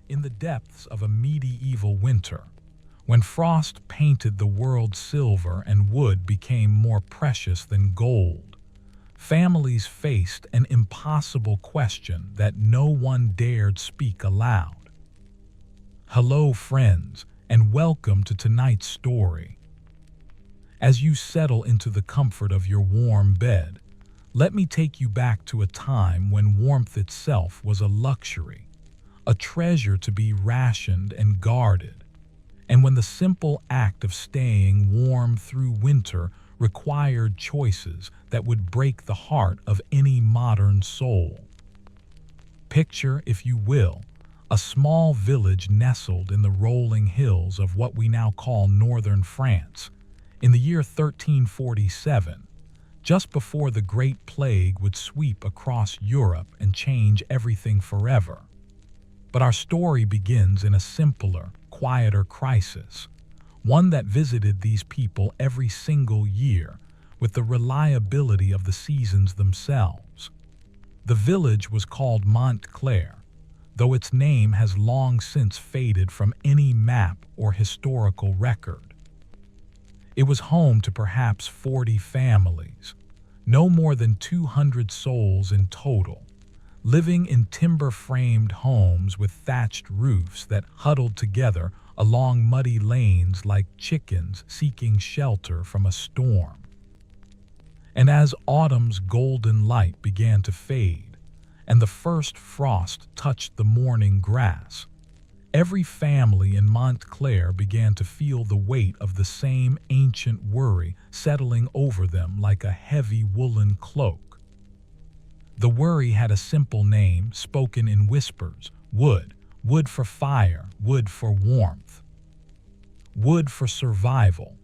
In the depths of a medieval winter, when frost painted the world silver and wood became more precious than gold, families faced an impossible question that no one dared speak aloud. Hello, friends, and welcome to tonight's story. As you settle into the comfort of your warm bed, let me take you back to a time when warmth itself was a luxury, a treasure to be rationed and guarded, and when the simple act of staying warm through winter required choices that would break the heart of any modern soul. Picture, if you will, a small village nestled in the rolling hills of what we now call northern France, in the year 1347, just before the Great Plague would sweep across Europe and change everything forever. But our story begins in a simpler, quieter crisis, one that visited these people every single year with the reliability of the seasons themselves. The village was called Montclair, though its name has long since faded from any map or historical record. It was home to perhaps 40 families, no more than 200 souls in total, living in timber-framed homes with thatched roofs that huddled together along muddy lanes like chickens seeking shelter from a storm. And as autumn's golden light began to fade, and the first frost touched the morning grass, every family in Montclair began to feel the weight of the same ancient worry settling over them like a heavy woolen cloak. The worry had a simple name spoken in whispers: wood. Wood for fire, wood for warmth, wood for survival.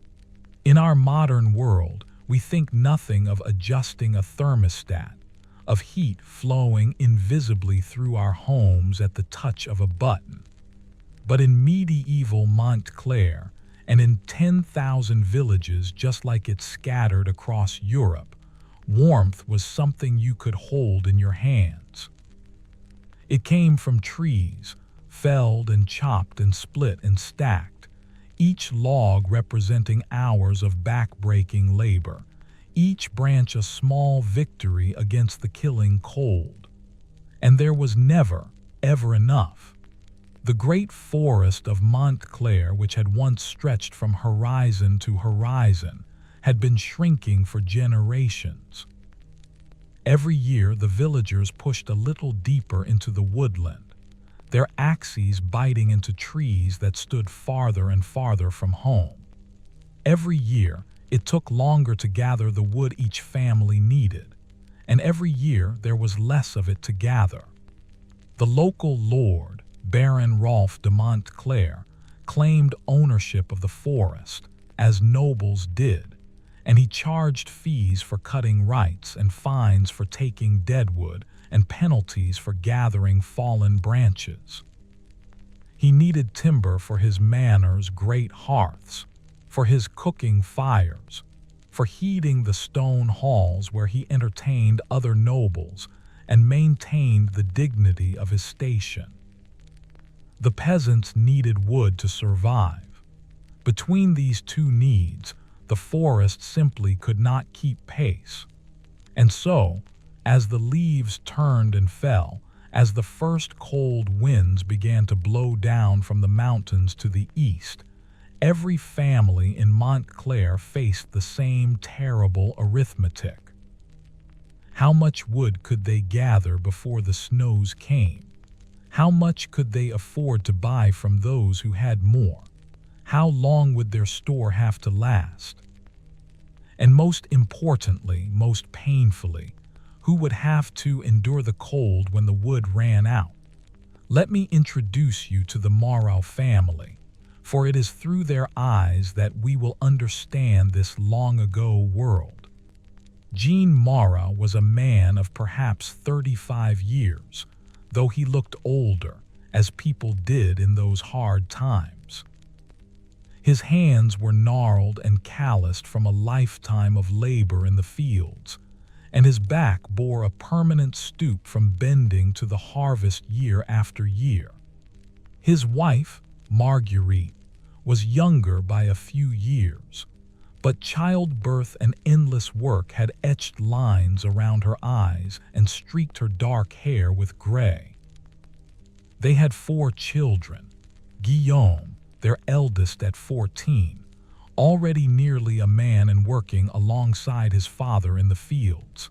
In our modern world, we think nothing of adjusting a thermostat, of heat flowing invisibly through our homes at the touch of a button. But in medieval Montclair, and in 10,000 villages just like it scattered across Europe, warmth was something you could hold in your hands. It came from trees, felled and chopped and split and stacked, each log representing hours of back-breaking labor, each branch a small victory against the killing cold. And there was never, ever enough. The great forest of Montclair, which had once stretched from horizon to horizon, had been shrinking for generations. Every year, the villagers pushed a little deeper into the woodland, their axes biting into trees that stood farther and farther from home. Every year, it took longer to gather the wood each family needed, and every year there was less of it to gather. The local lord, Baron Rolfe de Montclair, claimed ownership of the forest, as nobles did, and he charged fees for cutting rights and fines for taking deadwood and penalties for gathering fallen branches. He needed timber for his manor's great hearths, for his cooking fires, for heating the stone halls where he entertained other nobles and maintained the dignity of his station. The peasants needed wood to survive. Between these two needs, the forest simply could not keep pace. And so, as the leaves turned and fell, as the first cold winds began to blow down from the mountains to the east, every family in Montclair faced the same terrible arithmetic. How much wood could they gather before the snows came? How much could they afford to buy from those who had more? How long would their store have to last? And most importantly, most painfully, who would have to endure the cold when the wood ran out? Let me introduce you to the Morrow family, for it is through their eyes that we will understand this long-ago world. Jean Morrow was a man of perhaps 35 years, though he looked older, as people did in those hard times. His hands were gnarled and calloused from a lifetime of labor in the fields, and his back bore a permanent stoop from bending to the harvest year after year. His wife, Marguerite, was younger by a few years, but childbirth and endless work had etched lines around her eyes and streaked her dark hair with gray. They had 4 children: Guillaume, their eldest at 14, already nearly a man and working alongside his father in the fields;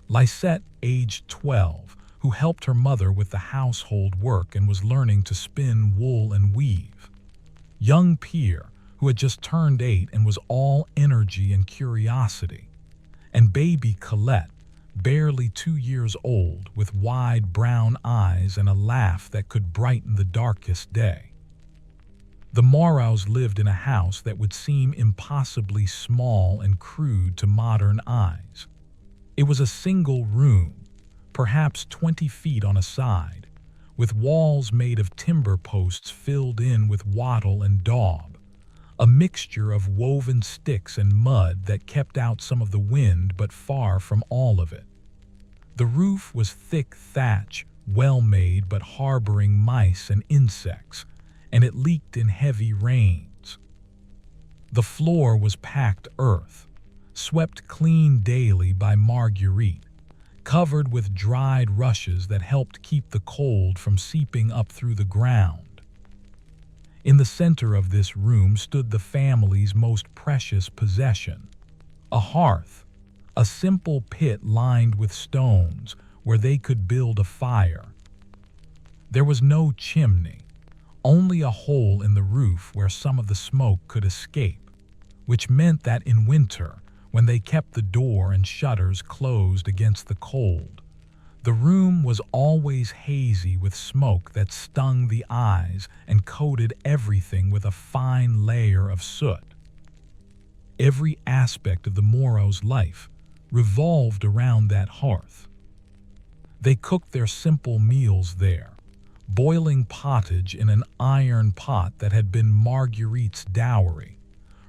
Lisette, aged 12, who helped her mother with the household work and was learning to spin wool and weave; young Pierre, who had just turned 8 and was all energy and curiosity; and baby Colette, barely 2 years old, with wide brown eyes and a laugh that could brighten the darkest day. The Moreaus lived in a house that would seem impossibly small and crude to modern eyes. It was a single room, perhaps 20 feet on a side, with walls made of timber posts filled in with wattle and daub, a mixture of woven sticks and mud that kept out some of the wind but far from all of it. The roof was thick thatch, well made but harboring mice and insects, and it leaked in heavy rains. The floor was packed earth, swept clean daily by Marguerite, covered with dried rushes that helped keep the cold from seeping up through the ground. In the center of this room stood the family's most precious possession, a hearth, a simple pit lined with stones where they could build a fire. There was no chimney, only a hole in the roof where some of the smoke could escape, which meant that in winter, when they kept the door and shutters closed against the cold, the room was always hazy with smoke that stung the eyes and coated everything with a fine layer of soot. Every aspect of the Moreaus' life revolved around that hearth. They cooked their simple meals there, boiling pottage in an iron pot that had been Marguerite's dowry,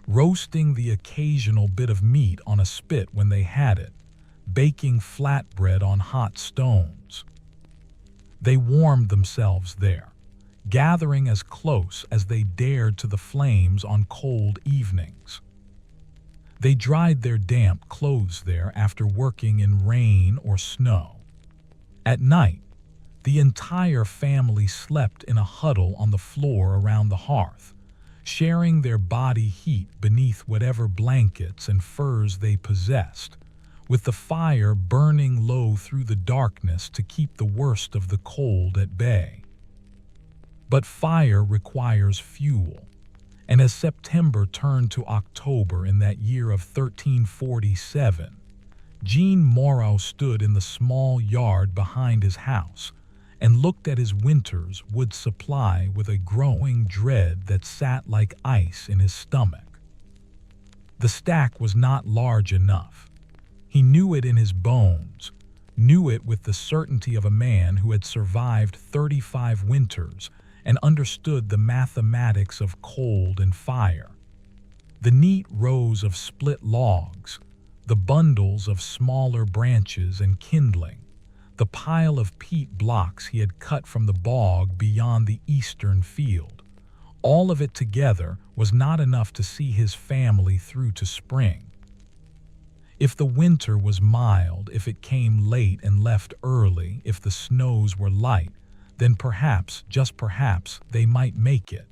roasting the occasional bit of meat on a spit when they had it, baking flatbread on hot stones. They warmed themselves there, gathering as close as they dared to the flames on cold evenings. They dried their damp clothes there after working in rain or snow. At night, the entire family slept in a huddle on the floor around the hearth, sharing their body heat beneath whatever blankets and furs they possessed, with the fire burning low through the darkness to keep the worst of the cold at bay. But fire requires fuel, and as September turned to October in that year of 1347, Jean Moreau stood in the small yard behind his house and looked at his winter's wood supply with a growing dread that sat like ice in his stomach. The stack was not large enough. He knew it in his bones, knew it with the certainty of a man who had survived 35 winters and understood the mathematics of cold and fire. The neat rows of split logs, the bundles of smaller branches and kindling, the pile of peat blocks he had cut from the bog beyond the eastern field, all of it together was not enough to see his family through to spring. If the winter was mild, if it came late and left early, if the snows were light, then perhaps, just perhaps, they might make it.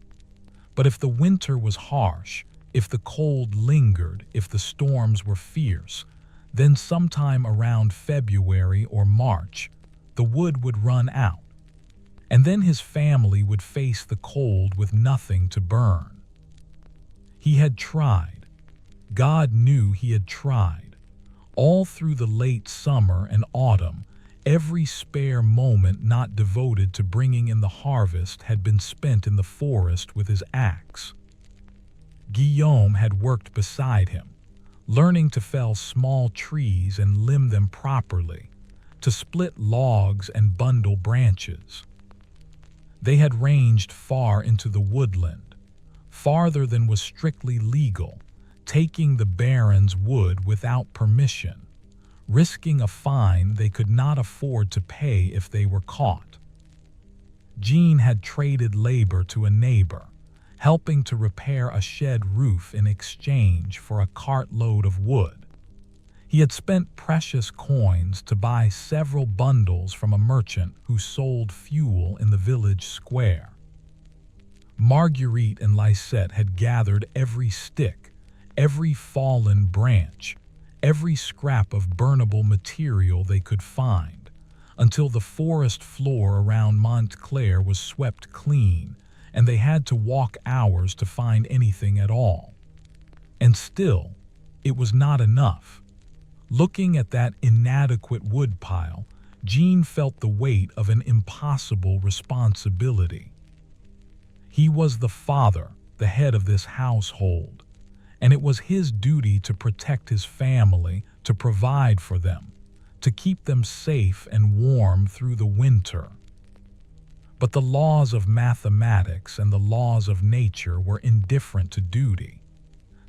But if the winter was harsh, if the cold lingered, if the storms were fierce, then sometime around February or March, the wood would run out, and then his family would face the cold with nothing to burn. He had tried. God knew he had tried. All through the late summer and autumn, every spare moment not devoted to bringing in the harvest had been spent in the forest with his axe. Guillaume had worked beside him, learning to fell small trees and limb them properly, to split logs and bundle branches. They had ranged far into the woodland, farther than was strictly legal, taking the Baron's wood without permission, risking a fine they could not afford to pay if they were caught. Jean had traded labor to a neighbor, helping to repair a shed roof in exchange for a cartload of wood. He had spent precious coins to buy several bundles from a merchant who sold fuel in the village square. Marguerite and Lisette had gathered every stick, every fallen branch, every scrap of burnable material they could find, until the forest floor around Montclair was swept clean, and they had to walk hours to find anything at all. And still, it was not enough. Looking at that inadequate woodpile, Jean felt the weight of an impossible responsibility. He was the father, the head of this household, and it was his duty to protect his family, to provide for them, to keep them safe and warm through the winter. But the laws of mathematics and the laws of nature were indifferent to duty.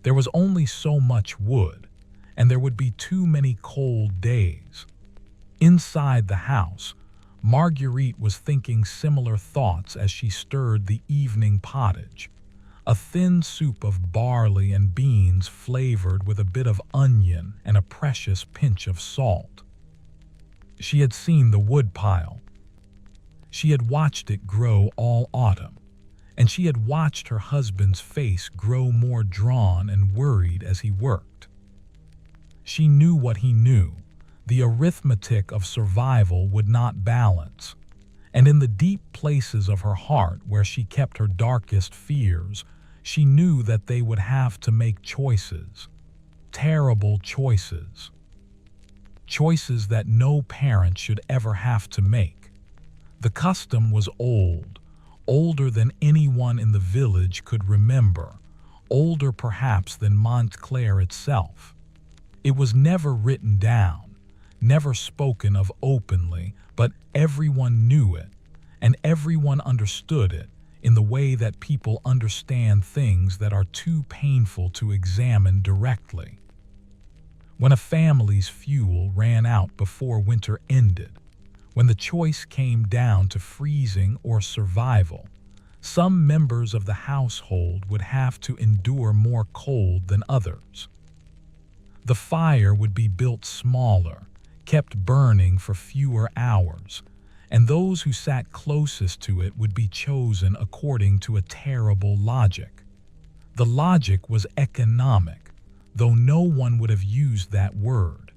There was only so much wood, and there would be too many cold days. Inside the house, Marguerite was thinking similar thoughts as she stirred the evening pottage, a thin soup of barley and beans flavored with a bit of onion and a precious pinch of salt. She had seen the woodpile. She had watched it grow all autumn, and she had watched her husband's face grow more drawn and worried as he worked. She knew what he knew. The arithmetic of survival would not balance, and in the deep places of her heart where she kept her darkest fears, she knew that they would have to make choices, terrible choices, choices that no parent should ever have to make. The custom was old, older than anyone in the village could remember, older perhaps than Montclair itself. It was never written down, never spoken of openly, but everyone knew it, and everyone understood it in the way that people understand things that are too painful to examine directly. When a family's fuel ran out before winter ended, when the choice came down to freezing or survival, some members of the household would have to endure more cold than others. The fire would be built smaller, kept burning for fewer hours, and those who sat closest to it would be chosen according to a terrible logic. The logic was economic, though no one would have used that word.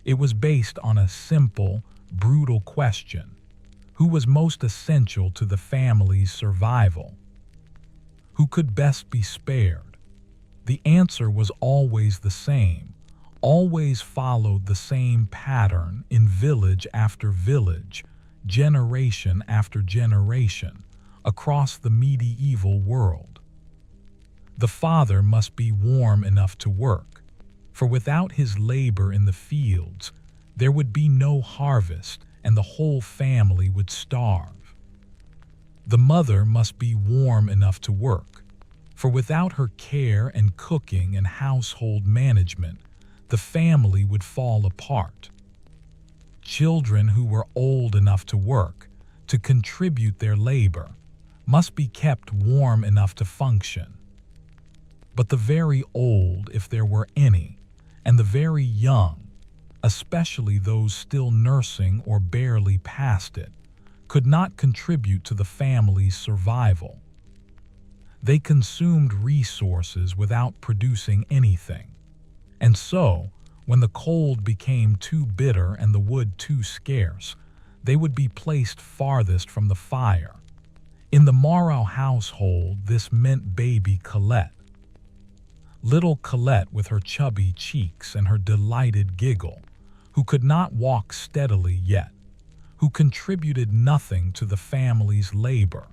It was based on a simple, brutal question: who was most essential to the family's survival? Who could best be spared? The answer was always the same, always followed the same pattern in village after village, generation after generation, across the medieval world. The father must be warm enough to work, for without his labor in the fields, there would be no harvest and the whole family would starve. The mother must be warm enough to work, for without her care and cooking and household management, the family would fall apart. Children who were old enough to work, to contribute their labor, must be kept warm enough to function. But the very old, if there were any, and the very young, especially those still nursing or barely past it, could not contribute to the family's survival. They consumed resources without producing anything. And so, when the cold became too bitter and the wood too scarce, they would be placed farthest from the fire. In the Morrow household, this meant baby Colette. Little Colette with her chubby cheeks and her delighted giggle, who could not walk steadily yet, who contributed nothing to the family's labor,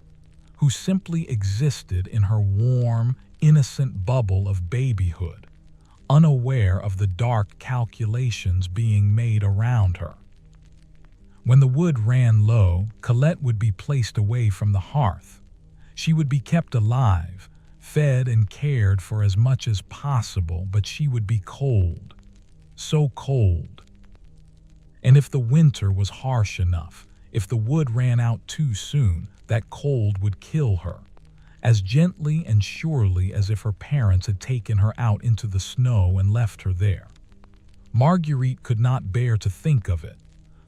who simply existed in her warm, innocent bubble of babyhood, unaware of the dark calculations being made around her. When the wood ran low, Colette would be placed away from the hearth. She would be kept alive, fed and cared for as much as possible, but she would be cold, so cold. And if the winter was harsh enough, If the wood ran out too soon, that cold would kill her, as gently and surely as if her parents had taken her out into the snow and left her there. Marguerite could not bear to think of it,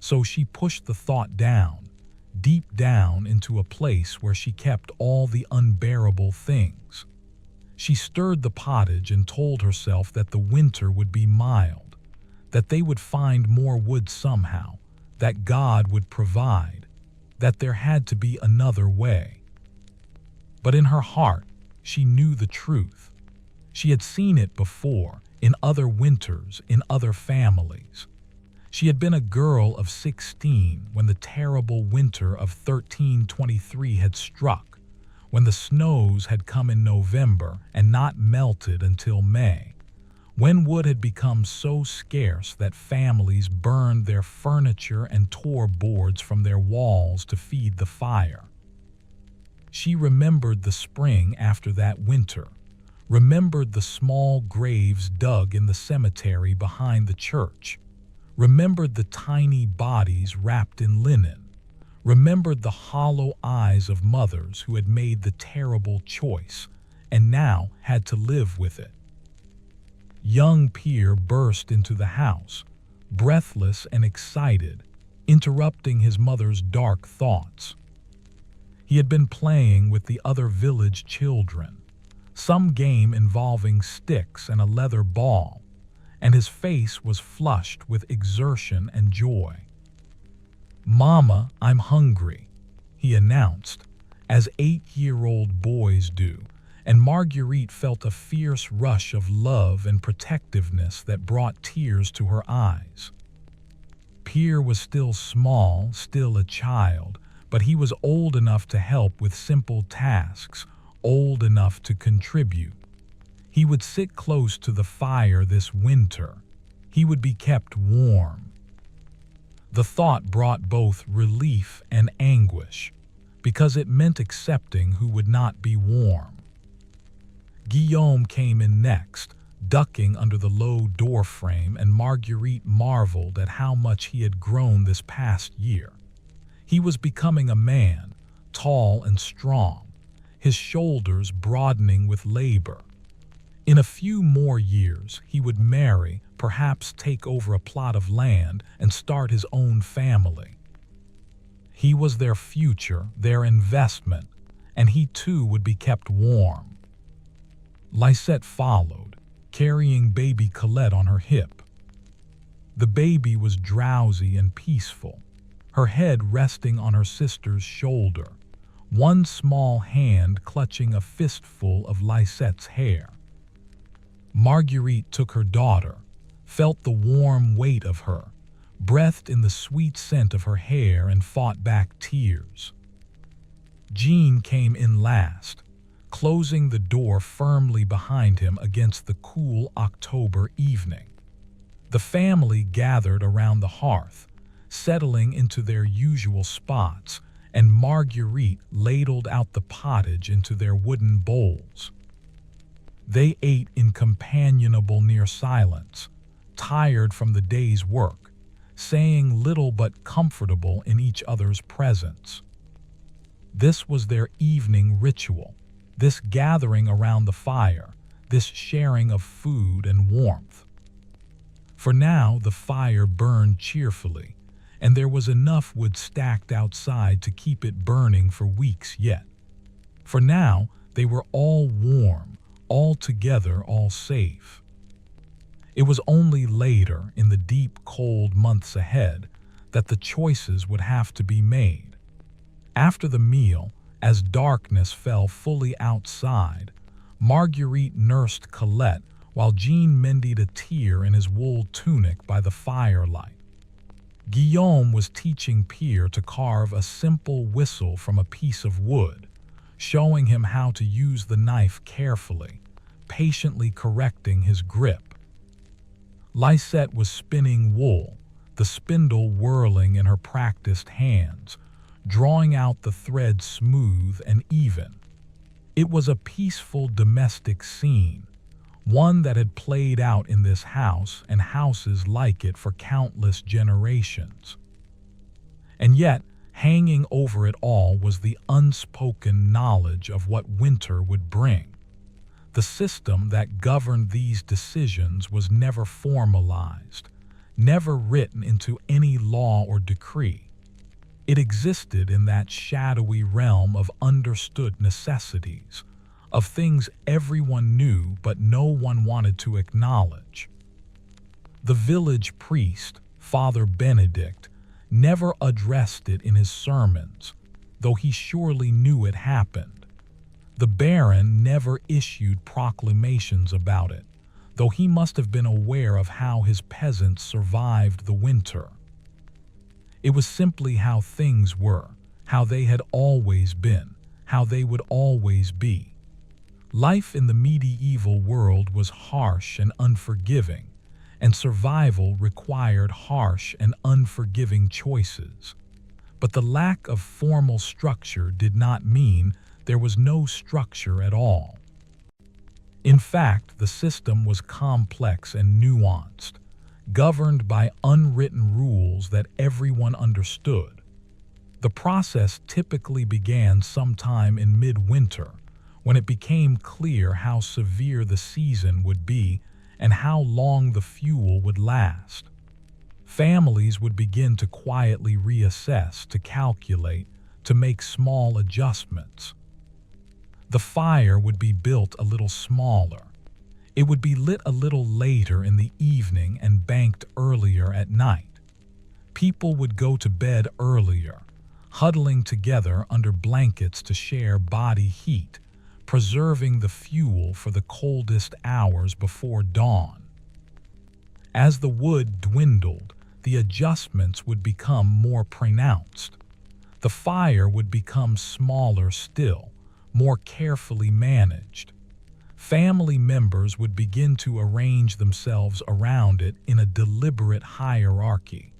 so she pushed the thought down, deep down into a place where she kept all the unbearable things. She stirred the pottage and told herself that the winter would be mild, that they would find more wood somehow, that God would provide, that there had to be another way. But in her heart, she knew the truth. She had seen it before, in other winters, in other families. She had been a girl of 16 when the terrible winter of 1323 had struck, when the snows had come in November and not melted until May, when wood had become so scarce that families burned their furniture and tore boards from their walls to feed the fire. She remembered the spring after that winter, remembered the small graves dug in the cemetery behind the church, remembered the tiny bodies wrapped in linen, remembered the hollow eyes of mothers who had made the terrible choice and now had to live with it. Young Pierre burst into the house, breathless and excited, interrupting his mother's dark thoughts. He had been playing with the other village children, some game involving sticks and a leather ball, and his face was flushed with exertion and joy. "Mama, I'm hungry," he announced, as 8-year-old boys do, and Marguerite felt a fierce rush of love and protectiveness that brought tears to her eyes. Pierre was still small, still a child, but he was old enough to help with simple tasks, old enough to contribute. He would sit close to the fire this winter. He would be kept warm. The thought brought both relief and anguish, because it meant accepting who would not be warm. Guillaume came in next, ducking under the low door frame, and Marguerite marveled at how much he had grown this past year. He was becoming a man, tall and strong, his shoulders broadening with labor. In a few more years, he would marry, perhaps take over a plot of land, and start his own family. He was their future, their investment, and he too would be kept warm. Lisette followed, carrying baby Colette on her hip. The baby was drowsy and peaceful, her head resting on her sister's shoulder, one small hand clutching a fistful of Lisette's hair. Marguerite took her daughter, felt the warm weight of her, breathed in the sweet scent of her hair, and fought back tears. Jean came in last, closing the door firmly behind him against the cool October evening. The family gathered around the hearth, settling into their usual spots, and Marguerite ladled out the pottage into their wooden bowls. They ate in companionable near silence, tired from the day's work, saying little but comfortable in each other's presence. This was their evening ritual, this gathering around the fire, this sharing of food and warmth. For now the fire burned cheerfully, and there was enough wood stacked outside to keep it burning for weeks yet. For now they were all warm, all together, all safe. It was only later, in the deep, cold months ahead, that the choices would have to be made. After the meal, as darkness fell fully outside, Marguerite nursed Colette while Jean mended a tear in his wool tunic by the firelight. Guillaume was teaching Pierre to carve a simple whistle from a piece of wood, showing him how to use the knife carefully, patiently correcting his grip. Lisette was spinning wool, the spindle whirling in her practiced hands, drawing out the thread smooth and even. It was a peaceful domestic scene, one that had played out in this house and houses like it for countless generations. And yet, Hanging over it all was the unspoken knowledge of what winter would bring. The system that governed these decisions was never formalized, never written into any law or decree. It existed in that shadowy realm of understood necessities, of things everyone knew but no one wanted to acknowledge. The village priest, Father Benedict, never addressed it in his sermons, though he surely knew it happened. The Baron never issued proclamations about it, though he must have been aware of how his peasants survived the winter. It was simply how things were, how they had always been, how they would always be. Life in the medieval world was harsh and unforgiving, and survival required harsh and unforgiving choices. But the lack of formal structure did not mean there was no structure at all. In fact, the system was complex and nuanced, governed by unwritten rules that everyone understood. The process typically began sometime in midwinter, when it became clear how severe the season would be and how long the fuel would last. Families would begin to quietly reassess, to calculate, to make small adjustments. The fire would be built a little smaller. It would be lit a little later in the evening and banked earlier at night. People would go to bed earlier, huddling together under blankets to share body heat, preserving the fuel for the coldest hours before dawn. As the wood dwindled, the adjustments would become more pronounced. The fire would become smaller still, more carefully managed. Family members would begin to arrange themselves around it in a deliberate hierarchy.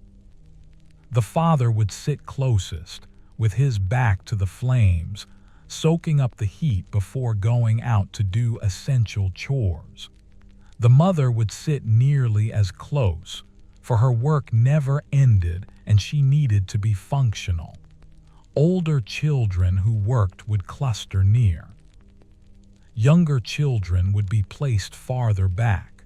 The father would sit closest, with his back to the flames, soaking up the heat before going out to do essential chores. The mother would sit nearly as close, for her work never ended and she needed to be functional. Older children who worked would cluster near. Younger children would be placed farther back,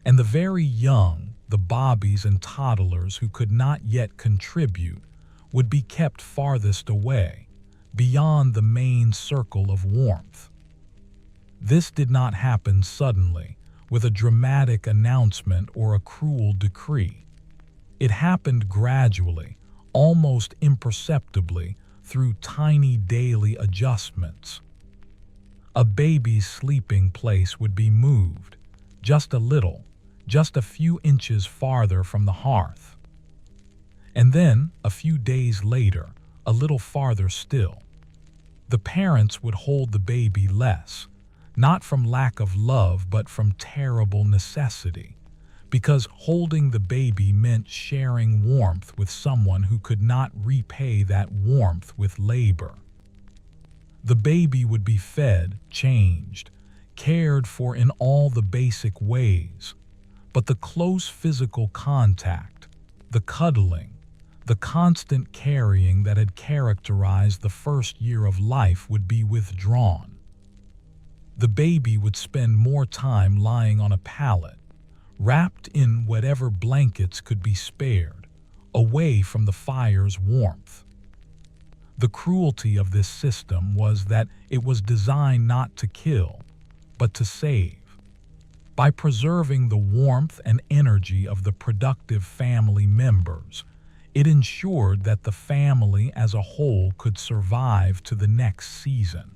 and the very young, the bobbies and toddlers who could not yet contribute, would be kept farthest away, beyond the main circle of warmth. This did not happen suddenly, with a dramatic announcement or a cruel decree. It happened gradually, almost imperceptibly, through tiny daily adjustments. A baby's sleeping place would be moved, just a little, just a few inches farther from the hearth. And then, a few days later, a little farther still. The parents would hold the baby less, not from lack of love but from terrible necessity, because holding the baby meant sharing warmth with someone who could not repay that warmth with labor. The baby would be fed, changed, cared for in all the basic ways, but the close physical contact, the cuddling, the constant carrying that had characterized the first year of life would be withdrawn. The baby would spend more time lying on a pallet, wrapped in whatever blankets could be spared, away from the fire's warmth. The cruelty of this system was that it was designed not to kill, but to save. By preserving the warmth and energy of the productive family members, it ensured that the family as a whole could survive to the next season.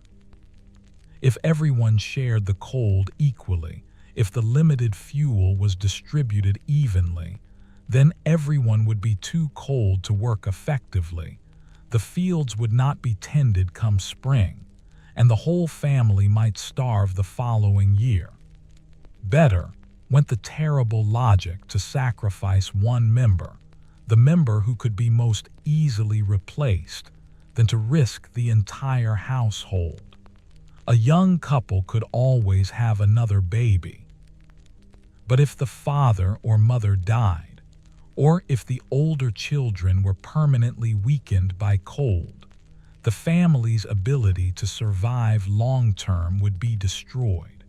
If everyone shared the cold equally, if the limited fuel was distributed evenly, then everyone would be too cold to work effectively. The fields would not be tended come spring, and the whole family might starve the following year. Better went the terrible logic to sacrifice one member, the member who could be most easily replaced, than to risk the entire household. A young couple could always have another baby. But if the father or mother died, or if the older children were permanently weakened by cold, the family's ability to survive long-term would be destroyed.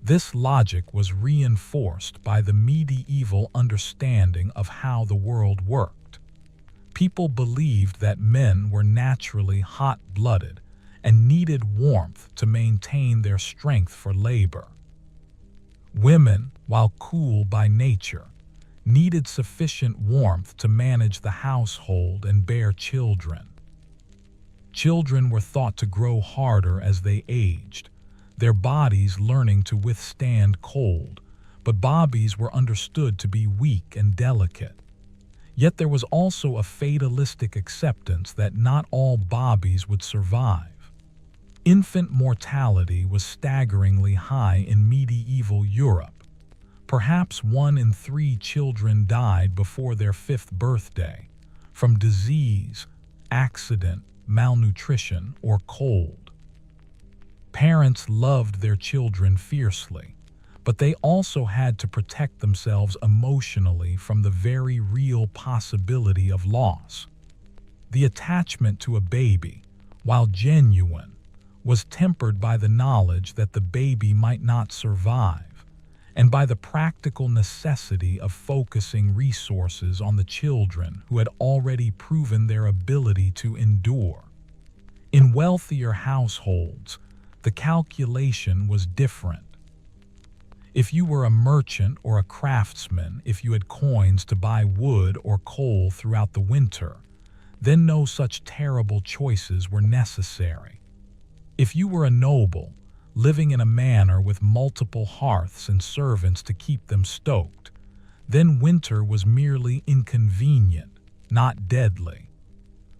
This logic was reinforced by the medieval understanding of how the world worked. People believed that men were naturally hot-blooded and needed warmth to maintain their strength for labor. Women, while cool by nature, needed sufficient warmth to manage the household and bear children. Children were thought to grow harder as they aged, their bodies learning to withstand cold, but bobbies were understood to be weak and delicate. Yet there was also a fatalistic acceptance that not all bobbies would survive. Infant mortality was staggeringly high in medieval Europe. Perhaps 1 in 3 children died before their 5th birthday, from disease, accident, malnutrition, or cold. Parents loved their children fiercely, but they also had to protect themselves emotionally from the very real possibility of loss. The attachment to a baby, while genuine, was tempered by the knowledge that the baby might not survive, and by the practical necessity of focusing resources on the children who had already proven their ability to endure. In wealthier households, the calculation was different. If you were a merchant or a craftsman, if you had coins to buy wood or coal throughout the winter, then no such terrible choices were necessary. If you were a noble, living in a manor with multiple hearths and servants to keep them stoked, then winter was merely inconvenient, not deadly.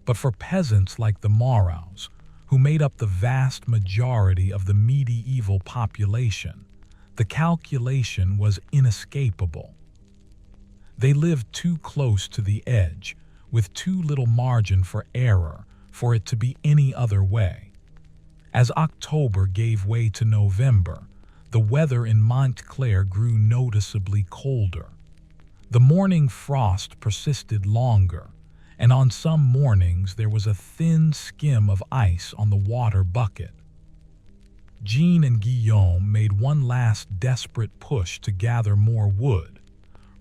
But for peasants like the Moros, who made up the vast majority of the medieval population, the calculation was inescapable. They lived too close to the edge, with too little margin for error, for it to be any other way. As October gave way to November, the weather in Montclair grew noticeably colder. The morning frost persisted longer, and on some mornings there was a thin skim of ice on the water bucket. Jean and Guillaume made one last desperate push to gather more wood,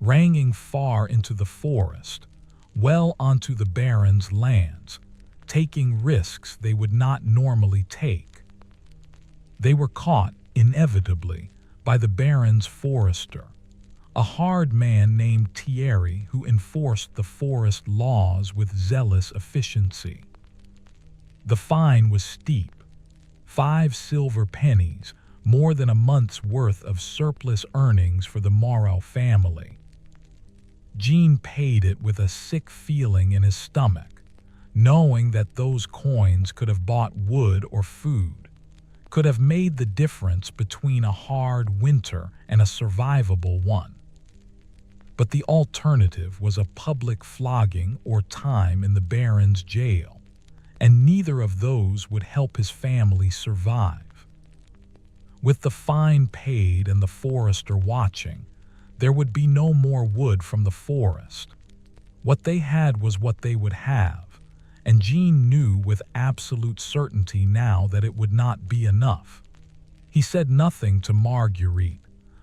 ranging far into the forest, well onto the Baron's lands, taking risks they would not normally take. They were caught, inevitably, by the Baron's forester, a hard man named Thierry who enforced the forest laws with zealous efficiency. The fine was steep. 5 silver pennies, more than a month's worth of surplus earnings for the Morrow family. Jean paid it with a sick feeling in his stomach, knowing that those coins could have bought wood or food, could have made the difference between a hard winter and a survivable one. But the alternative was a public flogging or time in the Baron's jail, and neither of those would help his family survive. With the fine paid and the forester watching, there would be no more wood from the forest. What they had was what they would have, and Jean knew with absolute certainty now that it would not be enough. He said nothing to Marguerite,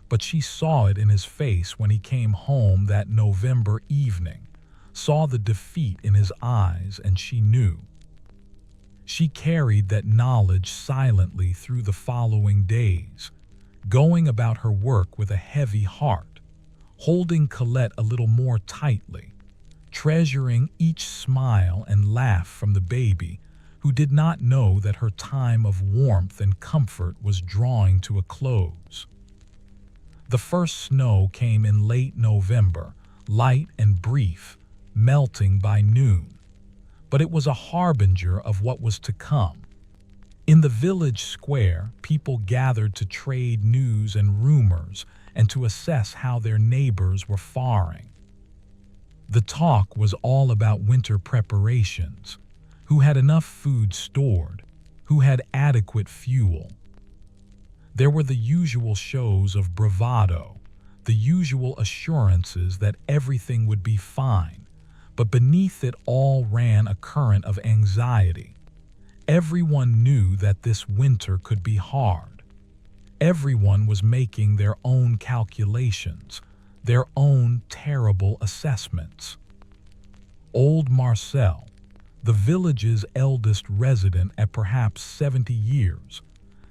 but she saw it in his face when he came home that November evening, saw the defeat in his eyes, and she knew. She carried that knowledge silently through the following days, going about her work with a heavy heart, holding Colette a little more tightly, treasuring each smile and laugh from the baby, who did not know that her time of warmth and comfort was drawing to a close. The first snow came in late November, light and brief, melting by noon. But it was a harbinger of what was to come. In the village square, people gathered to trade news and rumors and to assess how their neighbors were faring. The talk was all about winter preparations, who had enough food stored, who had adequate fuel. There were the usual shows of bravado, the usual assurances that everything would be fine, but beneath it all ran a current of anxiety. Everyone knew that this winter could be hard. Everyone was making their own calculations, their own terrible assessments. Old Marcel, the village's eldest resident at perhaps 70 years,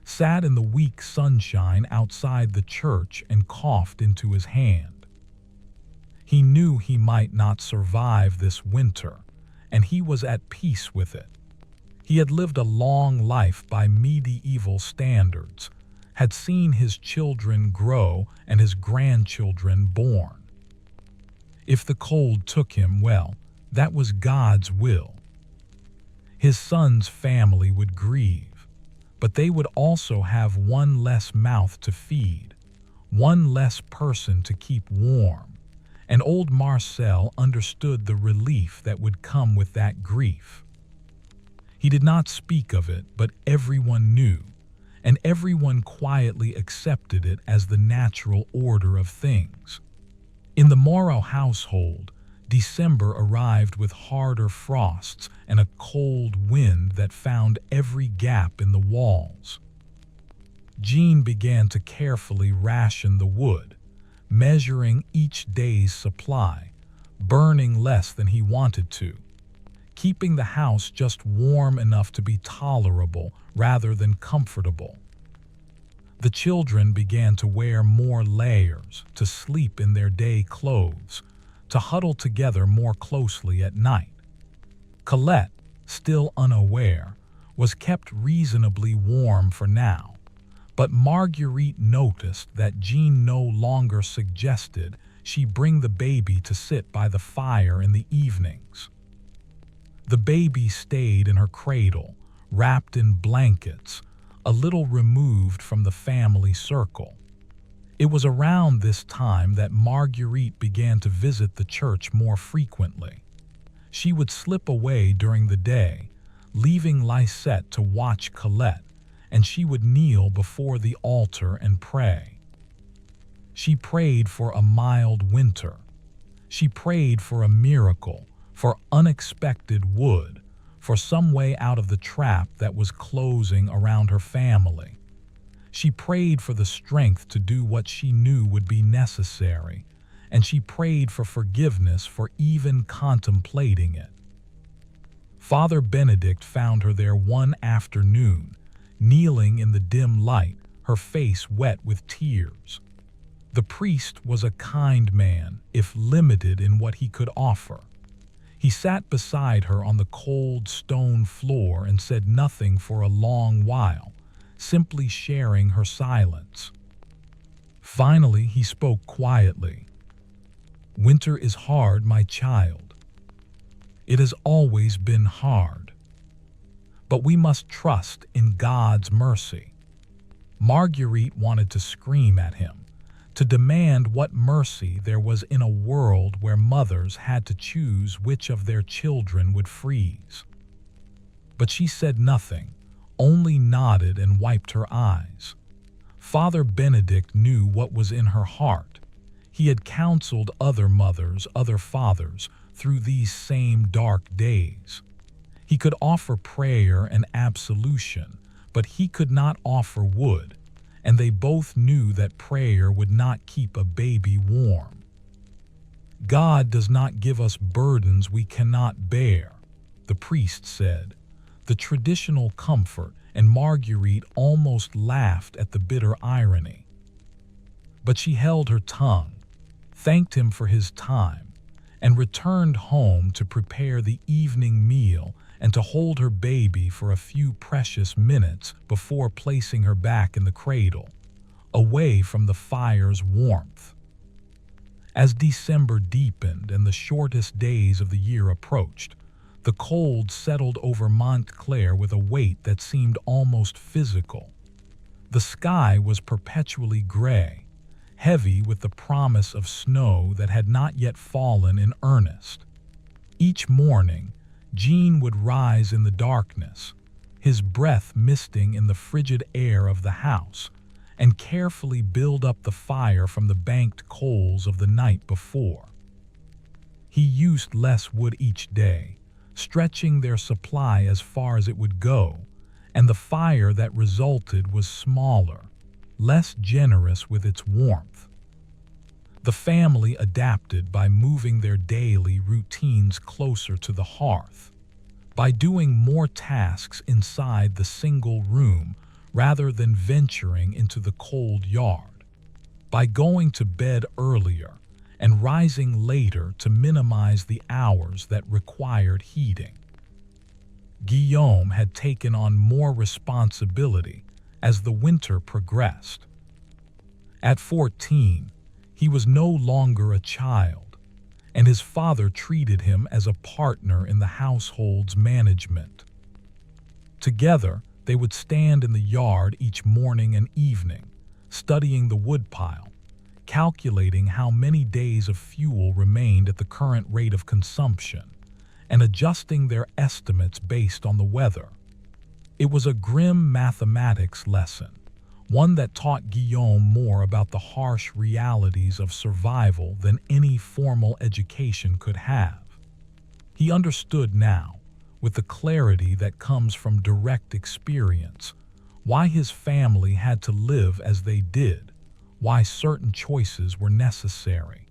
sat in the weak sunshine outside the church and coughed into his hand. He knew he might not survive this winter, and he was at peace with it. He had lived a long life by medieval standards, had seen his children grow and his grandchildren born. If the cold took him, well, that was God's will. His son's family would grieve, but they would also have one less mouth to feed, one less person to keep warm, and old Marcel understood the relief that would come with that grief. He did not speak of it, but everyone knew, and everyone quietly accepted it as the natural order of things. In the Morrow household, December arrived with harder frosts and a cold wind that found every gap in the walls. Jean began to carefully ration the wood, measuring each day's supply, burning less than he wanted to, keeping the house just warm enough to be tolerable rather than comfortable. The children began to wear more layers, to sleep in their day clothes, to huddle together more closely at night. Colette, still unaware, was kept reasonably warm for now, but Marguerite noticed that Jean no longer suggested she bring the baby to sit by the fire in the evenings. The baby stayed in her cradle, wrapped in blankets, a little removed from the family circle. It was around this time that Marguerite began to visit the church more frequently. She would slip away during the day, leaving Lisette to watch Colette, and she would kneel before the altar and pray. She prayed for a mild winter. She prayed for a miracle, for unexpected wood, for some way out of the trap that was closing around her family. She prayed for the strength to do what she knew would be necessary, and she prayed for forgiveness for even contemplating it. Father Benedict found her there one afternoon, kneeling in the dim light, her face wet with tears. The priest was a kind man, if limited in what he could offer. He sat beside her on the cold stone floor and said nothing for a long while, simply sharing her silence. Finally, he spoke quietly. "Winter is hard, my child. It has always been hard. But we must trust in God's mercy." Marguerite wanted to scream at him, to demand what mercy there was in a world where mothers had to choose which of their children would freeze. But she said nothing, only nodded and wiped her eyes. Father Benedict knew what was in her heart. He had counseled other mothers, other fathers, through these same dark days. He could offer prayer and absolution, but he could not offer wood, and they both knew that prayer would not keep a baby warm. God does not give us burdens we cannot bear, the priest said, the traditional comfort, and Marguerite almost laughed at the bitter irony. But she held her tongue, thanked him for his time, and returned home to prepare the evening meal and to hold her baby for a few precious minutes before placing her back in the cradle, away from the fire's warmth. As December deepened and the shortest days of the year approached, the cold settled over Montclair with a weight that seemed almost physical. The sky was perpetually gray, heavy with the promise of snow that had not yet fallen in earnest. Each morning, Jean would rise in the darkness, his breath misting in the frigid air of the house, and carefully build up the fire from the banked coals of the night before. He used less wood each day, stretching their supply as far as it would go, and the fire that resulted was smaller, less generous with its warmth. The family adapted by moving their daily routines closer to the hearth, by doing more tasks inside the single room rather than venturing into the cold yard, by going to bed earlier and rising later to minimize the hours that required heating. Guillaume had taken on more responsibility as the winter progressed. At 14, he was no longer a child, and his father treated him as a partner in the household's management. Together, they would stand in the yard each morning and evening, studying the woodpile, calculating how many days of fuel remained at the current rate of consumption, and adjusting their estimates based on the weather. It was a grim mathematics lesson, one that taught Guillaume more about the harsh realities of survival than any formal education could have. He understood now, with the clarity that comes from direct experience, why his family had to live as they did, why certain choices were necessary.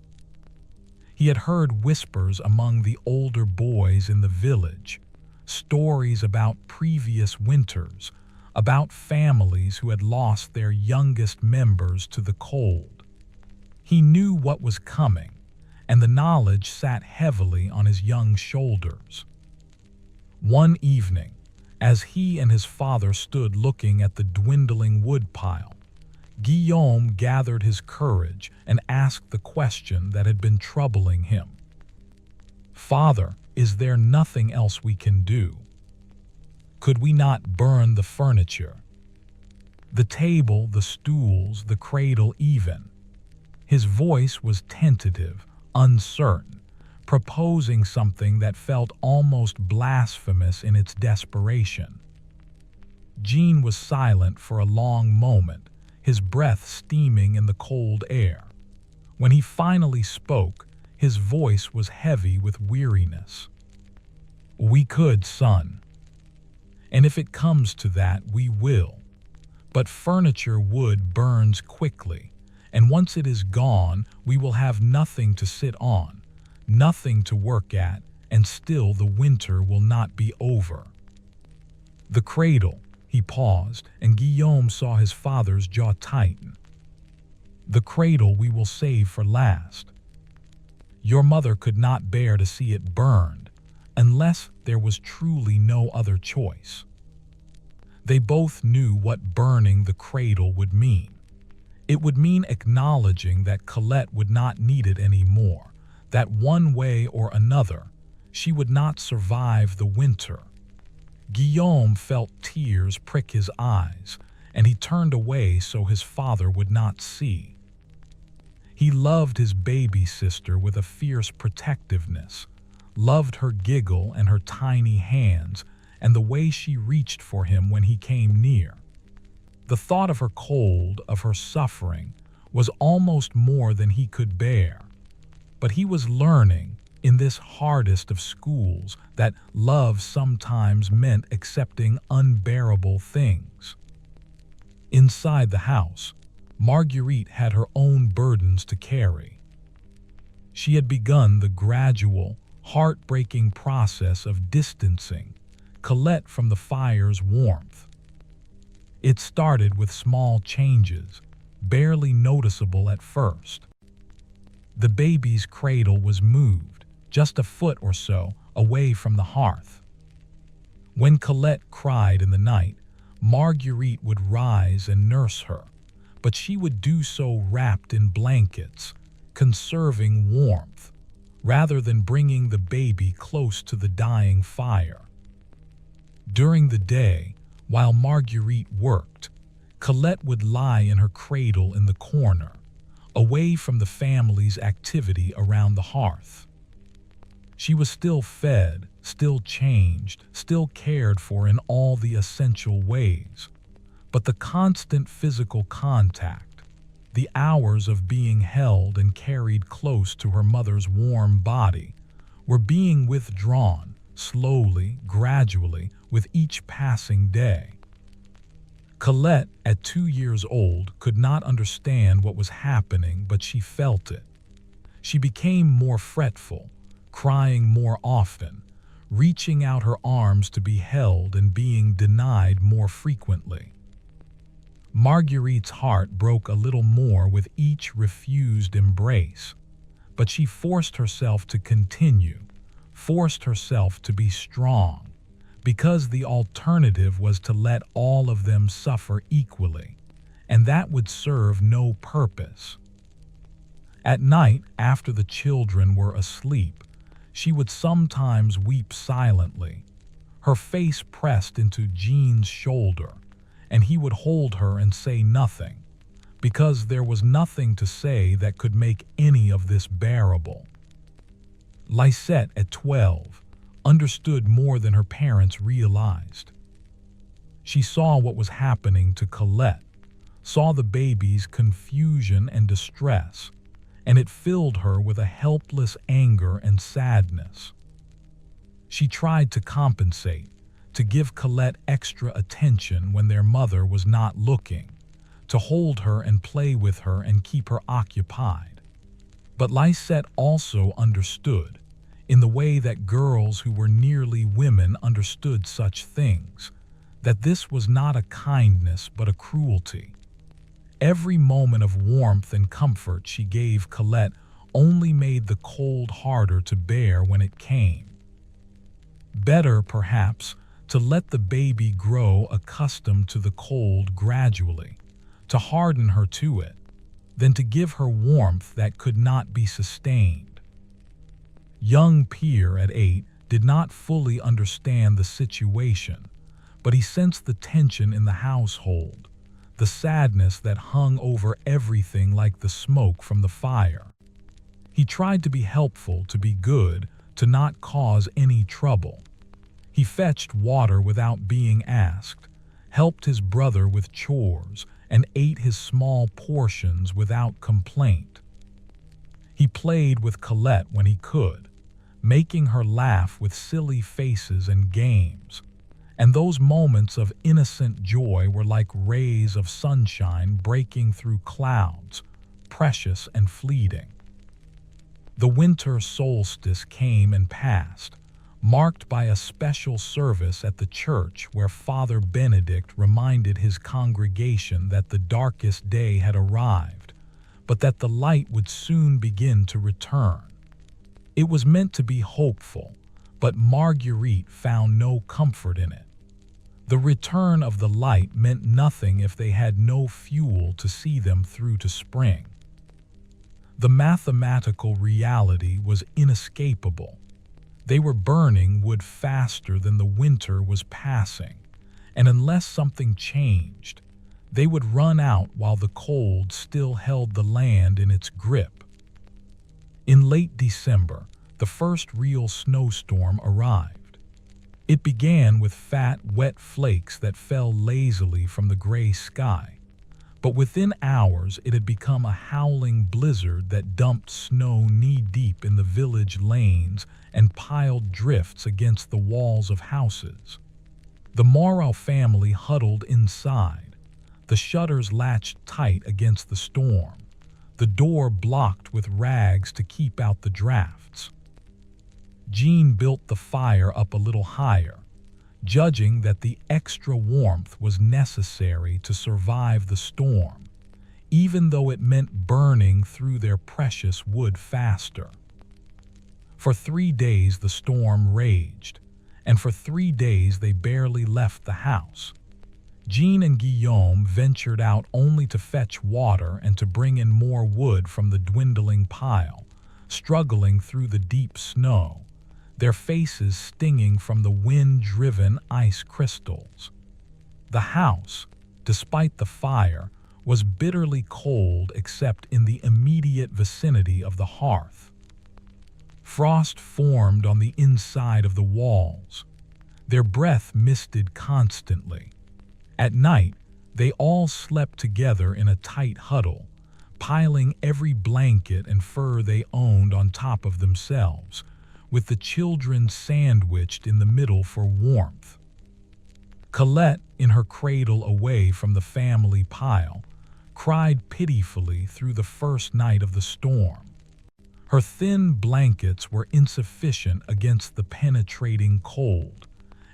He had heard whispers among the older boys in the village, stories about previous winters, about families who had lost their youngest members to the cold. He knew what was coming, and the knowledge sat heavily on his young shoulders. One evening, as he and his father stood looking at the dwindling woodpile, Guillaume gathered his courage and asked the question that had been troubling him. "Father, is there nothing else we can do? Could we not burn the furniture? The table, the stools, the cradle even?" His voice was tentative, uncertain, proposing something that felt almost blasphemous in its desperation. Jean was silent for a long moment, his breath steaming in the cold air. When he finally spoke, his voice was heavy with weariness. "We could, son. And if it comes to that, we will. But furniture wood burns quickly, and once it is gone, we will have nothing to sit on, nothing to work at, and still the winter will not be over." The cradle. He paused, and Guillaume saw his father's jaw tighten. "The cradle we will save for last. Your mother could not bear to see it burned, unless there was truly no other choice." They both knew what burning the cradle would mean. It would mean acknowledging that Colette would not need it anymore, that one way or another, she would not survive the winter. Guillaume felt tears prick his eyes, and he turned away so his father would not see. He loved his baby sister with a fierce protectiveness, loved her giggle and her tiny hands, and the way she reached for him when he came near. The thought of her cold, of her suffering, was almost more than he could bear. But he was learning, in this hardest of schools, that love sometimes meant accepting unbearable things. Inside the house, Marguerite had her own burdens to carry. She had begun the gradual, heartbreaking process of distancing Colette from the fire's warmth. It started with small changes, barely noticeable at first. The baby's cradle was moved, just a foot or so away from the hearth. When Colette cried in the night, Marguerite would rise and nurse her, but she would do so wrapped in blankets, conserving warmth, rather than bringing the baby close to the dying fire. During the day, while Marguerite worked, Colette would lie in her cradle in the corner, away from the family's activity around the hearth. She was still fed, still changed, still cared for in all the essential ways, But the constant physical contact, the hours of being held and carried close to her mother's warm body, were being withdrawn, slowly, gradually, with each passing day. Colette, at 2 years old, could not understand what was happening, but she felt it. She became more fretful, crying more often, reaching out her arms to be held and being denied more frequently. Marguerite's heart broke a little more with each refused embrace, but she forced herself to continue, forced herself to be strong, because the alternative was to let all of them suffer equally, and that would serve no purpose. At night, after the children were asleep, she would sometimes weep silently, her face pressed into Jean's shoulder, and he would hold her and say nothing, because there was nothing to say that could make any of this bearable. Lisette, at 12, understood more than her parents realized. She saw what was happening to Colette, saw the baby's confusion and distress, and it filled her with a helpless anger and sadness. She tried to compensate, to give Colette extra attention when their mother was not looking, to hold her and play with her and keep her occupied. But Lisette also understood, in the way that girls who were nearly women understood such things, that this was not a kindness but a cruelty. Every moment of warmth and comfort she gave Colette only made the cold harder to bear when it came. Better, perhaps, to let the baby grow accustomed to the cold gradually, to harden her to it, than to give her warmth that could not be sustained. Young Pierre, at 8, did not fully understand the situation, but he sensed the tension in the household, the sadness that hung over everything like the smoke from the fire. He tried to be helpful, to be good, to not cause any trouble. He fetched water without being asked, helped his brother with chores, and ate his small portions without complaint. He played with Colette when he could, making her laugh with silly faces and games, and those moments of innocent joy were like rays of sunshine breaking through clouds, precious and fleeting. The winter solstice came and passed, marked by a special service at the church where Father Benedict reminded his congregation that the darkest day had arrived, but that the light would soon begin to return. It was meant to be hopeful, but Marguerite found no comfort in it. The return of the light meant nothing if they had no fuel to see them through to spring. The mathematical reality was inescapable. They were burning wood faster than the winter was passing, and unless something changed, they would run out while the cold still held the land in its grip. In late December, the first real snowstorm arrived. It began with fat, wet flakes that fell lazily from the gray sky, but within hours it had become a howling blizzard that dumped snow knee-deep in the village lanes and piled drifts against the walls of houses. The Morrow family huddled inside, the shutters latched tight against the storm, the door blocked with rags to keep out the drafts. Jean built the fire up a little higher, judging that the extra warmth was necessary to survive the storm, even though it meant burning through their precious wood faster. For 3 days the storm raged, and for 3 days they barely left the house. Jean and Guillaume ventured out only to fetch water and to bring in more wood from the dwindling pile, struggling through the deep snow, their faces stinging from the wind-driven ice crystals. The house, despite the fire, was bitterly cold except in the immediate vicinity of the hearth. Frost formed on the inside of the walls. Their breath misted constantly. At night, They all slept together in a tight huddle, piling every blanket and fur they owned on top of themselves, with the children sandwiched in the middle for warmth. Colette, in her cradle away from the family pile, cried pitifully through the first night of the storm. Her thin blankets were insufficient against the penetrating cold,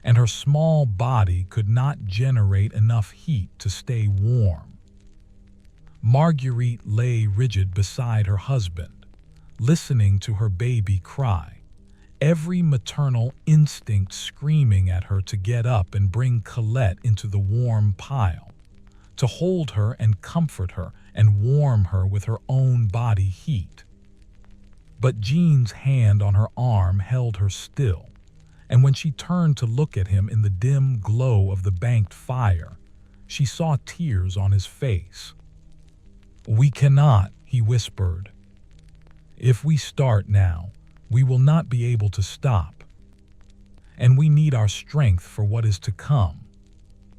and her small body could not generate enough heat to stay warm. Marguerite lay rigid beside her husband, listening to her baby cry, every maternal instinct screaming at her to get up and bring Colette into the warm pile, to hold her and comfort her and warm her with her own body heat. But Jean's hand on her arm held her still, and when she turned to look at him in the dim glow of the banked fire, she saw tears on his face. "We cannot," he whispered. "If we start now, we will not be able to stop. And we need our strength for what is to come."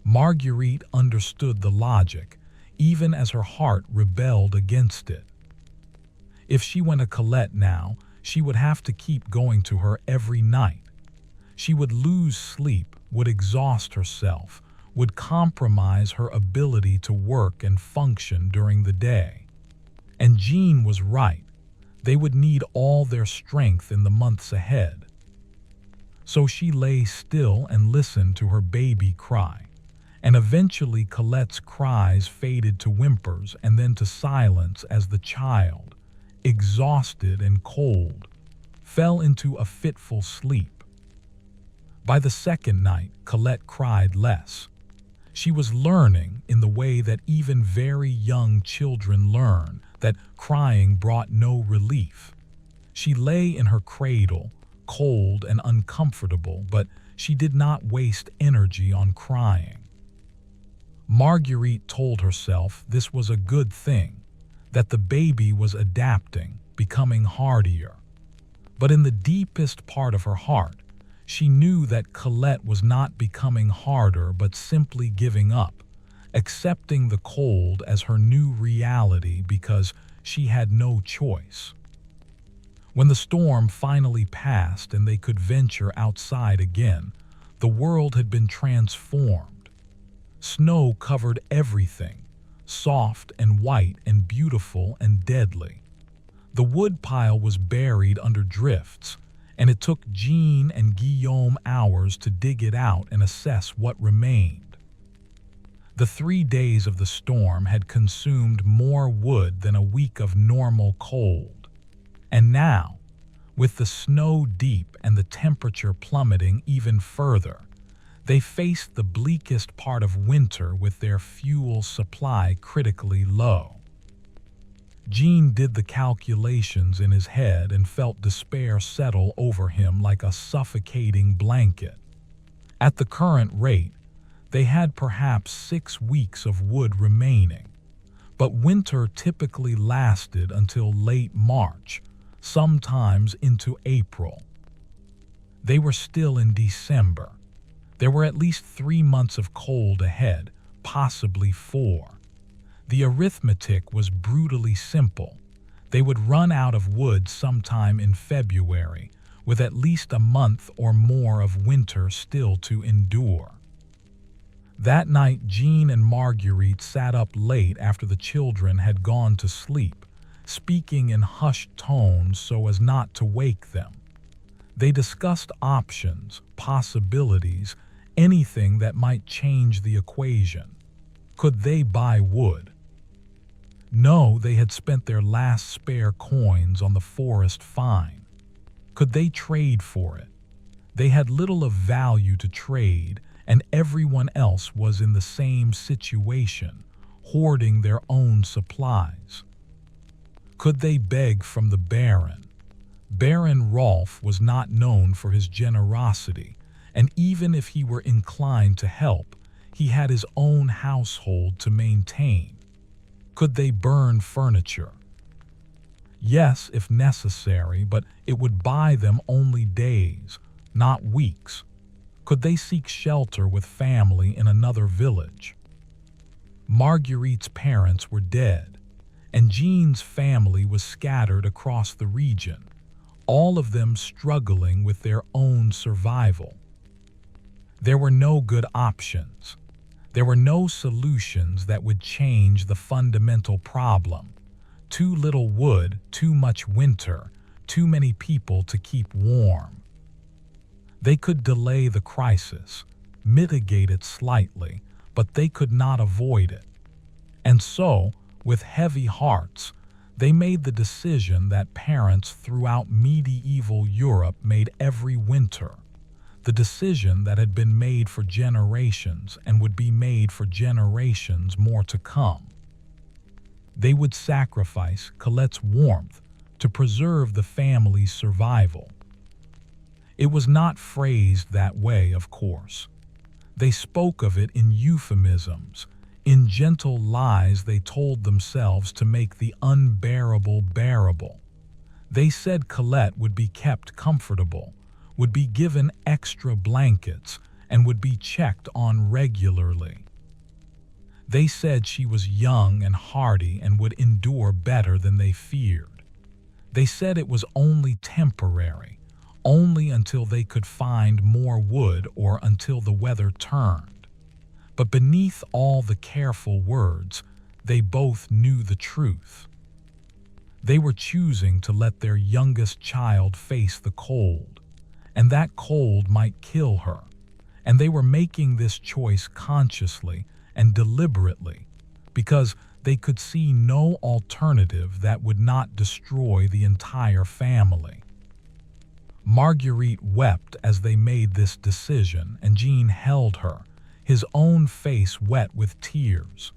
Marguerite understood the logic, even as her heart rebelled against it. If she went to Colette now, she would have to keep going to her every night. She would lose sleep, would exhaust herself, would compromise her ability to work and function during the day. And Jean was right. They would need all their strength in the months ahead. So she lay still and listened to her baby cry, and eventually Colette's cries faded to whimpers and then to silence as the child, exhausted and cold, fell into a fitful sleep. By the second night, Colette cried less. She was learning, in the way that even very young children learn, that crying brought no relief. She lay in her cradle, cold and uncomfortable, but she did not waste energy on crying. Marguerite told herself this was a good thing, that the baby was adapting, becoming hardier. But in the deepest part of her heart, she knew that Colette was not becoming harder but simply giving up, accepting the cold as her new reality because she had no choice. When the storm finally passed and they could venture outside again, the world had been transformed. Snow covered everything, soft and white and beautiful and deadly. The woodpile was buried under drifts, and it took Jean and Guillaume hours to dig it out and assess what remained. The 3 days of the storm had consumed more wood than a week of normal cold. And now, with the snow deep and the temperature plummeting even further, they faced the bleakest part of winter with their fuel supply critically low. Jean did the calculations in his head and felt despair settle over him like a suffocating blanket. At the current rate, they had perhaps 6 weeks of wood remaining, but winter typically lasted until late March, sometimes into April. They were still in December. There were at least 3 months of cold ahead, possibly 4. The arithmetic was brutally simple. They would run out of wood sometime in February, with at least a month or more of winter still to endure. That night, Jean and Marguerite sat up late after the children had gone to sleep, speaking in hushed tones so as not to wake them. They discussed options, possibilities, anything that might change the equation. Could they buy wood? No, they had spent their last spare coins on the forest fine. Could they trade for it? They had little of value to trade, and everyone else was in the same situation, hoarding their own supplies. Could they beg from the Baron? Baron Rolf was not known for his generosity, and even if he were inclined to help, he had his own household to maintain. Could they burn furniture? Yes, if necessary, but it would buy them only days, not weeks. Could they seek shelter with family in another village? Marguerite's parents were dead, and Jean's family was scattered across the region, all of them struggling with their own survival. There were no good options. There were no solutions that would change the fundamental problem. Too little wood, too much winter, too many people to keep warm. They could delay the crisis, mitigate it slightly, but they could not avoid it. And so, with heavy hearts, they made the decision that parents throughout medieval Europe made every winter, the decision that had been made for generations and would be made for generations more to come. They would sacrifice Colette's warmth to preserve the family's survival. It was not phrased that way, of course. They spoke of it in euphemisms, in gentle lies they told themselves to make the unbearable bearable. They said Colette would be kept comfortable, would be given extra blankets, and would be checked on regularly. They said she was young and hardy and would endure better than they feared. They said it was only temporary, only until they could find more wood or until the weather turned. But beneath all the careful words, they both knew the truth. They were choosing to let their youngest child face the cold, and that cold might kill her, and they were making this choice consciously and deliberately, because they could see no alternative that would not destroy the entire family. Marguerite wept as they made this decision, and Jean held her, his own face wet with tears.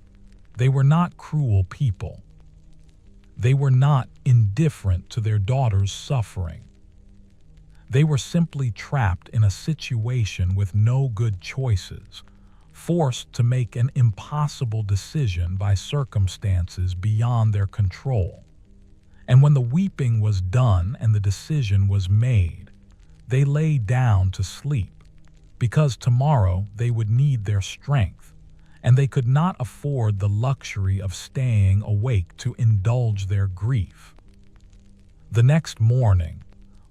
They were not cruel people. They were not indifferent to their daughter's suffering. They were simply trapped in a situation with no good choices, forced to make an impossible decision by circumstances beyond their control. And when the weeping was done and the decision was made, they lay down to sleep, because tomorrow they would need their strength, and they could not afford the luxury of staying awake to indulge their grief. The next morning,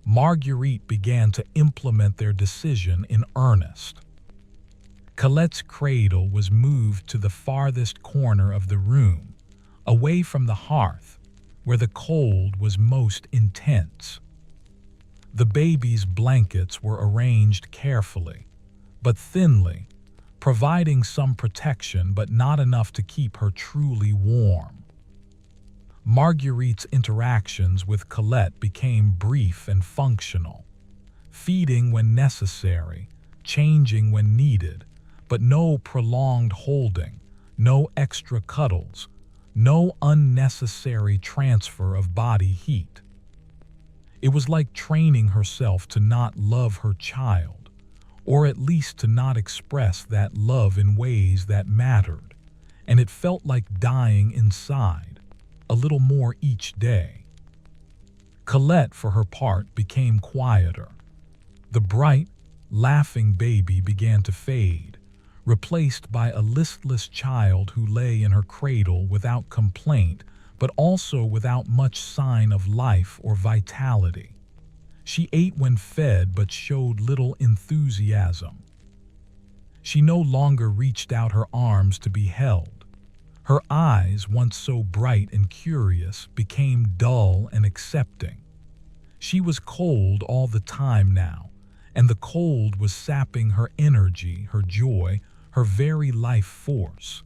Marguerite began to implement their decision in earnest. Colette's cradle was moved to the farthest corner of the room, away from the hearth, where the cold was most intense. The baby's blankets were arranged carefully, but thinly, providing some protection but not enough to keep her truly warm. Marguerite's interactions with Colette became brief and functional, feeding when necessary, changing when needed, but no prolonged holding, no extra cuddles, no unnecessary transfer of body heat. It was like training herself to not love her child, or at least to not express that love in ways that mattered, and it felt like dying inside, a little more each day. Colette, for her part, became quieter. The bright, laughing baby began to fade, replaced by a listless child who lay in her cradle without complaint, but also without much sign of life or vitality. She ate when fed but showed little enthusiasm. She no longer reached out her arms to be held. Her eyes, once so bright and curious, became dull and accepting. She was cold all the time now, and the cold was sapping her energy, her joy, her very life force.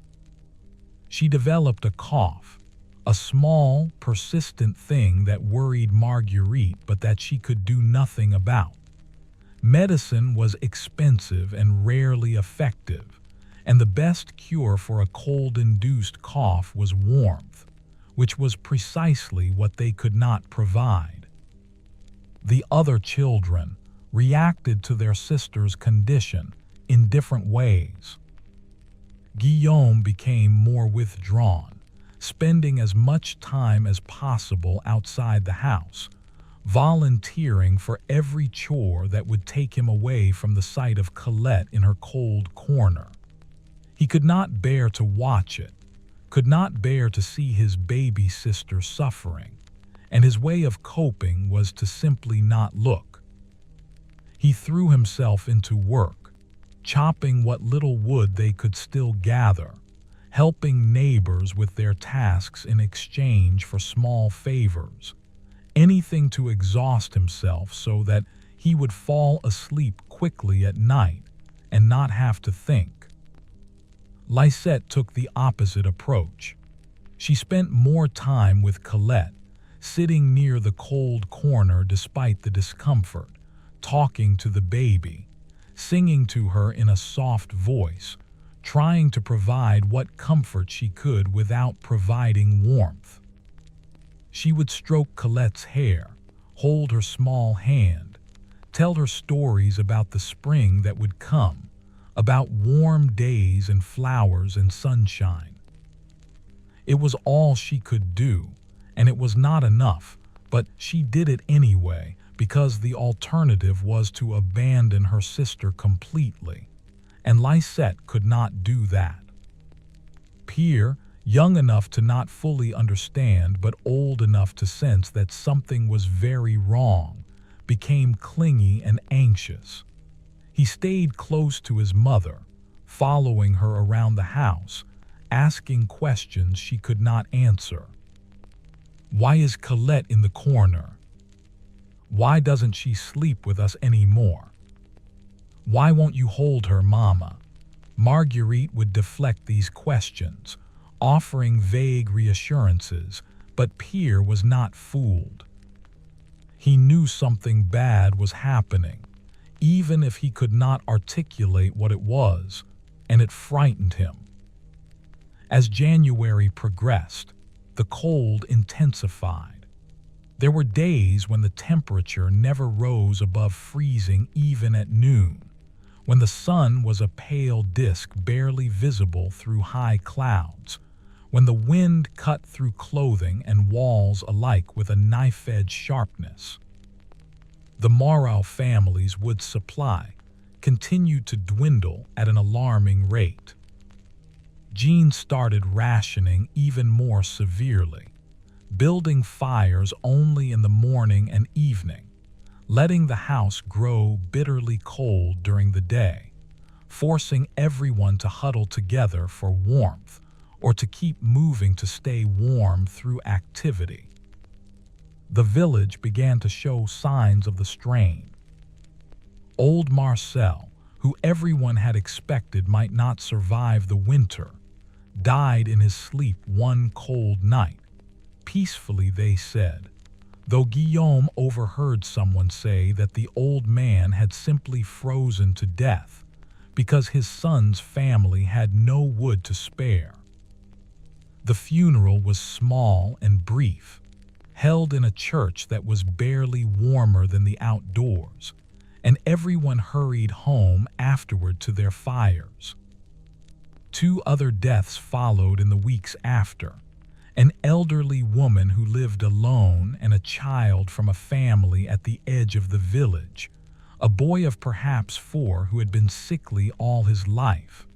She developed a cough, a small, persistent thing that worried Marguerite but that she could do nothing about. Medicine was expensive and rarely effective, and the best cure for a cold-induced cough was warmth, which was precisely what they could not provide. The other children reacted to their sister's condition in different ways. Guillaume became more withdrawn, spending as much time as possible outside the house, volunteering for every chore that would take him away from the sight of Colette in her cold corner. He could not bear to watch it, could not bear to see his baby sister suffering, and his way of coping was to simply not look. He threw himself into work, chopping what little wood they could still gather, helping neighbors with their tasks in exchange for small favors, anything to exhaust himself so that he would fall asleep quickly at night and not have to think. Lisette took the opposite approach. She spent more time with Colette, sitting near the cold corner despite the discomfort, talking to the baby, singing to her in a soft voice, trying to provide what comfort she could without providing warmth. She would stroke Colette's hair, hold her small hand, tell her stories about the spring that would come, about warm days and flowers and sunshine. It was all she could do, and it was not enough, but she did it anyway because the alternative was to abandon her sister completely, and Lisette could not do that. Pierre, young enough to not fully understand but old enough to sense that something was very wrong, became clingy and anxious. He stayed close to his mother, following her around the house, asking questions she could not answer. Why is Colette in the corner? Why doesn't she sleep with us anymore? Why won't you hold her, Mama? Marguerite would deflect these questions, offering vague reassurances, but Pierre was not fooled. He knew something bad was happening, even if he could not articulate what it was, and it frightened him. As January progressed, the cold intensified. There were days when the temperature never rose above freezing even at noon, when the sun was a pale disk barely visible through high clouds, when the wind cut through clothing and walls alike with a knife-edge sharpness. The Morrow family's wood supply continued to dwindle at an alarming rate. Jean started rationing even more severely, building fires only in the morning and evening, letting the house grow bitterly cold during the day, forcing everyone to huddle together for warmth or to keep moving to stay warm through activity. The village began to show signs of the strain. Old Marcel, who everyone had expected might not survive the winter, died in his sleep one cold night. Peacefully, they said, though Guillaume overheard someone say that the old man had simply frozen to death because his son's family had no wood to spare. The funeral was small and brief, held in a church that was barely warmer than the outdoors, and everyone hurried home afterward to their fires. 2 other deaths followed in the weeks after, an elderly woman who lived alone and a child from a family at the edge of the village, a boy of perhaps 4 who had been sickly all his life.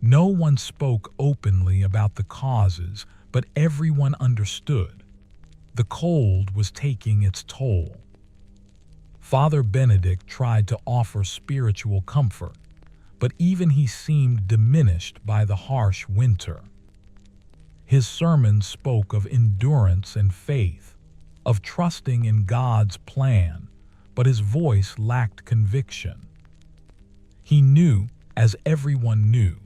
No one spoke openly about the causes, but everyone understood. The cold was taking its toll. Father Benedict tried to offer spiritual comfort, but even he seemed diminished by the harsh winter. His sermons spoke of endurance and faith, of trusting in God's plan, but his voice lacked conviction. He knew, as everyone knew,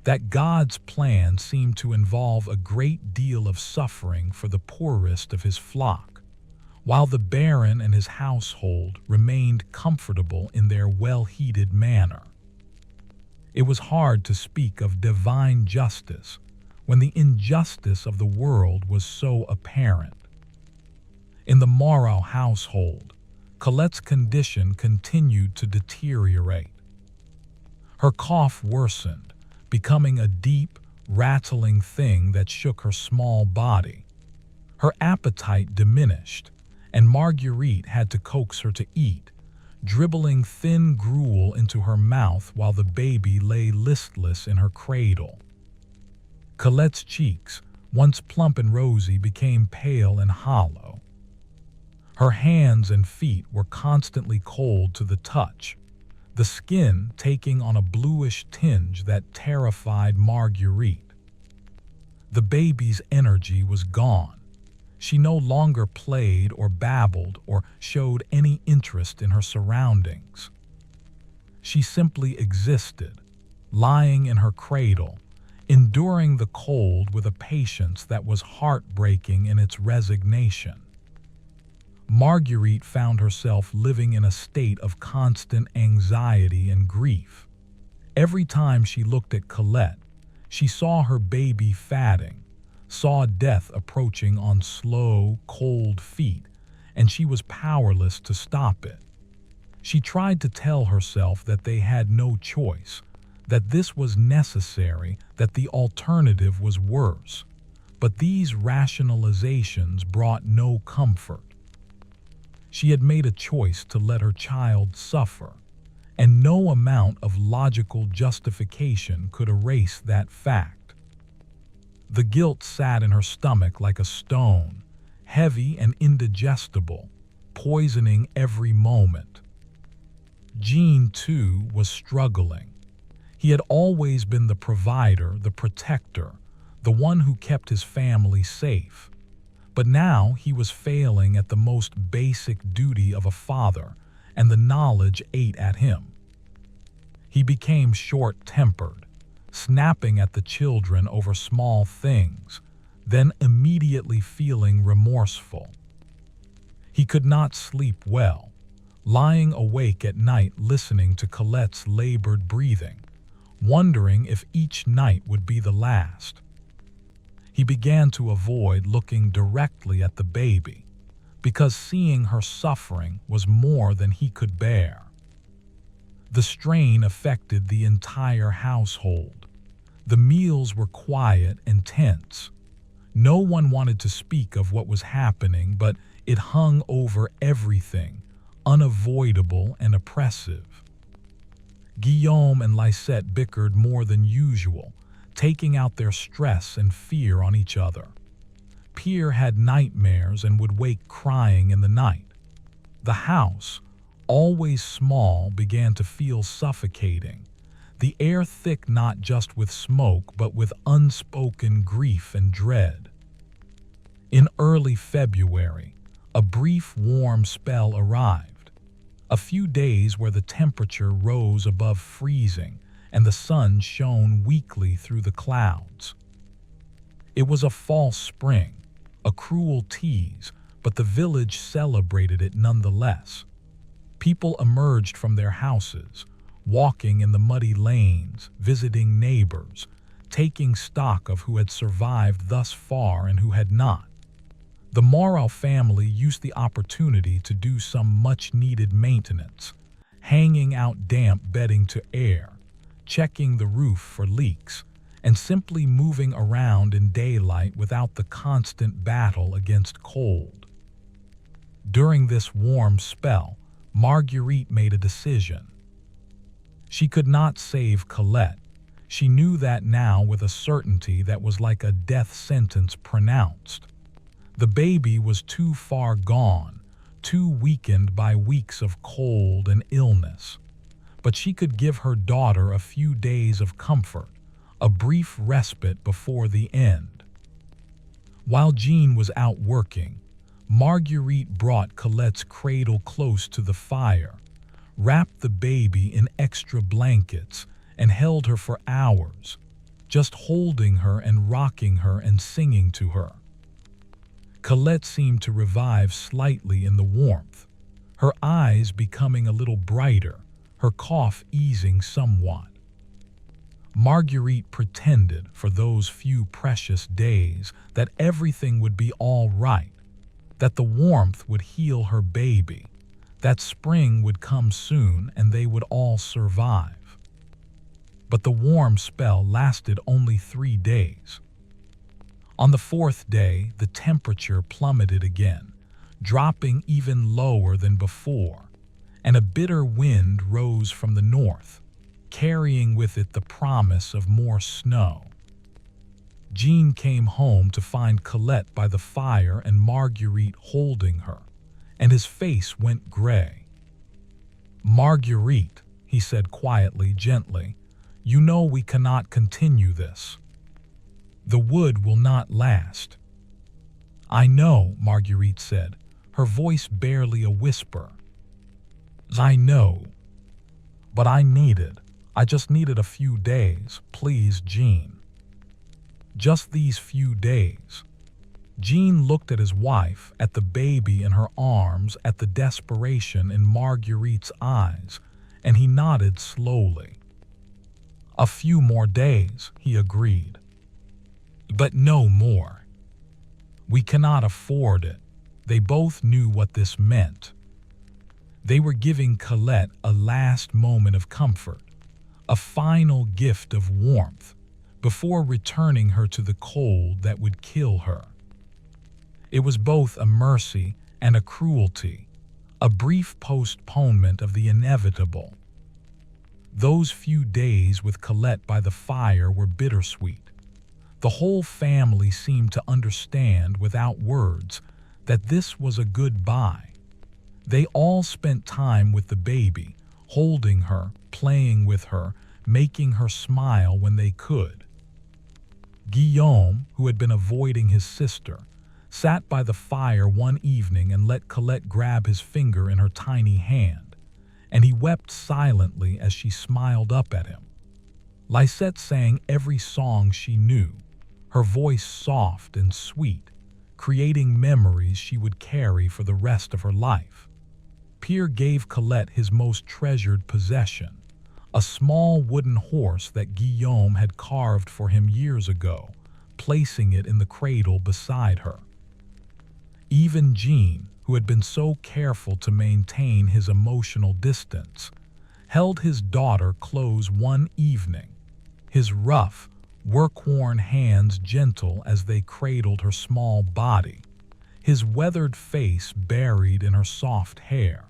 that God's plan seemed to involve a great deal of suffering for the poorest of his flock, while the Baron and his household remained comfortable in their well-heated manor. It was hard to speak of divine justice when the injustice of the world was so apparent. In the Morrow household, Colette's condition continued to deteriorate. Her cough worsened, becoming a deep, rattling thing that shook her small body. Her appetite diminished, and Marguerite had to coax her to eat, dribbling thin gruel into her mouth while the baby lay listless in her cradle. Colette's cheeks, once plump and rosy, became pale and hollow. Her hands and feet were constantly cold to the touch, the skin taking on a bluish tinge that terrified Marguerite. The baby's energy was gone. She no longer played or babbled or showed any interest in her surroundings. She simply existed, lying in her cradle, enduring the cold with a patience that was heartbreaking in its resignation. Marguerite found herself living in a state of constant anxiety and grief. Every time she looked at Colette, she saw her baby fatting, saw death approaching on slow, cold feet, and she was powerless to stop it. She tried to tell herself that they had no choice, that this was necessary, that the alternative was worse. But these rationalizations brought no comfort. She had made a choice to let her child suffer, and no amount of logical justification could erase that fact. The guilt sat in her stomach like a stone, heavy and indigestible, poisoning every moment. Jean, too, was struggling. He had always been the provider, the protector, the one who kept his family safe. But now he was failing at the most basic duty of a father, and the knowledge ate at him. He became short-tempered, snapping at the children over small things, then immediately feeling remorseful. He could not sleep well, lying awake at night listening to Colette's labored breathing, wondering if each night would be the last. He began to avoid looking directly at the baby, because seeing her suffering was more than he could bear. The strain affected the entire household. The meals were quiet and tense. No one wanted to speak of what was happening, but it hung over everything, unavoidable and oppressive. Guillaume and Lisette bickered more than usual, taking out their stress and fear on each other. Pierre had nightmares and would wake crying in the night. The house, always small, began to feel suffocating, the air thick not just with smoke but with unspoken grief and dread. In early February, a brief warm spell arrived. A few days where the temperature rose above freezing and the sun shone weakly through the clouds. It was a false spring, a cruel tease, but the village celebrated it nonetheless. People emerged from their houses, walking in the muddy lanes, visiting neighbors, taking stock of who had survived thus far and who had not. The Morel family used the opportunity to do some much-needed maintenance, hanging out damp bedding to air, checking the roof for leaks, and simply moving around in daylight without the constant battle against cold. During this warm spell, Marguerite made a decision. She could not save Colette. She knew that now with a certainty that was like a death sentence pronounced. The baby was too far gone, too weakened by weeks of cold and illness. But she could give her daughter a few days of comfort, a brief respite before the end. While Jean was out working, Marguerite brought Colette's cradle close to the fire, wrapped the baby in extra blankets, and held her for hours, just holding her and rocking her and singing to her. Colette seemed to revive slightly in the warmth, her eyes becoming a little brighter, her cough easing somewhat. Marguerite pretended for those few precious days that everything would be all right, that the warmth would heal her baby, that spring would come soon and they would all survive. But the warm spell lasted only 3 days. On the 4th day, the temperature plummeted again, dropping even lower than before, and a bitter wind rose from the north, carrying with it the promise of more snow. Jean came home to find Colette by the fire and Marguerite holding her, and his face went gray. "Marguerite," he said quietly, gently, "you know we cannot continue this. The wood will not last." "I know," Marguerite said, her voice barely a whisper. "I know. But I just needed a few days, please, Jean. Just these few days." Jean looked at his wife, at the baby in her arms, at the desperation in Marguerite's eyes, and he nodded slowly. "A few more days," he agreed. "But no more. We cannot afford it." They both knew what this meant. They were giving Colette a last moment of comfort, a final gift of warmth, before returning her to the cold that would kill her. It was both a mercy and a cruelty, a brief postponement of the inevitable. Those few days with Colette by the fire were bittersweet. The whole family seemed to understand without words that this was a goodbye. They all spent time with the baby, holding her, playing with her, making her smile when they could. Guillaume, who had been avoiding his sister, sat by the fire one evening and let Colette grab his finger in her tiny hand, and he wept silently as she smiled up at him. Lisette sang every song she knew, her voice soft and sweet, creating memories she would carry for the rest of her life. Pierre gave Colette his most treasured possession, a small wooden horse that Guillaume had carved for him years ago, placing it in the cradle beside her. Even Jean, who had been so careful to maintain his emotional distance, held his daughter close one evening, his rough, work-worn hands gentle as they cradled her small body, his weathered face buried in her soft hair.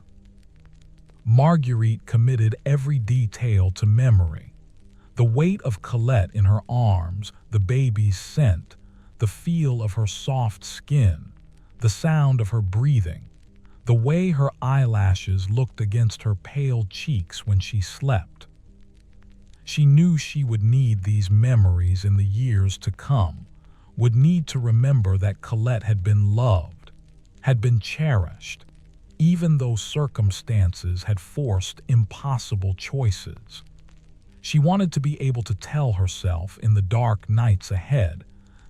Marguerite committed every detail to memory. The weight of Colette in her arms, the baby's scent, the feel of her soft skin, the sound of her breathing, the way her eyelashes looked against her pale cheeks when she slept. She knew she would need these memories in the years to come, would need to remember that Colette had been loved, had been cherished, even though circumstances had forced impossible choices. She wanted to be able to tell herself in the dark nights ahead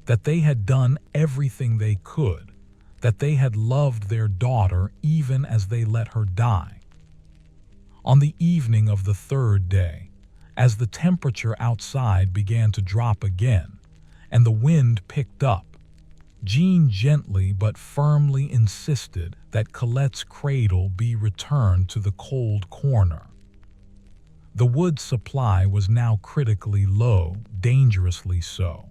that they had done everything they could, that they had loved their daughter even as they let her die. On the evening of the third day, as the temperature outside began to drop again, and the wind picked up, Jean gently but firmly insisted that Colette's cradle be returned to the cold corner. The wood supply was now critically low, dangerously so.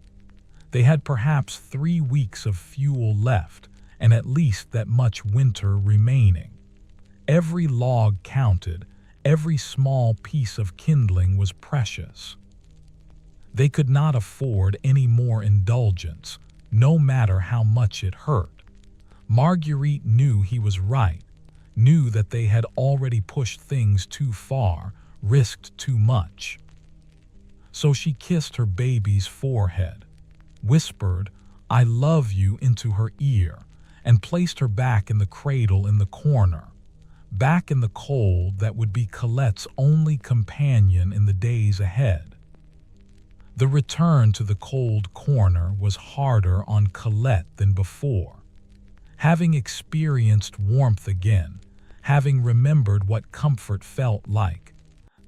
They had perhaps 3 weeks of fuel left, and at least that much winter remaining. Every log counted, every small piece of kindling was precious. They could not afford any more indulgence, no matter how much it hurt. Marguerite knew he was right, knew that they had already pushed things too far, risked too much. So she kissed her baby's forehead, whispered, "I love you," into her ear, and placed her back in the cradle in the corner, back in the cold that would be Colette's only companion in the days ahead. The return to the cold corner was harder on Colette than before. Having experienced warmth again, having remembered what comfort felt like,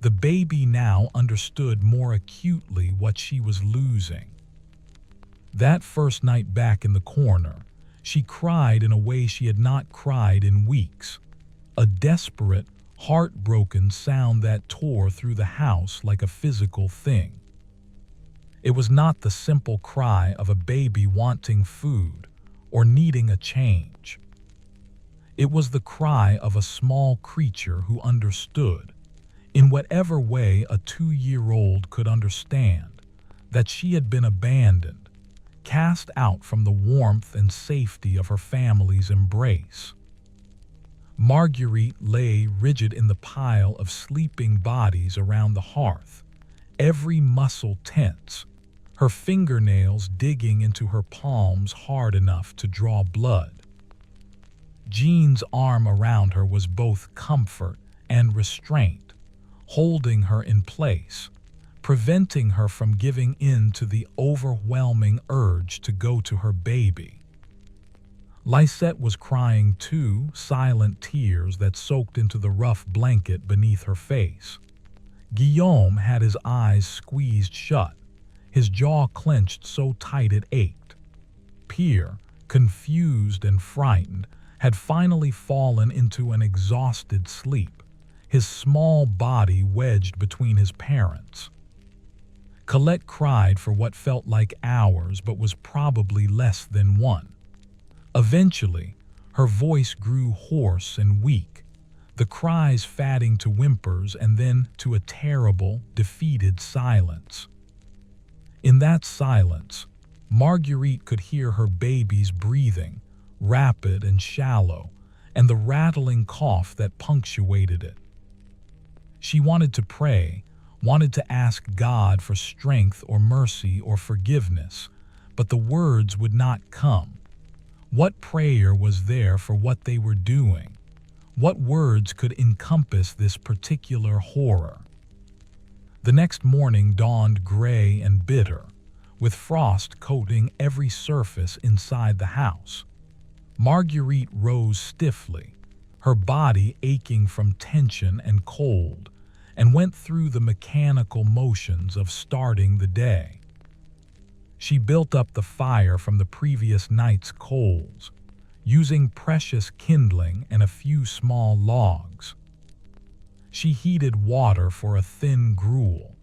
the baby now understood more acutely what she was losing. That first night back in the corner, she cried in a way she had not cried in weeks, a desperate, heartbroken sound that tore through the house like a physical thing. It was not the simple cry of a baby wanting food or needing a change. It was the cry of a small creature who understood, in whatever way a 2-year-old could understand, that she had been abandoned, cast out from the warmth and safety of her family's embrace. Marguerite lay rigid in the pile of sleeping bodies around the hearth, every muscle tense, her fingernails digging into her palms hard enough to draw blood. Jean's arm around her was both comfort and restraint, holding her in place, preventing her from giving in to the overwhelming urge to go to her baby. Lisette was crying too, silent tears that soaked into the rough blanket beneath her face. Guillaume had his eyes squeezed shut, his jaw clenched so tight it ached. Pierre, confused and frightened, had finally fallen into an exhausted sleep, his small body wedged between his parents. Colette cried for what felt like hours but was probably less than one. Eventually, her voice grew hoarse and weak, the cries fading to whimpers and then to a terrible, defeated silence. In that silence, Marguerite could hear her baby's breathing, rapid and shallow, and the rattling cough that punctuated it. She wanted to pray, wanted to ask God for strength or mercy or forgiveness, but the words would not come. What prayer was there for what they were doing? What words could encompass this particular horror? The next morning dawned gray and bitter, with frost coating every surface inside the house. Marguerite rose stiffly, her body aching from tension and cold, and went through the mechanical motions of starting the day. She built up the fire from the previous night's coals, using precious kindling and a few small logs. She heated water for a thin gruel.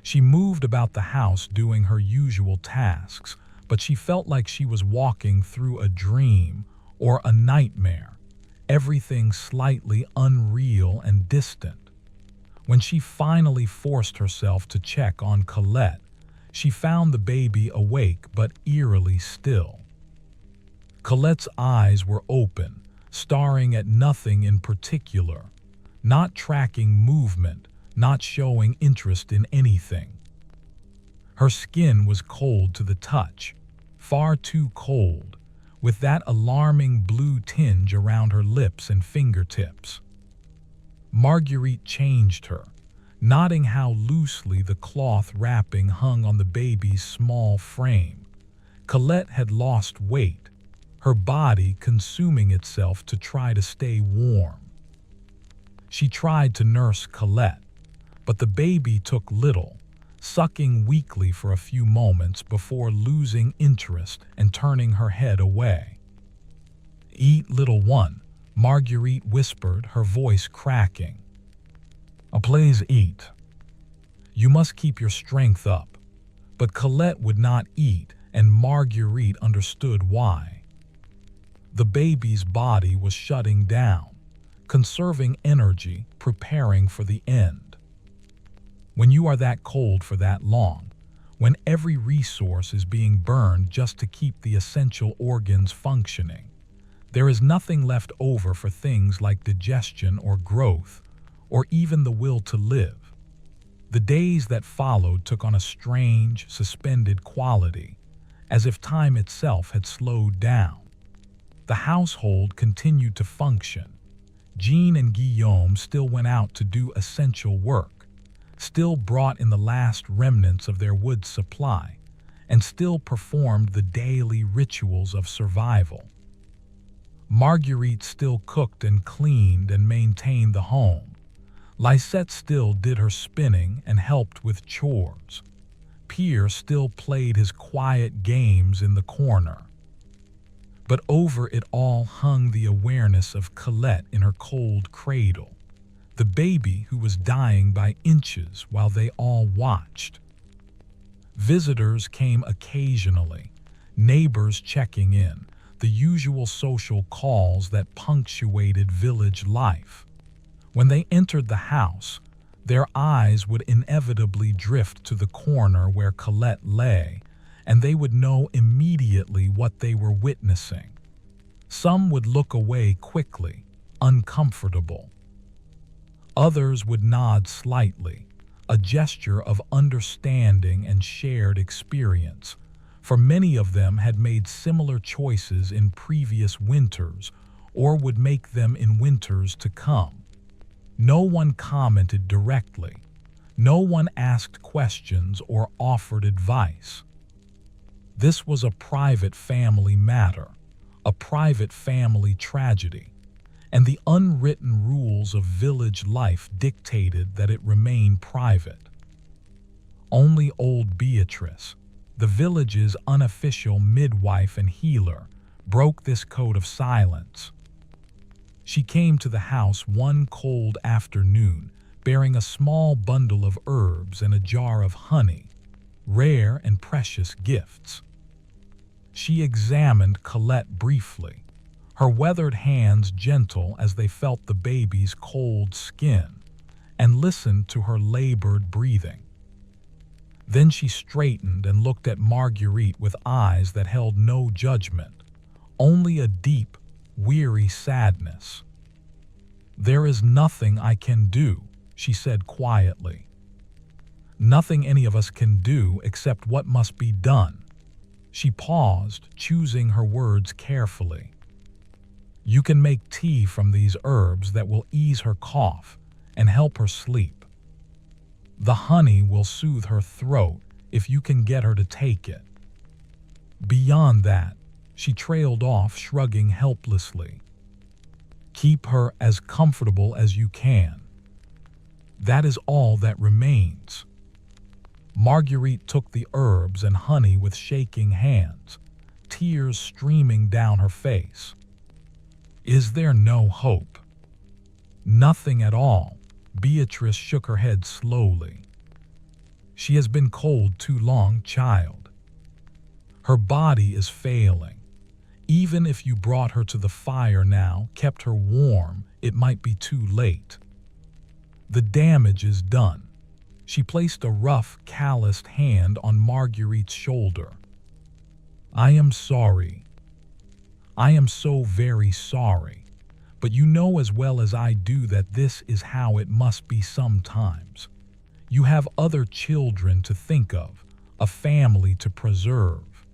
She moved about the house doing her usual tasks, but she felt like she was walking through a dream or a nightmare, everything slightly unreal and distant. When she finally forced herself to check on Colette, she found the baby awake but eerily still. Colette's eyes were open, staring at nothing in particular, not tracking movement, not showing interest in anything. Her skin was cold to the touch, far too cold, with that alarming blue tinge around her lips and fingertips. Marguerite changed her, noting how loosely the cloth wrapping hung on the baby's small frame. Colette had lost weight, her body consuming itself to try to stay warm. She tried to nurse Colette, but the baby took little, sucking weakly for a few moments before losing interest and turning her head away. "Eat, little one," Marguerite whispered, her voice cracking. "Please eat. You must keep your strength up." But Colette would not eat, and Marguerite understood why. The baby's body was shutting down, conserving energy, preparing for the end. When you are that cold for that long, when every resource is being burned just to keep the essential organs functioning, there is nothing left over for things like digestion or growth, or even the will to live. The days that followed took on a strange, suspended quality, as if time itself had slowed down. The household continued to function. Jean and Guillaume still went out to do essential work, still brought in the last remnants of their wood supply, and still performed the daily rituals of survival. Marguerite still cooked and cleaned and maintained the home. Lisette still did her spinning and helped with chores. Pierre still played his quiet games in the corner. But over it all hung the awareness of Colette in her cold cradle, the baby who was dying by inches while they all watched. Visitors came occasionally, neighbors checking in, the usual social calls that punctuated village life. When they entered the house, their eyes would inevitably drift to the corner where Colette lay, and they would know immediately what they were witnessing. Some would look away quickly, uncomfortable. Others would nod slightly, a gesture of understanding and shared experience, for many of them had made similar choices in previous winters or would make them in winters to come. No one commented directly. No one asked questions or offered advice. This was a private family matter, a private family tragedy, and the unwritten rules of village life dictated that it remain private. Only old Beatrice, the village's unofficial midwife and healer, broke this code of silence. She came to the house one cold afternoon, bearing a small bundle of herbs and a jar of honey, rare and precious gifts. She examined Colette briefly, her weathered hands gentle as they felt the baby's cold skin, and listened to her labored breathing. Then she straightened and looked at Marguerite with eyes that held no judgment, only a deep, weary sadness. "There is nothing I can do," she said quietly. "Nothing any of us can do except what must be done." She paused, choosing her words carefully. "You can make tea from these herbs that will ease her cough and help her sleep. The honey will soothe her throat if you can get her to take it. Beyond that," she trailed off, shrugging helplessly, "keep her as comfortable as you can. That is all that remains." Marguerite took the herbs and honey with shaking hands, tears streaming down her face. "Is there no hope?" "Nothing at all." Beatrice shook her head slowly. "She has been cold too long, child. Her body is failing. Even if you brought her to the fire now, kept her warm, it might be too late. The damage is done." She placed a rough, calloused hand on Marguerite's shoulder. "I am sorry. I am so very sorry. But you know as well as I do that this is how it must be sometimes. You have other children to think of, a family to preserve.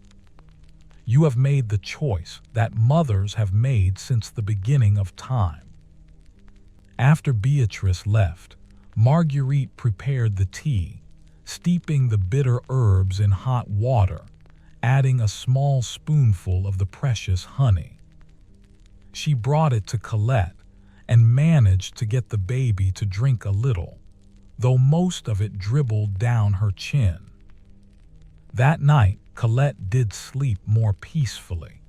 You have made the choice that mothers have made since the beginning of time." After Beatrice left, Marguerite prepared the tea, steeping the bitter herbs in hot water, adding a small spoonful of the precious honey. She brought it to Colette and managed to get the baby to drink a little, though most of it dribbled down her chin. That night, Colette did sleep more peacefully,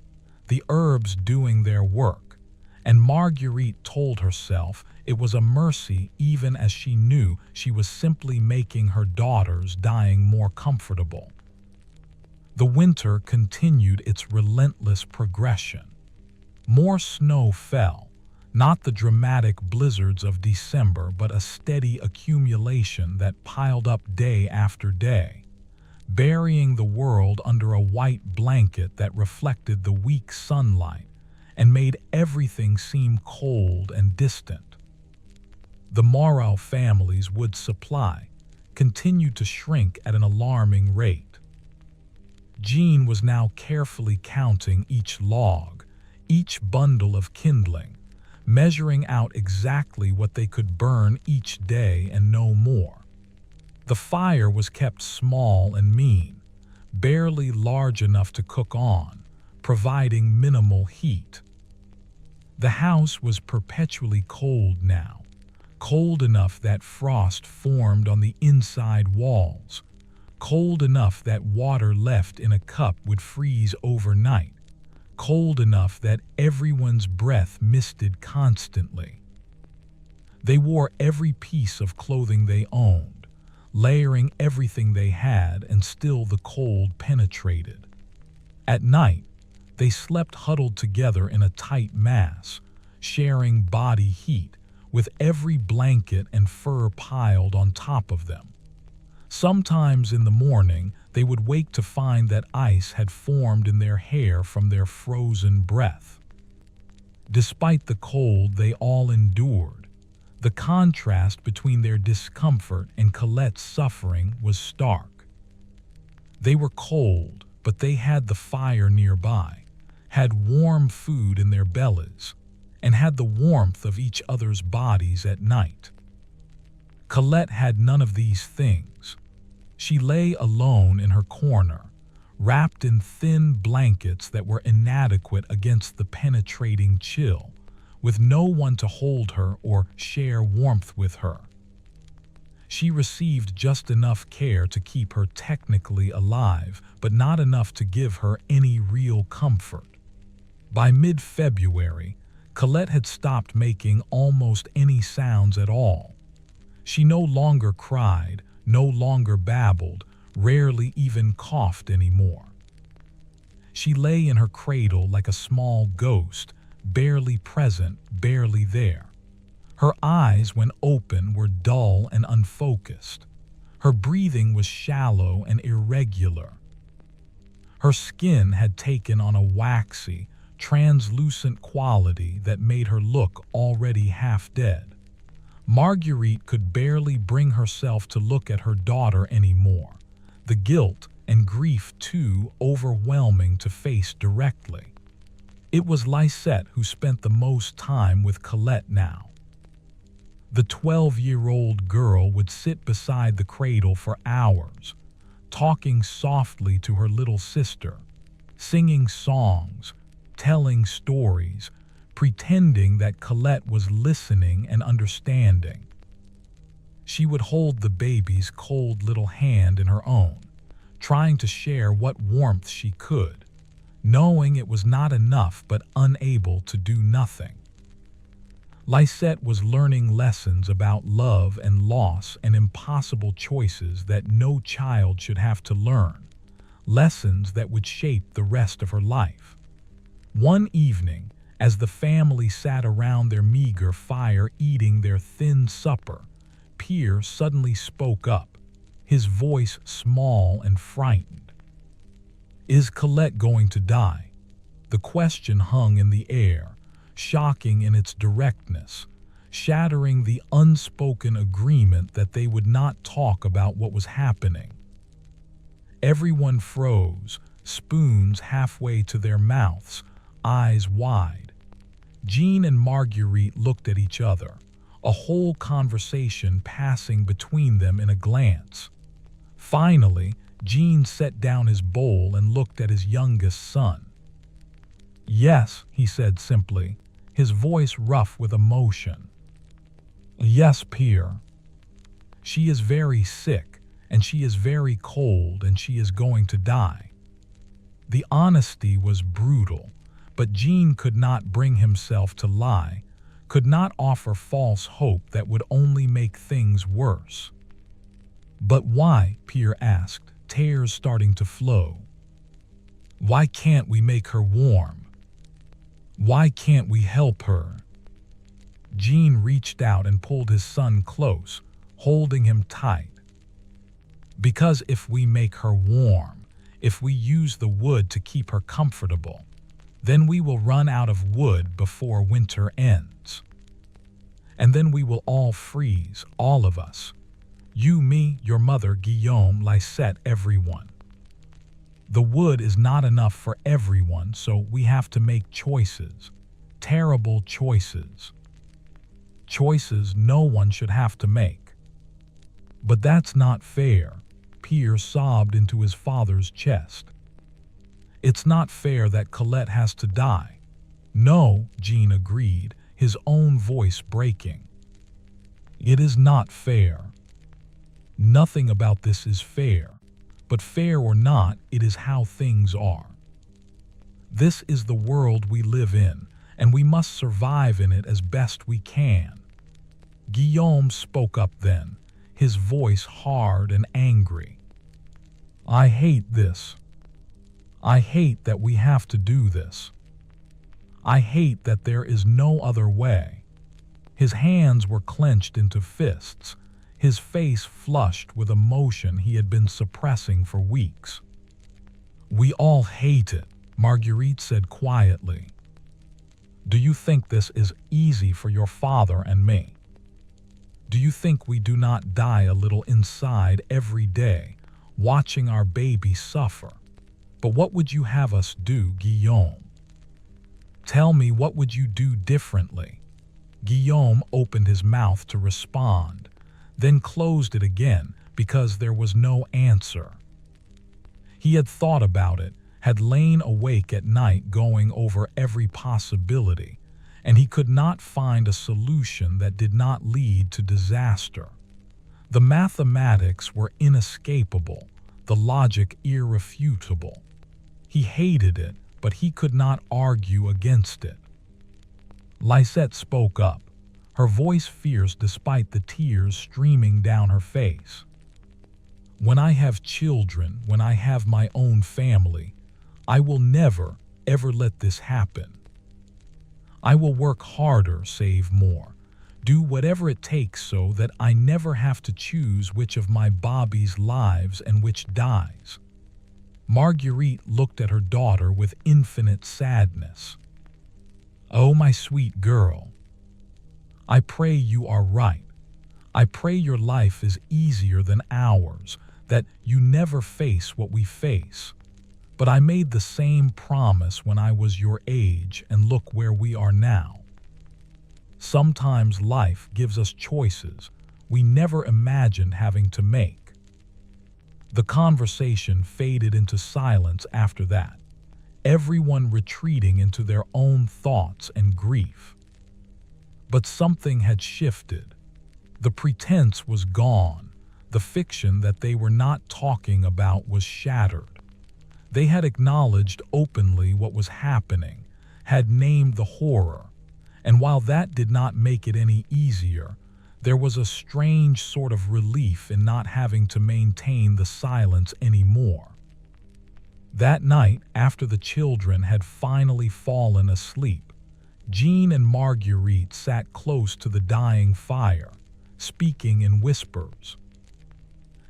the herbs doing their work, and Marguerite told herself it was a mercy even as she knew she was simply making her daughter's dying more comfortable. The winter continued its relentless progression. More snow fell, not the dramatic blizzards of December, but a steady accumulation that piled up day after day, burying the world under a white blanket that reflected the weak sunlight and made everything seem cold and distant. The Morrow family's wood supply continued to shrink at an alarming rate. Jean was now carefully counting each log, each bundle of kindling, measuring out exactly what they could burn each day and no more. The fire was kept small and mean, barely large enough to cook on, providing minimal heat. The house was perpetually cold now, cold enough that frost formed on the inside walls, cold enough that water left in a cup would freeze overnight, cold enough that everyone's breath misted constantly. They wore every piece of clothing they owned, layering everything they had, and still the cold penetrated. At night, they slept huddled together in a tight mass, sharing body heat, with every blanket and fur piled on top of them. Sometimes in the morning, they would wake to find that ice had formed in their hair from their frozen breath. Despite the cold they all endured, the contrast between their discomfort and Colette's suffering was stark. They were cold, but they had the fire nearby, had warm food in their bellies, and had the warmth of each other's bodies at night. Colette had none of these things. She lay alone in her corner, wrapped in thin blankets that were inadequate against the penetrating chill, with no one to hold her or share warmth with her. She received just enough care to keep her technically alive, but not enough to give her any real comfort. By mid-February, Colette had stopped making almost any sounds at all. She no longer cried, no longer babbled, rarely even coughed anymore. She lay in her cradle like a small ghost, barely present, barely there. Her eyes, when open, were dull and unfocused. Her breathing was shallow and irregular. Her skin had taken on a waxy, translucent quality that made her look already half dead. Marguerite could barely bring herself to look at her daughter anymore, the guilt and grief too overwhelming to face directly. It was Lisette who spent the most time with Colette now. The 12-year-old girl would sit beside the cradle for hours, talking softly to her little sister, singing songs, telling stories, pretending that Colette was listening and understanding. She would hold the baby's cold little hand in her own, trying to share what warmth she could, knowing it was not enough but unable to do nothing. Lisette was learning lessons about love and loss and impossible choices that no child should have to learn, lessons that would shape the rest of her life. One evening, as the family sat around their meager fire eating their thin supper, Pierre suddenly spoke up, his voice small and frightened. "Is Colette going to die?" The question hung in the air, shocking in its directness, shattering the unspoken agreement that they would not talk about what was happening. Everyone froze, spoons halfway to their mouths, eyes wide. Jean and Marguerite looked at each other, a whole conversation passing between them in a glance. Finally, Jean set down his bowl and looked at his youngest son. "Yes," he said simply, his voice rough with emotion. "Yes, Pierre. She is very sick, and she is very cold, and she is going to die." The honesty was brutal, but Jean could not bring himself to lie, could not offer false hope that would only make things worse. "But why?" Pierre asked, tears starting to flow. "Why can't we make her warm? Why can't we help her?" Jean reached out and pulled his son close, holding him tight. "Because if we make her warm, if we use the wood to keep her comfortable, then we will run out of wood before winter ends. And then we will all freeze, all of us. You, me, your mother, Guillaume, Lisette, everyone. The wood is not enough for everyone, so we have to make choices. Terrible choices. Choices no one should have to make." "But that's not fair," Pierre sobbed into his father's chest. "It's not fair that Colette has to die." "No," Jean agreed, his own voice breaking. "It is not fair. Nothing about this is fair, but fair or not, it is how things are. This is the world we live in, and we must survive in it as best we can." Guillaume spoke up then, his voice hard and angry. "I hate this. I hate that we have to do this. I hate that there is no other way." His hands were clenched into fists, his face flushed with emotion he had been suppressing for weeks. "We all hate it," Marguerite said quietly. "Do you think this is easy for your father and me? Do you think we do not die a little inside every day, watching our baby suffer? But what would you have us do, Guillaume? Tell me, what would you do differently?" Guillaume opened his mouth to respond, then closed it again because there was no answer. He had thought about it, had lain awake at night going over every possibility, and he could not find a solution that did not lead to disaster. The mathematics were inescapable, the logic irrefutable. He hated it, but he could not argue against it. Lisette spoke up, her voice fierce despite the tears streaming down her face. "When I have children, when I have my own family, I will never, ever let this happen. I will work harder, save more, do whatever it takes so that I never have to choose which of my Bobby's lives and which dies." Marguerite looked at her daughter with infinite sadness. "Oh, my sweet girl, I pray you are right. I pray your life is easier than ours, that you never face what we face. But I made the same promise when I was your age, and look where we are now. Sometimes life gives us choices we never imagined having to make." The conversation faded into silence after that, everyone retreating into their own thoughts and grief. But something had shifted. The pretense was gone. The fiction that they were not talking about was shattered. They had acknowledged openly what was happening, had named the horror, and while that did not make it any easier, there was a strange sort of relief in not having to maintain the silence anymore. That night, after the children had finally fallen asleep, Jean and Marguerite sat close to the dying fire, speaking in whispers.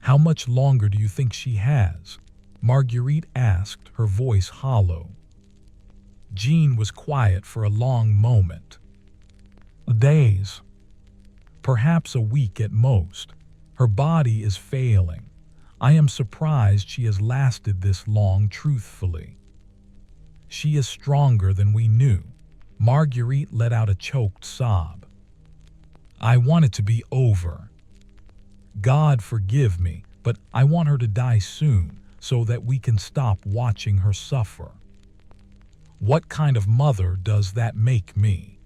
"How much longer do you think she has?" Marguerite asked, her voice hollow. Jean was quiet for a long moment. "Days. Perhaps a week at most. Her body is failing. I am surprised she has lasted this long, truthfully. She is stronger than we knew." Marguerite let out a choked sob. "I want it to be over. God forgive me, but I want her to die soon so that we can stop watching her suffer. What kind of mother does that make me?"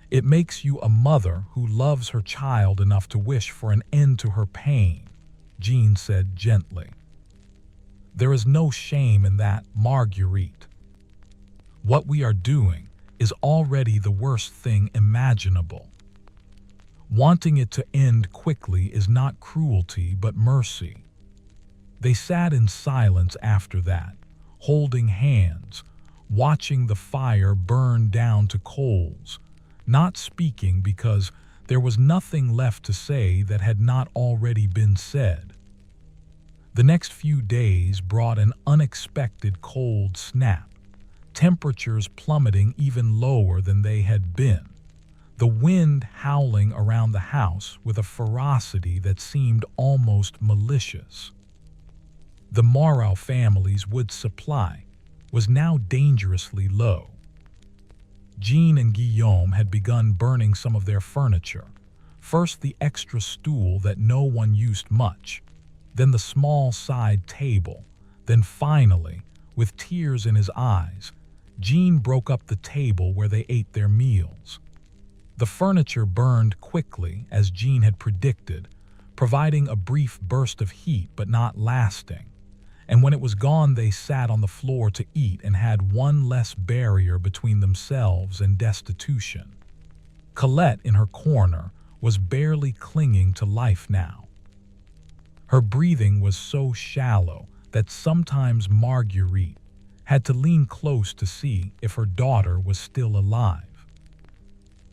"It makes you a mother who loves her child enough to wish for an end to her pain," Jean said gently. "There is no shame in that, Marguerite. What we are doing is already the worst thing imaginable. Wanting it to end quickly is not cruelty but mercy." They sat in silence after that, holding hands, watching the fire burn down to coals, not speaking because there was nothing left to say that had not already been said. The next few days brought an unexpected cold snap, temperatures plummeting even lower than they had been, the wind howling around the house with a ferocity that seemed almost malicious. The Morrow family's wood supply was now dangerously low. Jean and Guillaume had begun burning some of their furniture, first the extra stool that no one used much, then the small side table, then finally, with tears in his eyes, Jean broke up the table where they ate their meals. The furniture burned quickly, as Jean had predicted, providing a brief burst of heat but not lasting. And when it was gone, they sat on the floor to eat and had one less barrier between themselves and destitution. Colette, in her corner, was barely clinging to life now. Her breathing was so shallow that sometimes Marguerite had to lean close to see if her daughter was still alive.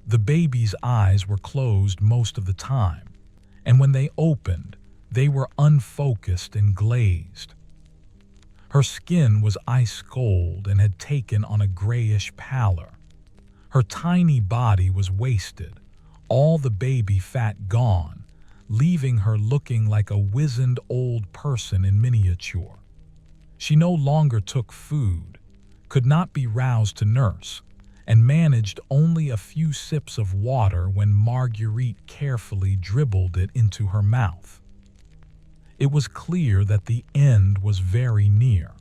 The baby's eyes were closed most of the time, and when they opened, they were unfocused and glazed. Her skin was ice cold and had taken on a grayish pallor. Her tiny body was wasted, all the baby fat gone, leaving her looking like a wizened old person in miniature. She no longer took food, could not be roused to nurse, and managed only a few sips of water when Marguerite carefully dribbled it into her mouth. It was clear that the end was very near.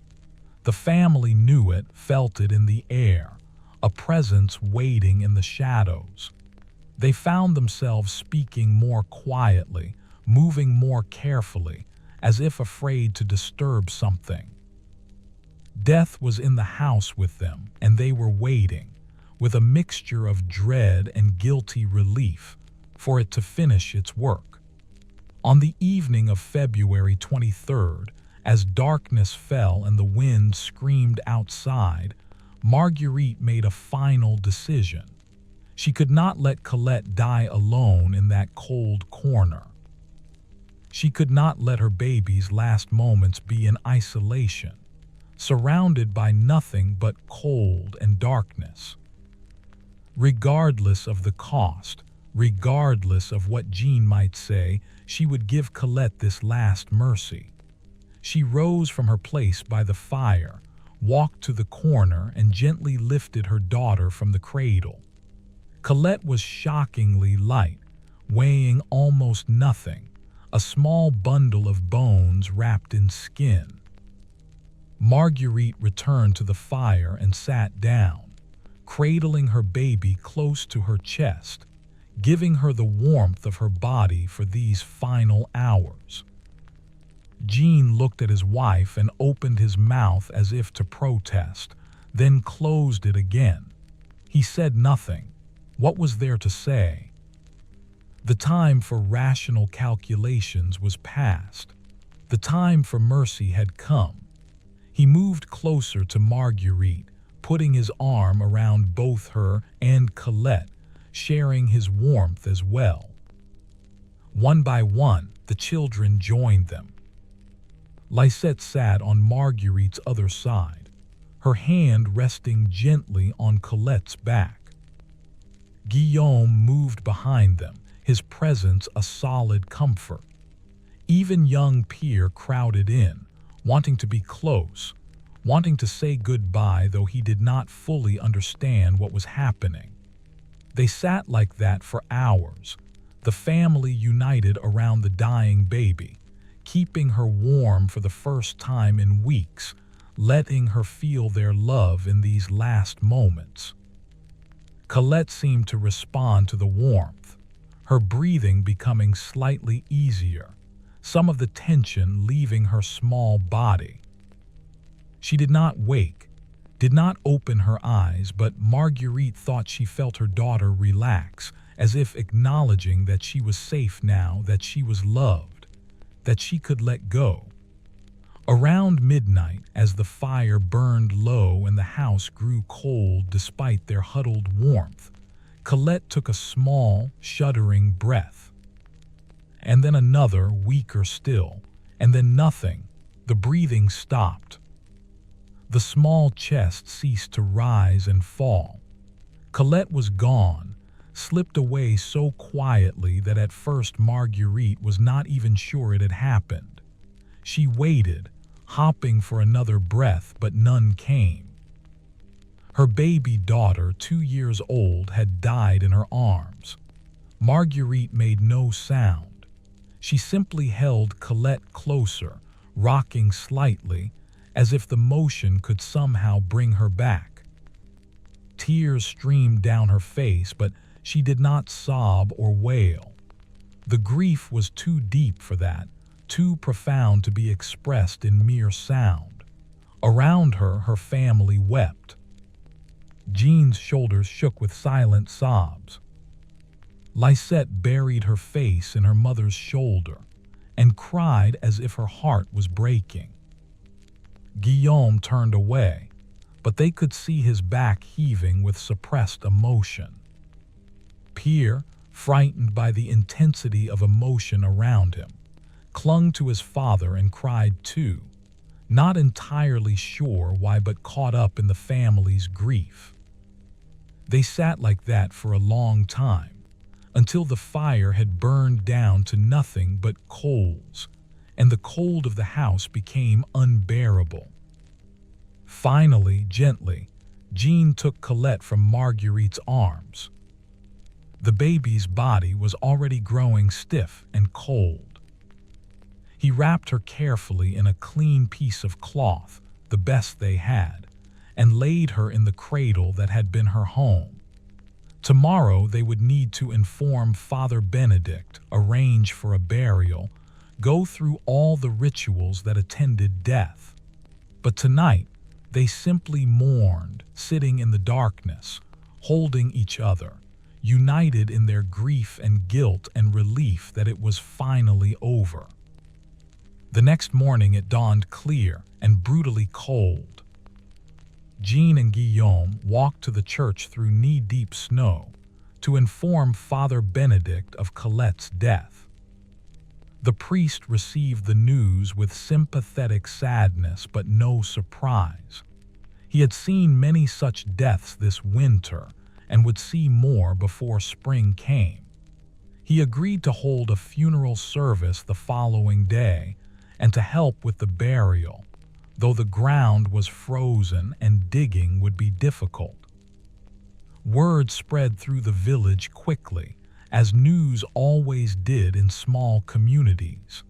The family knew it, felt it in the air, a presence waiting in the shadows. They found themselves speaking more quietly, moving more carefully, as if afraid to disturb something. Death was in the house with them, and they were waiting, with a mixture of dread and guilty relief, for it to finish its work. On the evening of February 23rd, as darkness fell and the wind screamed outside, Marguerite made a final decision. She could not let Colette die alone in that cold corner. She could not let her baby's last moments be in isolation, surrounded by nothing but cold and darkness. Regardless of the cost, regardless of what Jean might say, she would give Colette this last mercy. She rose from her place by the fire, walked to the corner, and gently lifted her daughter from the cradle. Colette was shockingly light, weighing almost nothing, a small bundle of bones wrapped in skin. Marguerite returned to the fire and sat down, cradling her baby close to her chest, giving her the warmth of her body for these final hours. Jean looked at his wife and opened his mouth as if to protest, then closed it again. He said nothing. What was there to say? The time for rational calculations was past. The time for mercy had come. He moved closer to Marguerite, putting his arm around both her and Colette, sharing his warmth as well. One by one, the children joined them. Lisette sat on Marguerite's other side, her hand resting gently on Colette's back. Guillaume moved behind them, his presence a solid comfort. Even young Pierre crowded in, wanting to be close, wanting to say goodbye, though he did not fully understand what was happening. They sat like that for hours, the family united around the dying baby, keeping her warm for the first time in weeks, letting her feel their love in these last moments. Colette seemed to respond to the warmth, her breathing becoming slightly easier, some of the tension leaving her small body. She did not wake, did not open her eyes, but Marguerite thought she felt her daughter relax, as if acknowledging that she was safe now, that she was loved, that she could let go. Around midnight, as the fire burned low and the house grew cold despite their huddled warmth, Colette took a small, shuddering breath. And then another, weaker still, and then nothing. The breathing stopped. The small chest ceased to rise and fall. Colette was gone, slipped away so quietly that at first Marguerite was not even sure it had happened. She waited, hopping for another breath, but none came. Her baby daughter, 2 years old, had died in her arms. Marguerite made no sound. She simply held Colette closer, rocking slightly, as if the motion could somehow bring her back. Tears streamed down her face, but she did not sob or wail. The grief was too deep for that, too profound to be expressed in mere sound. Around her, her family wept. Jean's shoulders shook with silent sobs. Lisette buried her face in her mother's shoulder and cried as if her heart was breaking. Guillaume turned away, but they could see his back heaving with suppressed emotion. Pierre, frightened by the intensity of emotion around him, clung to his father and cried too, not entirely sure why but caught up in the family's grief. They sat like that for a long time, until the fire had burned down to nothing but coals, and the cold of the house became unbearable. Finally, gently, Jean took Colette from Marguerite's arms. The baby's body was already growing stiff and cold. He wrapped her carefully in a clean piece of cloth, the best they had, and laid her in the cradle that had been her home. Tomorrow they would need to inform Father Benedict, arrange for a burial, go through all the rituals that attended death. But tonight, they simply mourned, sitting in the darkness, holding each other, united in their grief and guilt and relief that it was finally over. The next morning it dawned clear and brutally cold. Jean and Guillaume walked to the church through knee-deep snow to inform Father Benedict of Colette's death. The priest received the news with sympathetic sadness but no surprise. He had seen many such deaths this winter and would see more before spring came. He agreed to hold a funeral service the following day and to help with the burial, though the ground was frozen and digging would be difficult. Word spread through the village quickly, as news always did in small communities.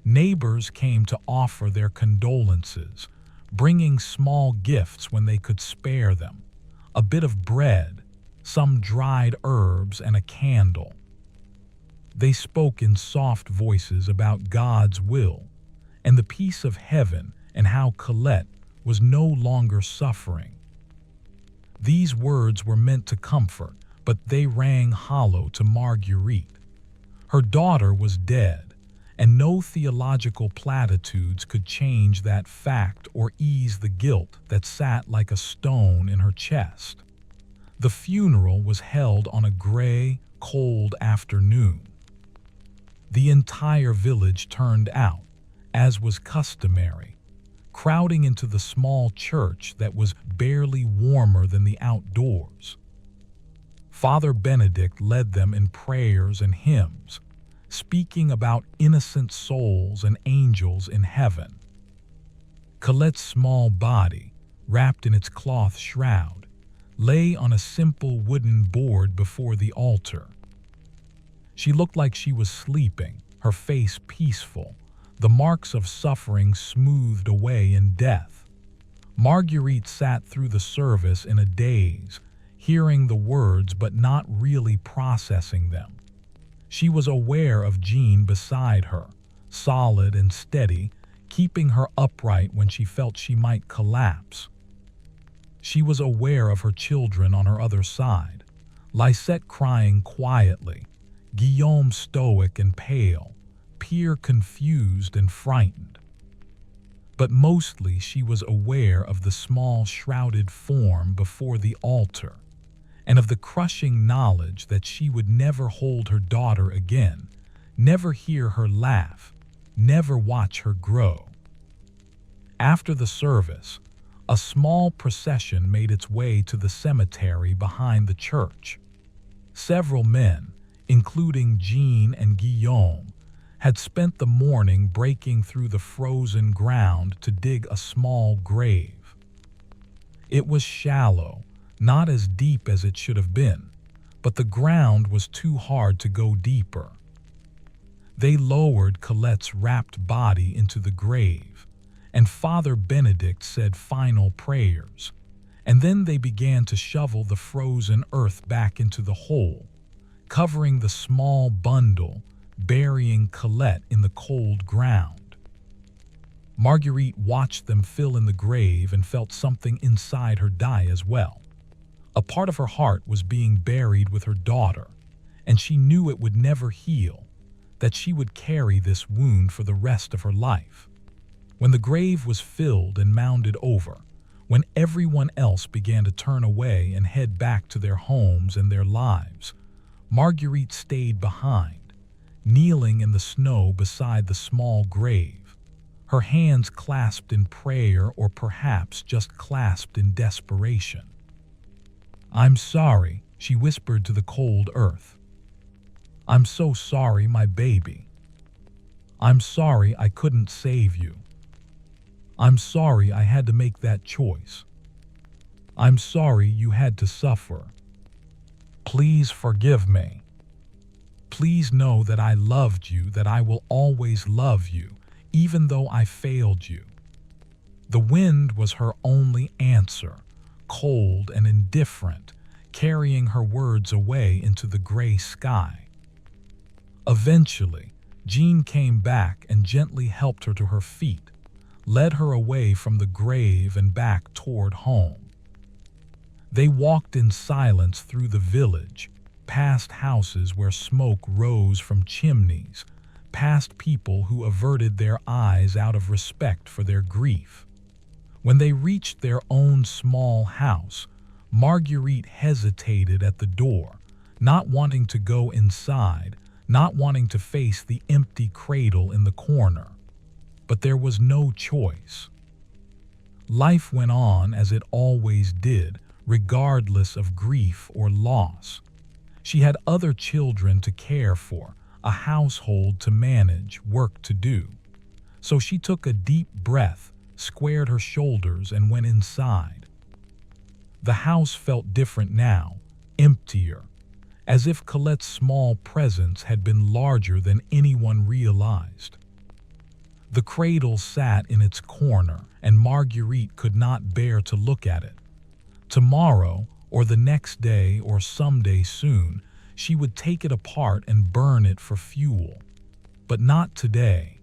Neighbors came to offer their condolences, bringing small gifts when they could spare them, a bit of bread, some dried herbs, and a candle. They spoke in soft voices about God's will and the peace of heaven and how Colette was no longer suffering. These words were meant to comfort, but they rang hollow to Marguerite. Her daughter was dead, and no theological platitudes could change that fact or ease the guilt that sat like a stone in her chest. The funeral was held on a gray, cold afternoon. The entire village turned out, as was customary, crowding into the small church that was barely warmer than the outdoors. Father Benedict led them in prayers and hymns, speaking about innocent souls and angels in heaven. Colette's small body, wrapped in its cloth shroud, lay on a simple wooden board before the altar. She looked like she was sleeping, her face peaceful, the marks of suffering smoothed away in death. Marguerite sat through the service in a daze, hearing the words but not really processing them. She was aware of Jean beside her, solid and steady, keeping her upright when she felt she might collapse. She was aware of her children on her other side, Lisette crying quietly, Guillaume stoic and pale, Pierre confused and frightened. But mostly she was aware of the small shrouded form before the altar, and of the crushing knowledge that she would never hold her daughter again, never hear her laugh, never watch her grow. After the service, a small procession made its way to the cemetery behind the church. Several men, including Jean and Guillaume, had spent the morning breaking through the frozen ground to dig a small grave. It was shallow, not as deep as it should have been, but the ground was too hard to go deeper. They lowered Colette's wrapped body into the grave, and Father Benedict said final prayers, and then they began to shovel the frozen earth back into the hole, covering the small bundle, burying Colette in the cold ground. Marguerite watched them fill in the grave and felt something inside her die as well. A part of her heart was being buried with her daughter, and she knew it would never heal, that she would carry this wound for the rest of her life. When the grave was filled and mounded over, when everyone else began to turn away and head back to their homes and their lives, Marguerite stayed behind, kneeling in the snow beside the small grave, her hands clasped in prayer or perhaps just clasped in desperation. "I'm sorry," she whispered to the cold earth. "I'm so sorry, my baby. I'm sorry I couldn't save you. I'm sorry I had to make that choice. I'm sorry you had to suffer. Please forgive me. Please know that I loved you, that I will always love you, even though I failed you." The wind was her only answer, cold and indifferent, carrying her words away into the gray sky. Eventually, Jean came back and gently helped her to her feet, led her away from the grave and back toward home. They walked in silence through the village, past houses where smoke rose from chimneys, past people who averted their eyes out of respect for their grief. When they reached their own small house, Marguerite hesitated at the door, not wanting to go inside, not wanting to face the empty cradle in the corner. But there was no choice. Life went on as it always did, regardless of grief or loss. She had other children to care for, a household to manage, work to do. So she took a deep breath, squared her shoulders, and went inside. The house felt different now, emptier, as if Colette's small presence had been larger than anyone realized. The cradle sat in its corner, and Marguerite could not bear to look at it. Tomorrow, or the next day, or someday soon, she would take it apart and burn it for fuel. But not today.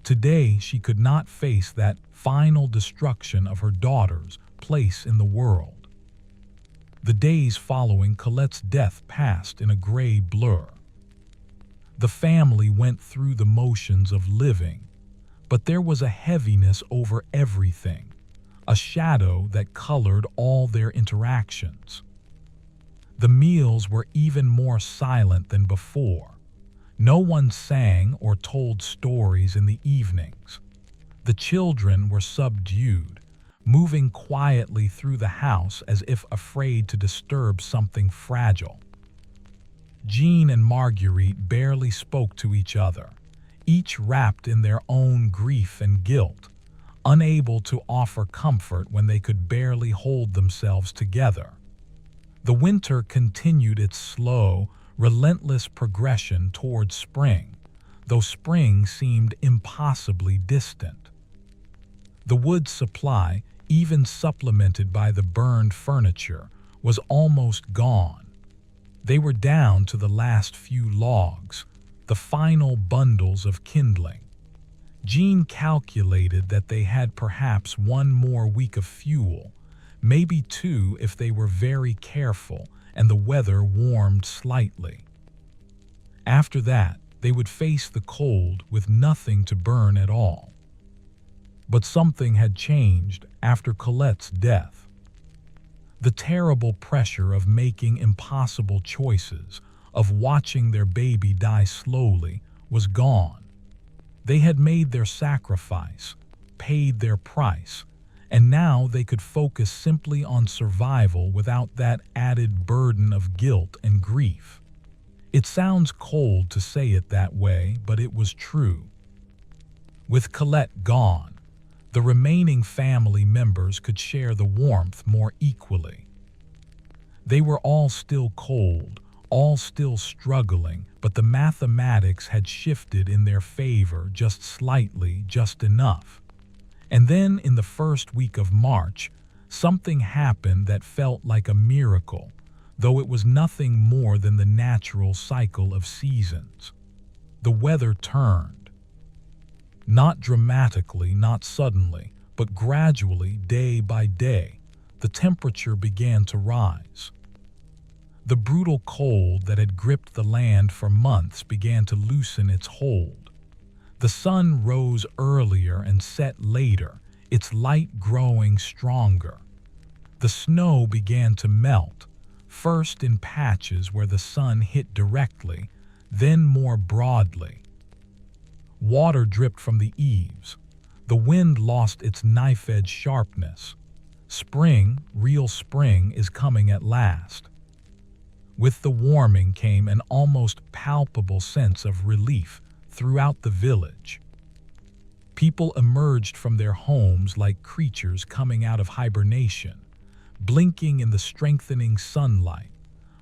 Today she could not face that final destruction of her daughter's place in the world. The days following Colette's death passed in a gray blur. The family went through the motions of living, but there was a heaviness over everything, a shadow that colored all their interactions. The meals were even more silent than before. No one sang or told stories in the evenings. The children were subdued, moving quietly through the house as if afraid to disturb something fragile. Jean and Marguerite barely spoke to each other, each wrapped in their own grief and guilt, unable to offer comfort when they could barely hold themselves together. The winter continued its slow, relentless progression toward spring, though spring seemed impossibly distant. The wood supply, even supplemented by the burned furniture, was almost gone. They were down to the last few logs, the final bundles of kindling. Jean calculated that they had perhaps one more week of fuel, maybe two if they were very careful and the weather warmed slightly. After that, they would face the cold with nothing to burn at all. But something had changed after Colette's death. The terrible pressure of making impossible choices, of watching their baby die slowly, was gone. They had made their sacrifice, paid their price, and now they could focus simply on survival without that added burden of guilt and grief. It sounds cold to say it that way, but it was true. With Colette gone, the remaining family members could share the warmth more equally. They were all still cold, all still struggling, but the mathematics had shifted in their favor just slightly, just enough. And then in the first week of March, something happened that felt like a miracle, though it was nothing more than the natural cycle of seasons. The weather turned. Not dramatically, not suddenly, but gradually, day by day, the temperature began to rise. The brutal cold that had gripped the land for months began to loosen its hold. The sun rose earlier and set later, its light growing stronger. The snow began to melt, first in patches where the sun hit directly, then more broadly. Water dripped from the eaves. The wind lost its knife-edge sharpness. Spring, real spring, is coming at last. With the warming came an almost palpable sense of relief throughout the village. People emerged from their homes like creatures coming out of hibernation, blinking in the strengthening sunlight,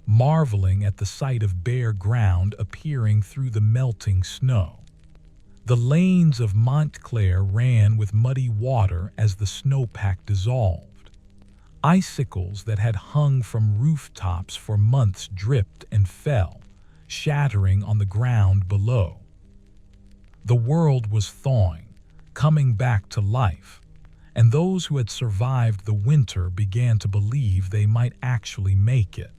marveling at the sight of bare ground appearing through the melting snow. The lanes of Montclair ran with muddy water as the snowpack dissolved. Icicles that had hung from rooftops for months dripped and fell, shattering on the ground below. The world was thawing, coming back to life, and those who had survived the winter began to believe they might actually make it.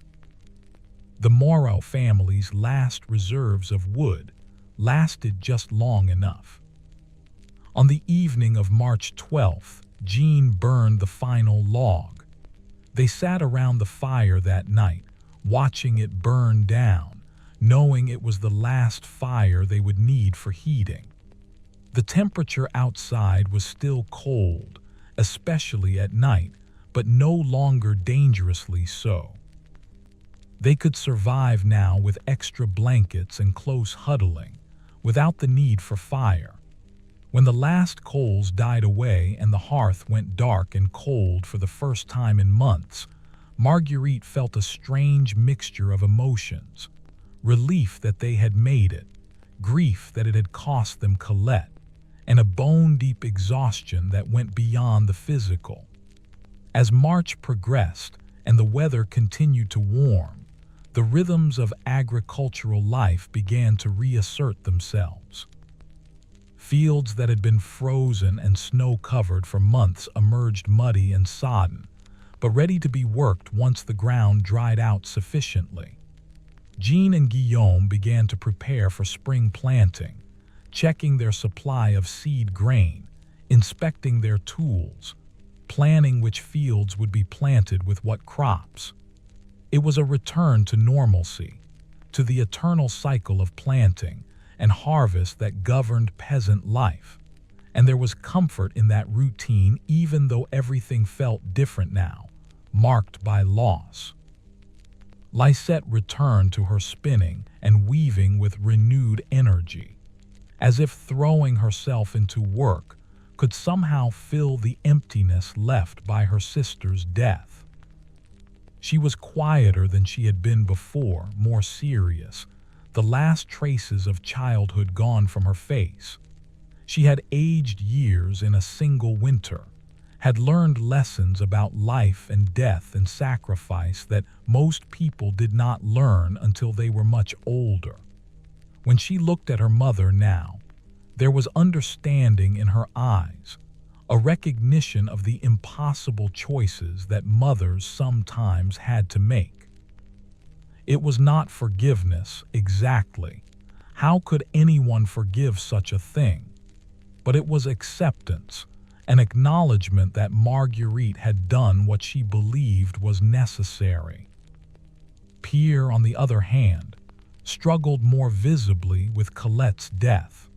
The Morrow family's last reserves of wood lasted just long enough. On the evening of March 12th, Jean burned the final log. They sat around the fire that night, watching it burn down, knowing it was the last fire they would need for heating. The temperature outside was still cold, especially at night, but no longer dangerously so. They could survive now with extra blankets and close huddling, without the need for fire. When the last coals died away and the hearth went dark and cold for the first time in months, Marguerite felt a strange mixture of emotions: relief that they had made it, grief that it had cost them Colette, and a bone-deep exhaustion that went beyond the physical. As March progressed and the weather continued to warm, the rhythms of agricultural life began to reassert themselves. Fields that had been frozen and snow-covered for months emerged muddy and sodden, but ready to be worked once the ground dried out sufficiently. Jean and Guillaume began to prepare for spring planting, checking their supply of seed grain, inspecting their tools, planning which fields would be planted with what crops. It was a return to normalcy, to the eternal cycle of planting and harvest that governed peasant life, and there was comfort in that routine even though everything felt different now, marked by loss. Lisette returned to her spinning and weaving with renewed energy, as if throwing herself into work could somehow fill the emptiness left by her sister's death. She was quieter than she had been before, more serious, the last traces of childhood gone from her face. She had aged years in a single winter, had learned lessons about life and death and sacrifice that most people did not learn until they were much older. When she looked at her mother now, there was understanding in her eyes, a recognition of the impossible choices that mothers sometimes had to make. It was not forgiveness, exactly. How could anyone forgive such a thing? But it was acceptance, an acknowledgement that Marguerite had done what she believed was necessary. Pierre, on the other hand, struggled more visibly with Colette's death.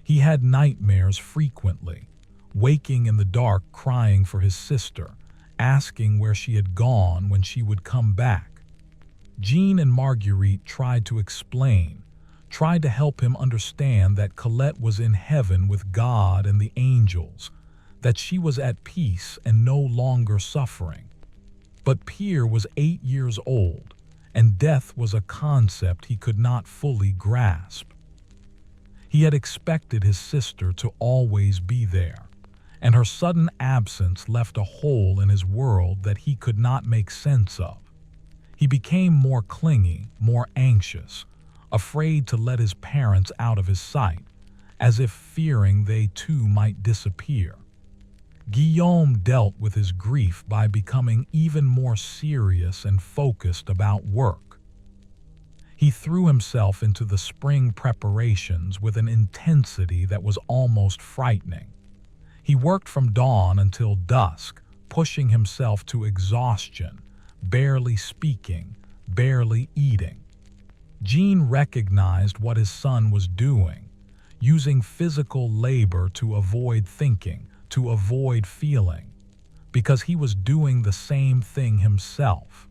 He had nightmares frequently, waking in the dark crying for his sister, asking where she had gone when she would come back. Jean and Marguerite tried to explain, tried to help him understand that Colette was in heaven with God and the angels, that she was at peace and no longer suffering. But Pierre was 8 years old, and death was a concept he could not fully grasp. He had expected his sister to always be there, and her sudden absence left a hole in his world that he could not make sense of. He became more clingy, more anxious, afraid to let his parents out of his sight, as if fearing they too might disappear. Guillaume dealt with his grief by becoming even more serious and focused about work. He threw himself into the spring preparations with an intensity that was almost frightening. He worked from dawn until dusk, pushing himself to exhaustion, barely speaking, barely eating. Jean recognized what his son was doing, using physical labor to avoid thinking, to avoid feeling, because he was doing the same thing himself.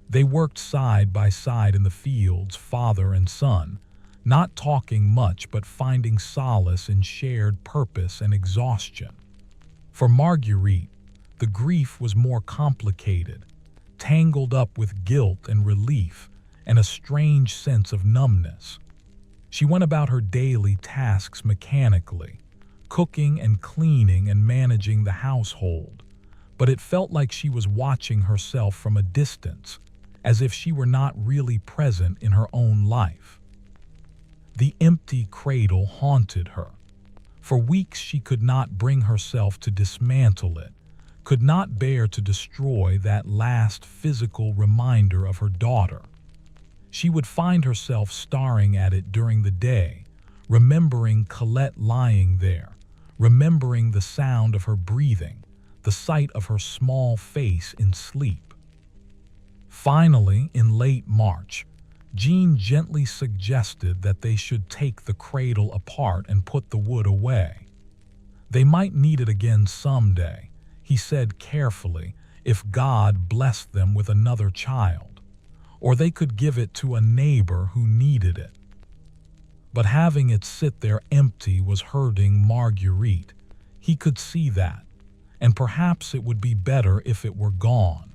They worked side by side in the fields, father and son, not talking much but finding solace in shared purpose and exhaustion. For Marguerite, the grief was more complicated, tangled up with guilt and relief and a strange sense of numbness. She went about her daily tasks mechanically, cooking and cleaning and managing the household, but it felt like she was watching herself from a distance, as if she were not really present in her own life. The empty cradle haunted her. For weeks she could not bring herself to dismantle it, could not bear to destroy that last physical reminder of her daughter. She would find herself staring at it during the day, remembering Colette lying there, remembering the sound of her breathing, the sight of her small face in sleep. Finally, in late March, Jean gently suggested that they should take the cradle apart and put the wood away. They might need it again someday, he said carefully, if God blessed them with another child. Or they could give it to a neighbor who needed it. But having it sit there empty was hurting Marguerite. He could see that, and perhaps it would be better if it were gone.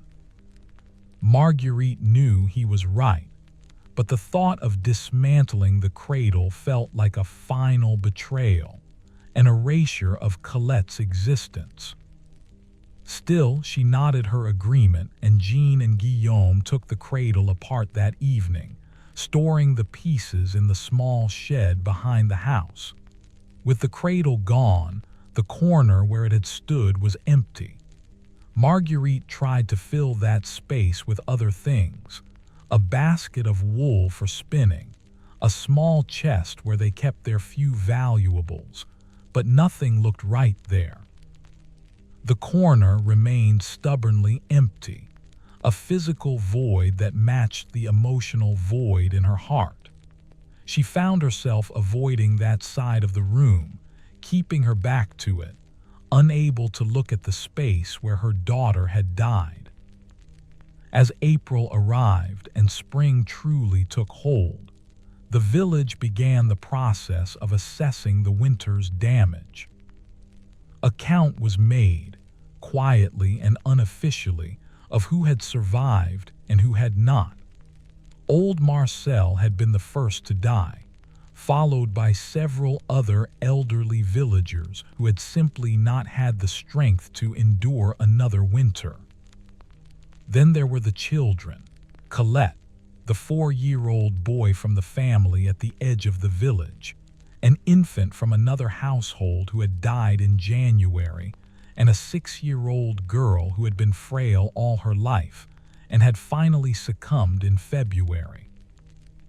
Marguerite knew he was right, but the thought of dismantling the cradle felt like a final betrayal, an erasure of Colette's existence. Still, she nodded her agreement, and Jean and Guillaume took the cradle apart that evening, storing the pieces in the small shed behind the house. With the cradle gone, the corner where it had stood was empty. Marguerite tried to fill that space with other things: a basket of wool for spinning, a small chest where they kept their few valuables, but nothing looked right there. The corner remained stubbornly empty, a physical void that matched the emotional void in her heart. She found herself avoiding that side of the room, keeping her back to it, unable to look at the space where her daughter had died. As April arrived and spring truly took hold, the village began the process of assessing the winter's damage. A count was made, quietly and unofficially, of who had survived and who had not. Old Marcel had been the first to die, followed by several other elderly villagers who had simply not had the strength to endure another winter. Then there were the children. Colette, the 4-year-old boy from the family at the edge of the village, an infant from another household who had died in January, and a 6-year-old girl who had been frail all her life and had finally succumbed in February.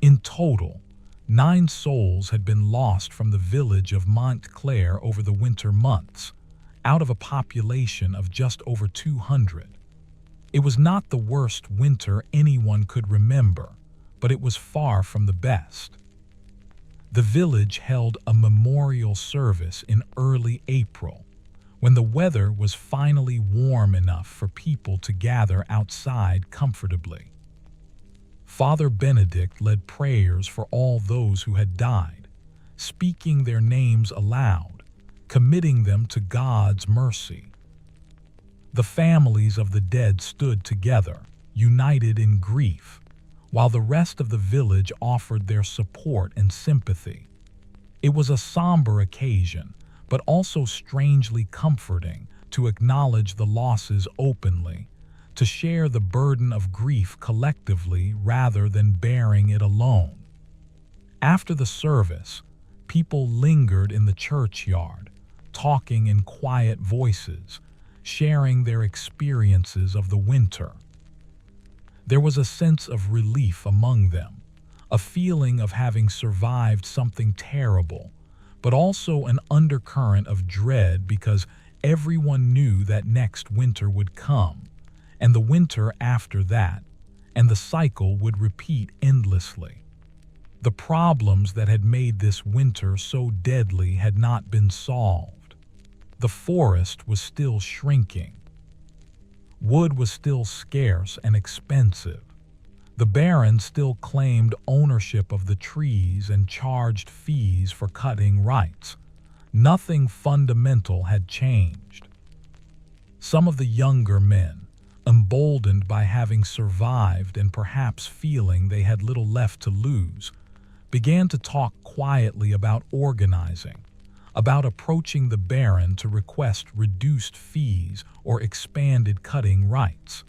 In total, 9 souls had been lost from the village of Montclair over the winter months, out of a population of just over 200. It was not the worst winter anyone could remember, but it was far from the best. The village held a memorial service in early April, when the weather was finally warm enough for people to gather outside comfortably. Father Benedict led prayers for all those who had died, speaking their names aloud, committing them to God's mercy. The families of the dead stood together, united in grief, while the rest of the village offered their support and sympathy. It was a somber occasion, but also strangely comforting to acknowledge the losses openly, to share the burden of grief collectively rather than bearing it alone. After the service, people lingered in the churchyard, talking in quiet voices, sharing their experiences of the winter. There was a sense of relief among them, a feeling of having survived something terrible, but also an undercurrent of dread because everyone knew that next winter would come, and the winter after that, and the cycle would repeat endlessly. The problems that had made this winter so deadly had not been solved. The forest was still shrinking. Wood was still scarce and expensive. The barons still claimed ownership of the trees and charged fees for cutting rights. Nothing fundamental had changed. Some of the younger men, emboldened by having survived and perhaps feeling they had little left to lose, began to talk quietly about organizing, about approaching the baron to request reduced fees or expanded cutting rights.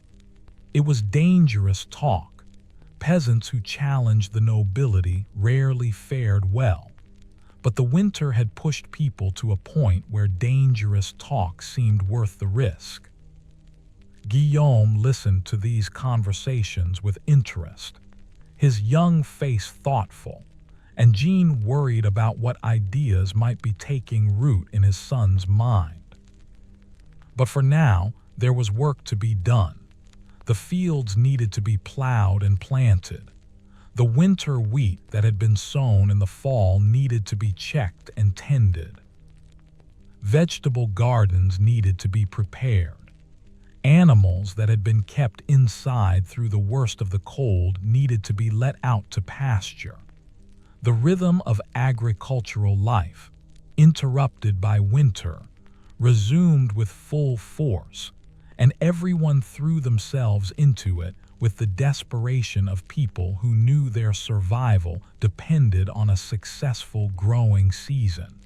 It was dangerous talk. Peasants who challenged the nobility rarely fared well, but the winter had pushed people to a point where dangerous talk seemed worth the risk. Guillaume listened to these conversations with interest, his young face thoughtful, and Jean worried about what ideas might be taking root in his son's mind. But for now, there was work to be done. The fields needed to be plowed and planted. The winter wheat that had been sown in the fall needed to be checked and tended. Vegetable gardens needed to be prepared. Animals that had been kept inside through the worst of the cold needed to be let out to pasture. The rhythm of agricultural life, interrupted by winter, resumed with full force, and everyone threw themselves into it with the desperation of people who knew their survival depended on a successful growing season.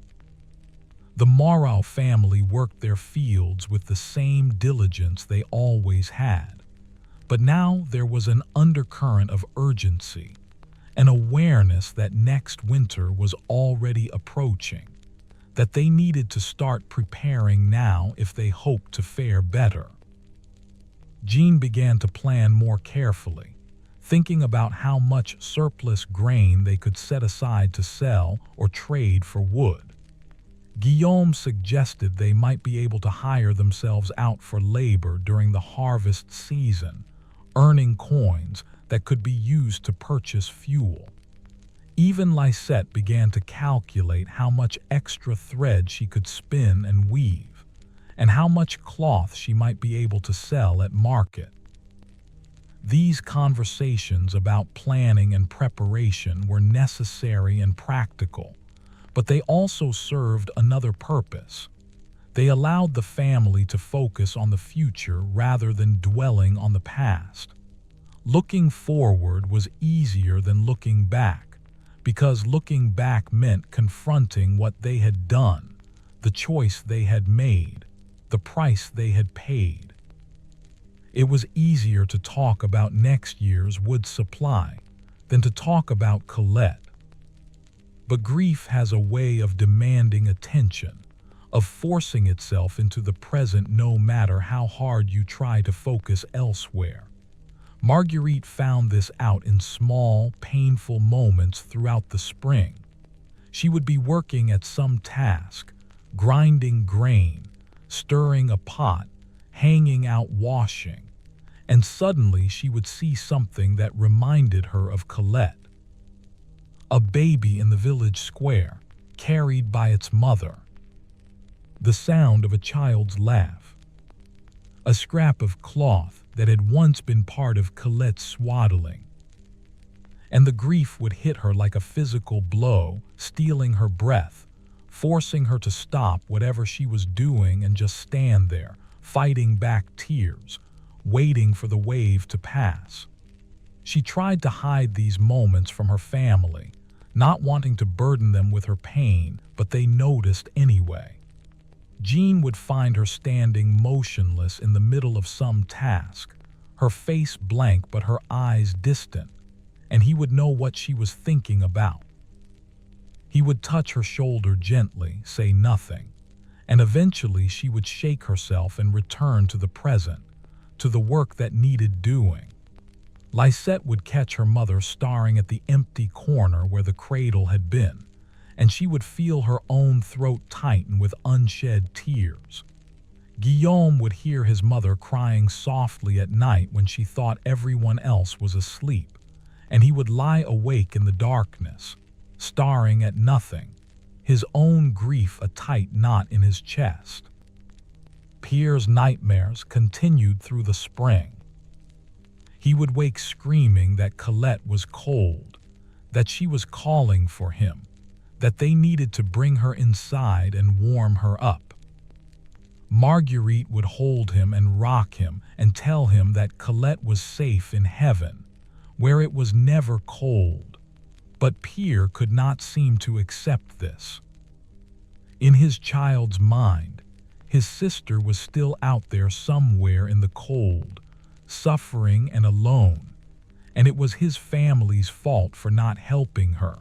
The Morrow family worked their fields with the same diligence they always had, but now there was an undercurrent of urgency, an awareness that next winter was already approaching, that they needed to start preparing now if they hoped to fare better. Jean began to plan more carefully, thinking about how much surplus grain they could set aside to sell or trade for wood. Guillaume suggested they might be able to hire themselves out for labor during the harvest season, earning coins that could be used to purchase fuel. Even Lisette began to calculate how much extra thread she could spin and weave, and how much cloth she might be able to sell at market. These conversations about planning and preparation were necessary and practical, but they also served another purpose. They allowed the family to focus on the future rather than dwelling on the past. Looking forward was easier than looking back, because looking back meant confronting what they had done, the choice they had made, the price they had paid. It was easier to talk about next year's wood supply than to talk about Colette. But grief has a way of demanding attention, of forcing itself into the present no matter how hard you try to focus elsewhere. Marguerite found this out in small, painful moments throughout the spring. She would be working at some task, grinding grain, stirring a pot, hanging out washing, and suddenly she would see something that reminded her of Colette. A baby in the village square, carried by its mother. The sound of a child's laugh. A scrap of cloth that had once been part of Colette's swaddling. And the grief would hit her like a physical blow, stealing her breath, forcing her to stop whatever she was doing and just stand there, fighting back tears, waiting for the wave to pass. She tried to hide these moments from her family, not wanting to burden them with her pain, but they noticed anyway. Jean would find her standing motionless in the middle of some task, her face blank but her eyes distant, and he would know what she was thinking about. He would touch her shoulder gently, say nothing, and eventually she would shake herself and return to the present, to the work that needed doing. Lisette would catch her mother staring at the empty corner where the cradle had been, and she would feel her own throat tighten with unshed tears. Guillaume would hear his mother crying softly at night when she thought everyone else was asleep, and he would lie awake in the darkness, staring at nothing, his own grief a tight knot in his chest. Pierre's nightmares continued through the spring. He would wake screaming that Colette was cold, that she was calling for him, that they needed to bring her inside and warm her up. Marguerite would hold him and rock him and tell him that Colette was safe in heaven, where it was never cold. But Pierre could not seem to accept this. In his child's mind, his sister was still out there somewhere in the cold, suffering and alone, and it was his family's fault for not helping her.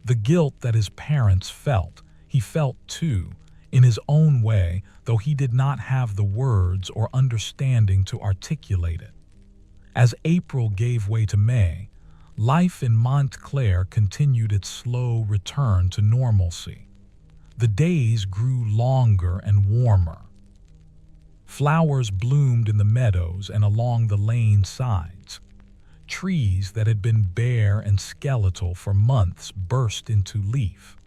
The guilt that his parents felt, he felt too, in his own way, though he did not have the words or understanding to articulate it. As April gave way to May, life in Montclair continued its slow return to normalcy. The days grew longer and warmer. Flowers bloomed in the meadows and along the lane sides. Trees that had been bare and skeletal for months burst into leaf.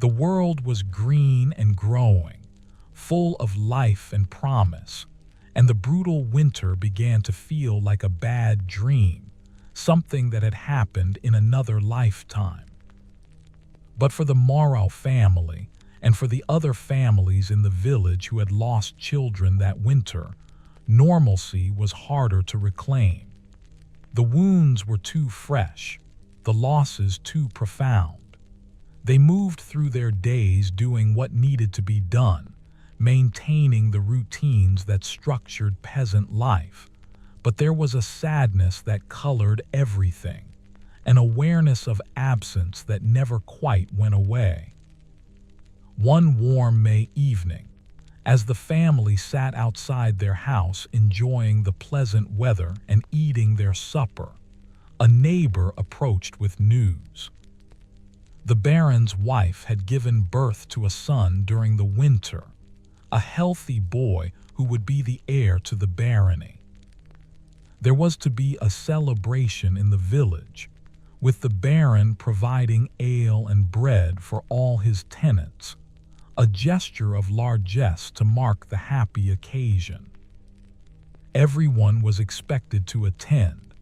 The world was green and growing, full of life and promise, and the brutal winter began to feel like a bad dream, something that had happened in another lifetime. But for the Morrow family, and for the other families in the village who had lost children that winter, normalcy was harder to reclaim. The wounds were too fresh, the losses too profound. They moved through their days doing what needed to be done, maintaining the routines that structured peasant life. But there was a sadness that colored everything, an awareness of absence that never quite went away. One warm May evening, as the family sat outside their house enjoying the pleasant weather and eating their supper, a neighbor approached with news. The Baron's wife had given birth to a son during the winter, a healthy boy who would be the heir to the barony. There was to be a celebration in the village, with the Baron providing ale and bread for all his tenants, a gesture of largesse to mark the happy occasion. Everyone was expected to attend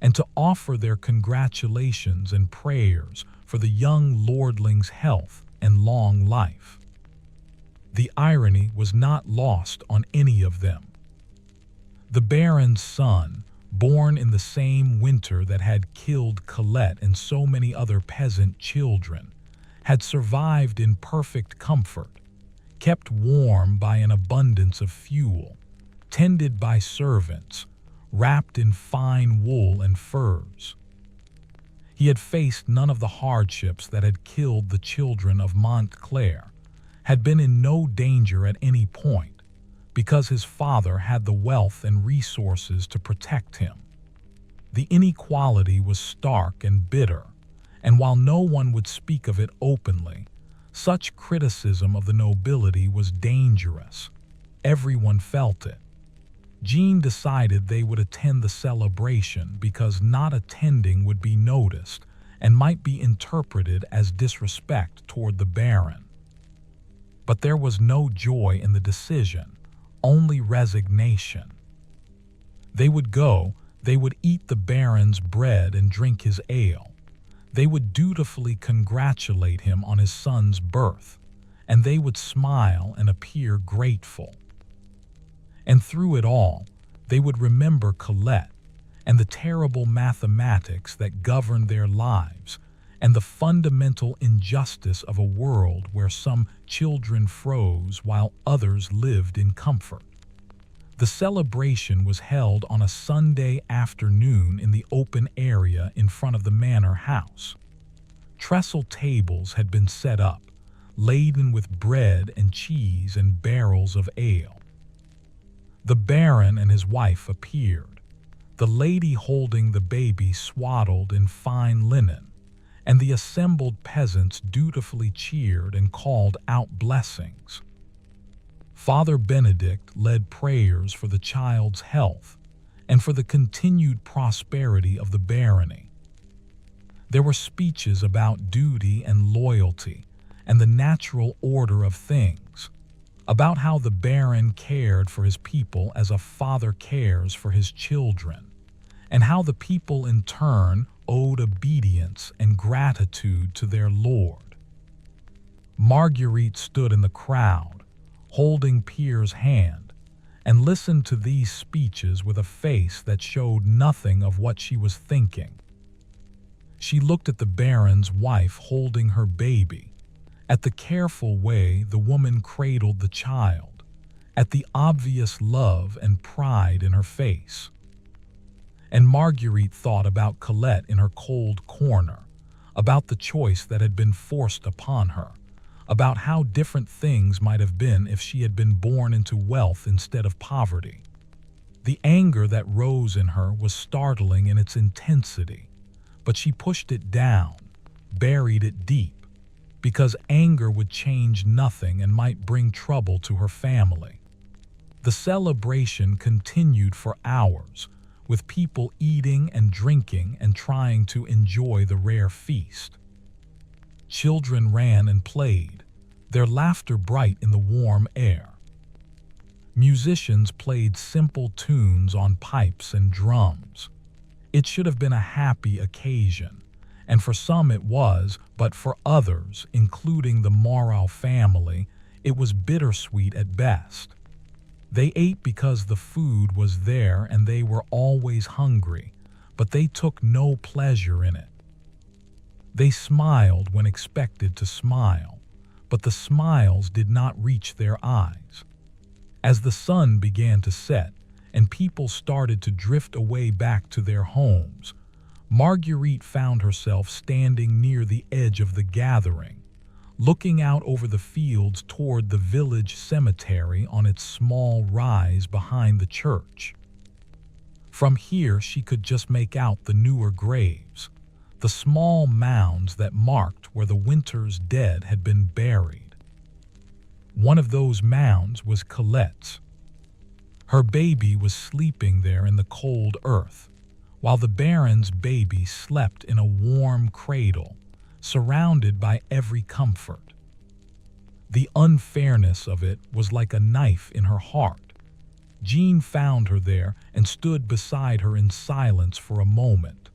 and to offer their congratulations and prayers for the young lordling's health and long life. The irony was not lost on any of them. The Baron's son, born in the same winter that had killed Colette and so many other peasant children, had survived in perfect comfort, kept warm by an abundance of fuel, tended by servants, wrapped in fine wool and furs. He had faced none of the hardships that had killed the children of Montclair, had been in no danger at any point, because his father had the wealth and resources to protect him. The inequality was stark and bitter, and while no one would speak of it openly, such criticism of the nobility was dangerous. Everyone felt it. Jean decided they would attend the celebration because not attending would be noticed and might be interpreted as disrespect toward the Baron. But there was no joy in the decision, only resignation. They would go, they would eat the Baron's bread and drink his ale. They would dutifully congratulate him on his son's birth, and they would smile and appear grateful. And through it all, they would remember Colette and the terrible mathematics that governed their lives and the fundamental injustice of a world where some children froze while others lived in comfort. The celebration was held on a Sunday afternoon in the open area in front of the manor house. Trestle tables had been set up, laden with bread and cheese and barrels of ale. The Baron and his wife appeared, the lady holding the baby swaddled in fine linen, and the assembled peasants dutifully cheered and called out blessings. Father Benedict led prayers for the child's health and for the continued prosperity of the barony. There were speeches about duty and loyalty and the natural order of things, about how the Baron cared for his people as a father cares for his children, and how the people in turn owed obedience and gratitude to their lord. Marguerite stood in the crowd, holding Pierre's hand, and listened to these speeches with a face that showed nothing of what she was thinking. She looked at the Baron's wife holding her baby, at the careful way the woman cradled the child, at the obvious love and pride in her face. And Marguerite thought about Colette in her cold corner, about the choice that had been forced upon her, about how different things might have been if she had been born into wealth instead of poverty. The anger that rose in her was startling in its intensity, but she pushed it down, buried it deep, because anger would change nothing and might bring trouble to her family. The celebration continued for hours, with people eating and drinking and trying to enjoy the rare feast. Children ran and played, their laughter bright in the warm air. Musicians played simple tunes on pipes and drums. It should have been a happy occasion, and for some it was, but for others, including the Morrow family, it was bittersweet at best. They ate because the food was there and they were always hungry, but they took no pleasure in it. They smiled when expected to smile, but the smiles did not reach their eyes. As the sun began to set and people started to drift away back to their homes, Marguerite found herself standing near the edge of the gathering, looking out over the fields toward the village cemetery on its small rise behind the church. From here she could just make out the newer graves, the small mounds that marked where the winter's dead had been buried. One of those mounds was Colette's. Her baby was sleeping there in the cold earth, while the Baron's baby slept in a warm cradle, surrounded by every comfort. The unfairness of it was like a knife in her heart. Jean found her there and stood beside her in silence for a moment.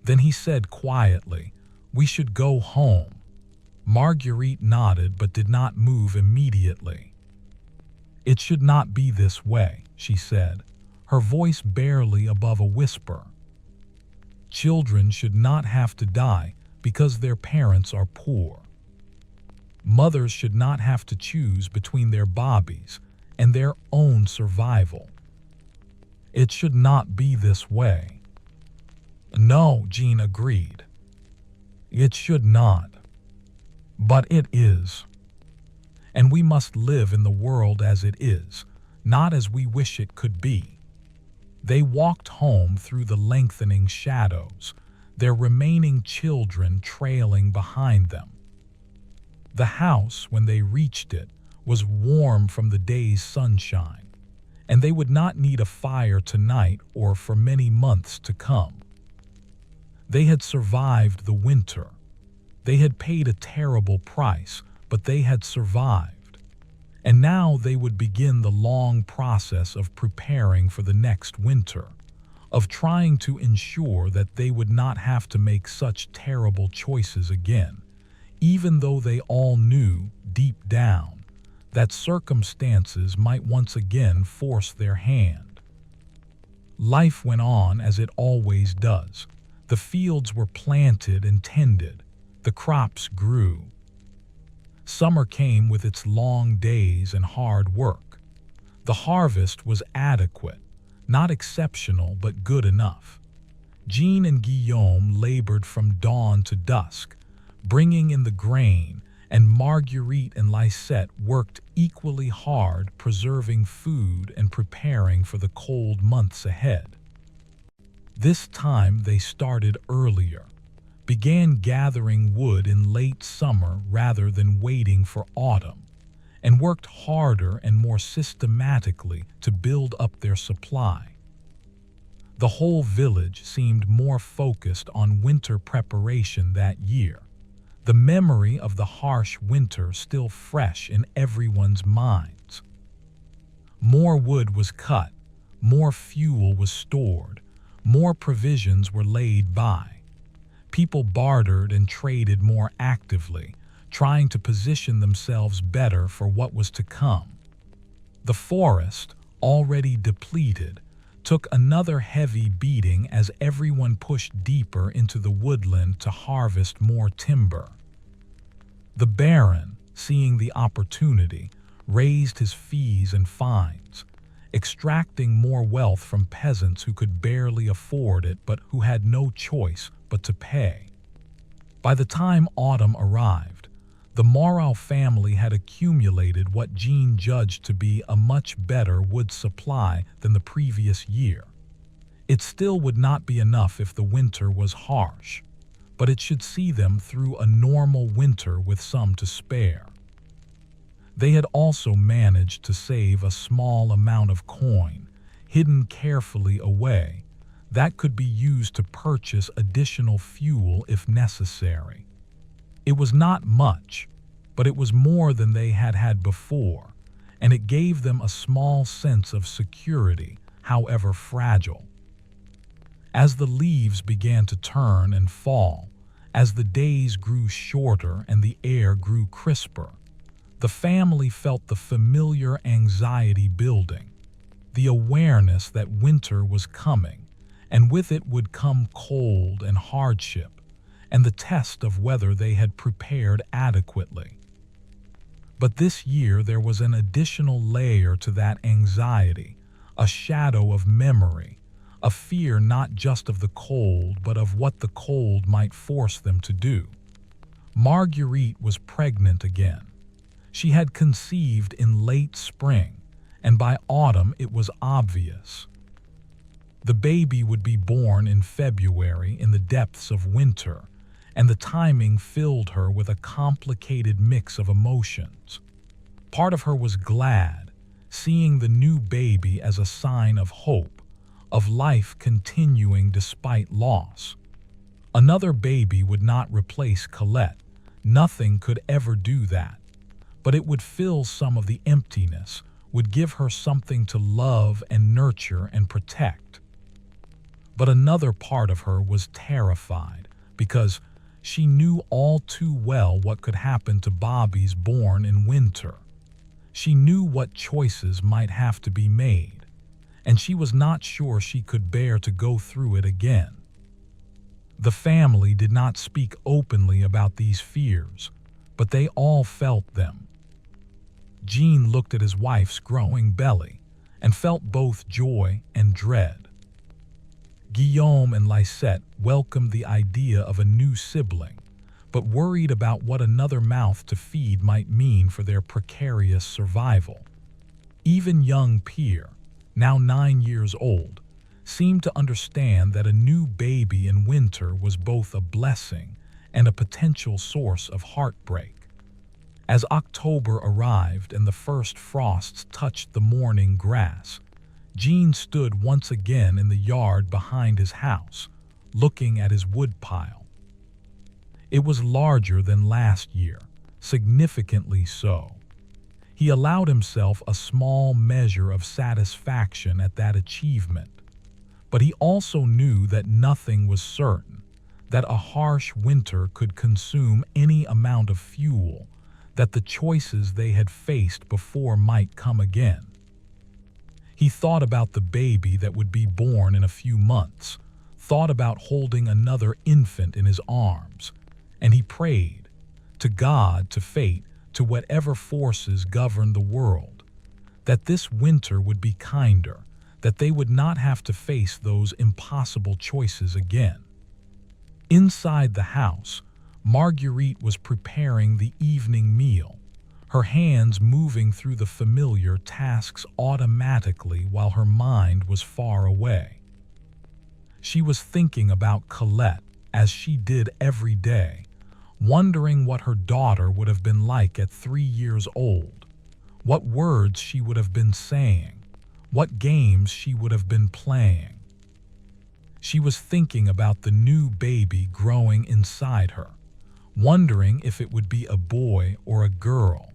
Then he said quietly, "We should go home." Marguerite nodded but did not move immediately. "It should not be this way," she said, her voice barely above a whisper. "Children should not have to die because their parents are poor. Mothers should not have to choose between their bobbies and their own survival. It should not be this way." "No," Jean agreed. "It should not. But it is. And we must live in the world as it is, not as we wish it could be." They walked home through the lengthening shadows, their remaining children trailing behind them. The house, when they reached it, was warm from the day's sunshine, and they would not need a fire tonight or for many months to come. They had survived the winter. They had paid a terrible price, but they had survived. And now they would begin the long process of preparing for the next winter, of trying to ensure that they would not have to make such terrible choices again, even though they all knew, deep down, that circumstances might once again force their hand. Life went on as it always does. The fields were planted and tended. The crops grew. Summer came with its long days and hard work. The harvest was adequate, not exceptional but good enough. Jean and Guillaume labored from dawn to dusk, bringing in the grain, and Marguerite and Lisette worked equally hard preserving food and preparing for the cold months ahead. This time they started earlier, began gathering wood in late summer rather than waiting for autumn, and worked harder and more systematically to build up their supply. The whole village seemed more focused on winter preparation that year, the memory of the harsh winter still fresh in everyone's minds. More wood was cut, more fuel was stored, more provisions were laid by. People bartered and traded more actively, trying to position themselves better for what was to come. The forest, already depleted, took another heavy beating as everyone pushed deeper into the woodland to harvest more timber. The Baron, seeing the opportunity, raised his fees and fines, extracting more wealth from peasants who could barely afford it but who had no choice but to pay. By the time autumn arrived, the Morrow family had accumulated what Jean judged to be a much better wood supply than the previous year. It still would not be enough if the winter was harsh, but it should see them through a normal winter with some to spare. They had also managed to save a small amount of coin, hidden carefully away, that could be used to purchase additional fuel if necessary. It was not much, but it was more than they had had before, and it gave them a small sense of security, however fragile. As the leaves began to turn and fall, as the days grew shorter and the air grew crisper, the family felt the familiar anxiety building, the awareness that winter was coming, and with it would come cold and hardship, and the test of whether they had prepared adequately. But this year there was an additional layer to that anxiety, a shadow of memory, a fear not just of the cold but of what the cold might force them to do. Marguerite was pregnant again. She had conceived in late spring, and by autumn it was obvious. The baby would be born in February in the depths of winter, and the timing filled her with a complicated mix of emotions. Part of her was glad, seeing the new baby as a sign of hope, of life continuing despite loss. Another baby would not replace Colette. Nothing could ever do that. But it would fill some of the emptiness, would give her something to love and nurture and protect. But another part of her was terrified, because she knew all too well what could happen to babies born in winter. She knew what choices might have to be made, and she was not sure she could bear to go through it again. The family did not speak openly about these fears, but they all felt them. Jean looked at his wife's growing belly and felt both joy and dread. Guillaume and Lisette welcomed the idea of a new sibling, but worried about what another mouth to feed might mean for their precarious survival. Even young Pierre, now 9 years old, seemed to understand that a new baby in winter was both a blessing and a potential source of heartbreak. As October arrived and the first frosts touched the morning grass, Jean stood once again in the yard behind his house, looking at his woodpile. It was larger than last year, significantly so. He allowed himself a small measure of satisfaction at that achievement, but he also knew that nothing was certain, that a harsh winter could consume any amount of fuel, that the choices they had faced before might come again. He thought about the baby that would be born in a few months, thought about holding another infant in his arms, and he prayed, to God, to fate, to whatever forces govern the world, that this winter would be kinder, that they would not have to face those impossible choices again. Inside the house, Marguerite was preparing the evening meal, her hands moving through the familiar tasks automatically while her mind was far away. She was thinking about Colette, as she did every day, wondering what her daughter would have been like at 3 years old, what words she would have been saying, what games she would have been playing. She was thinking about the new baby growing inside her, wondering if it would be a boy or a girl,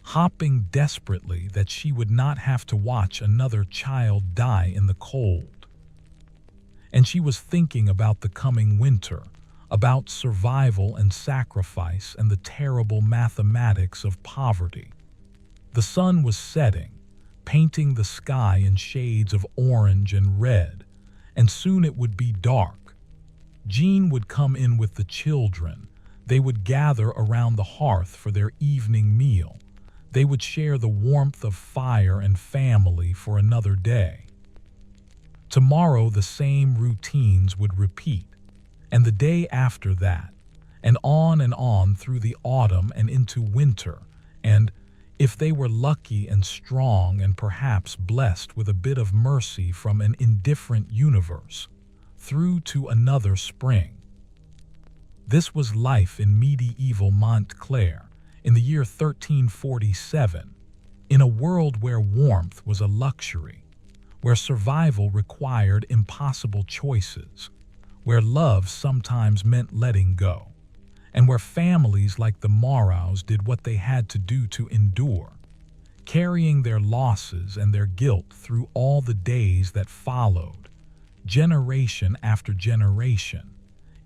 hoping desperately that she would not have to watch another child die in the cold. And she was thinking about the coming winter, about survival and sacrifice and the terrible mathematics of poverty. The sun was setting, painting the sky in shades of orange and red, and soon it would be dark. Jean would come in with the children. They would gather around the hearth for their evening meal. They would share the warmth of fire and family for another day. Tomorrow the same routines would repeat, and the day after that, and on through the autumn and into winter, and, if they were lucky and strong and perhaps blessed with a bit of mercy from an indifferent universe, through to another spring. This was life in medieval Montclair in the year 1347, in a world where warmth was a luxury, where survival required impossible choices, where love sometimes meant letting go, and where families like the Morrows did what they had to do to endure, carrying their losses and their guilt through all the days that followed, generation after generation,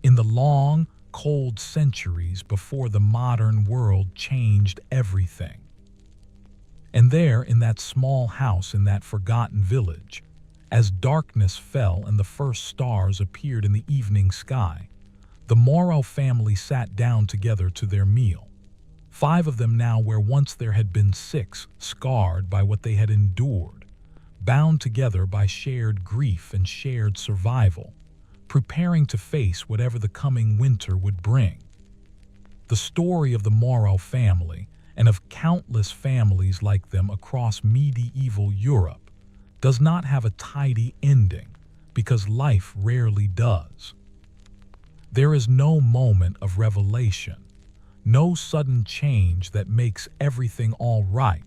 in the long, cold centuries before the modern world changed everything. And there, in that small house in that forgotten village, as darkness fell and the first stars appeared in the evening sky, the Morrow family sat down together to their meal. 5 of them now where once there had been 6, scarred by what they had endured, bound together by shared grief and shared survival, preparing to face whatever the coming winter would bring. The story of the Morrow family, and of countless families like them across medieval Europe, does not have a tidy ending, because life rarely does. There is no moment of revelation, no sudden change that makes everything all right,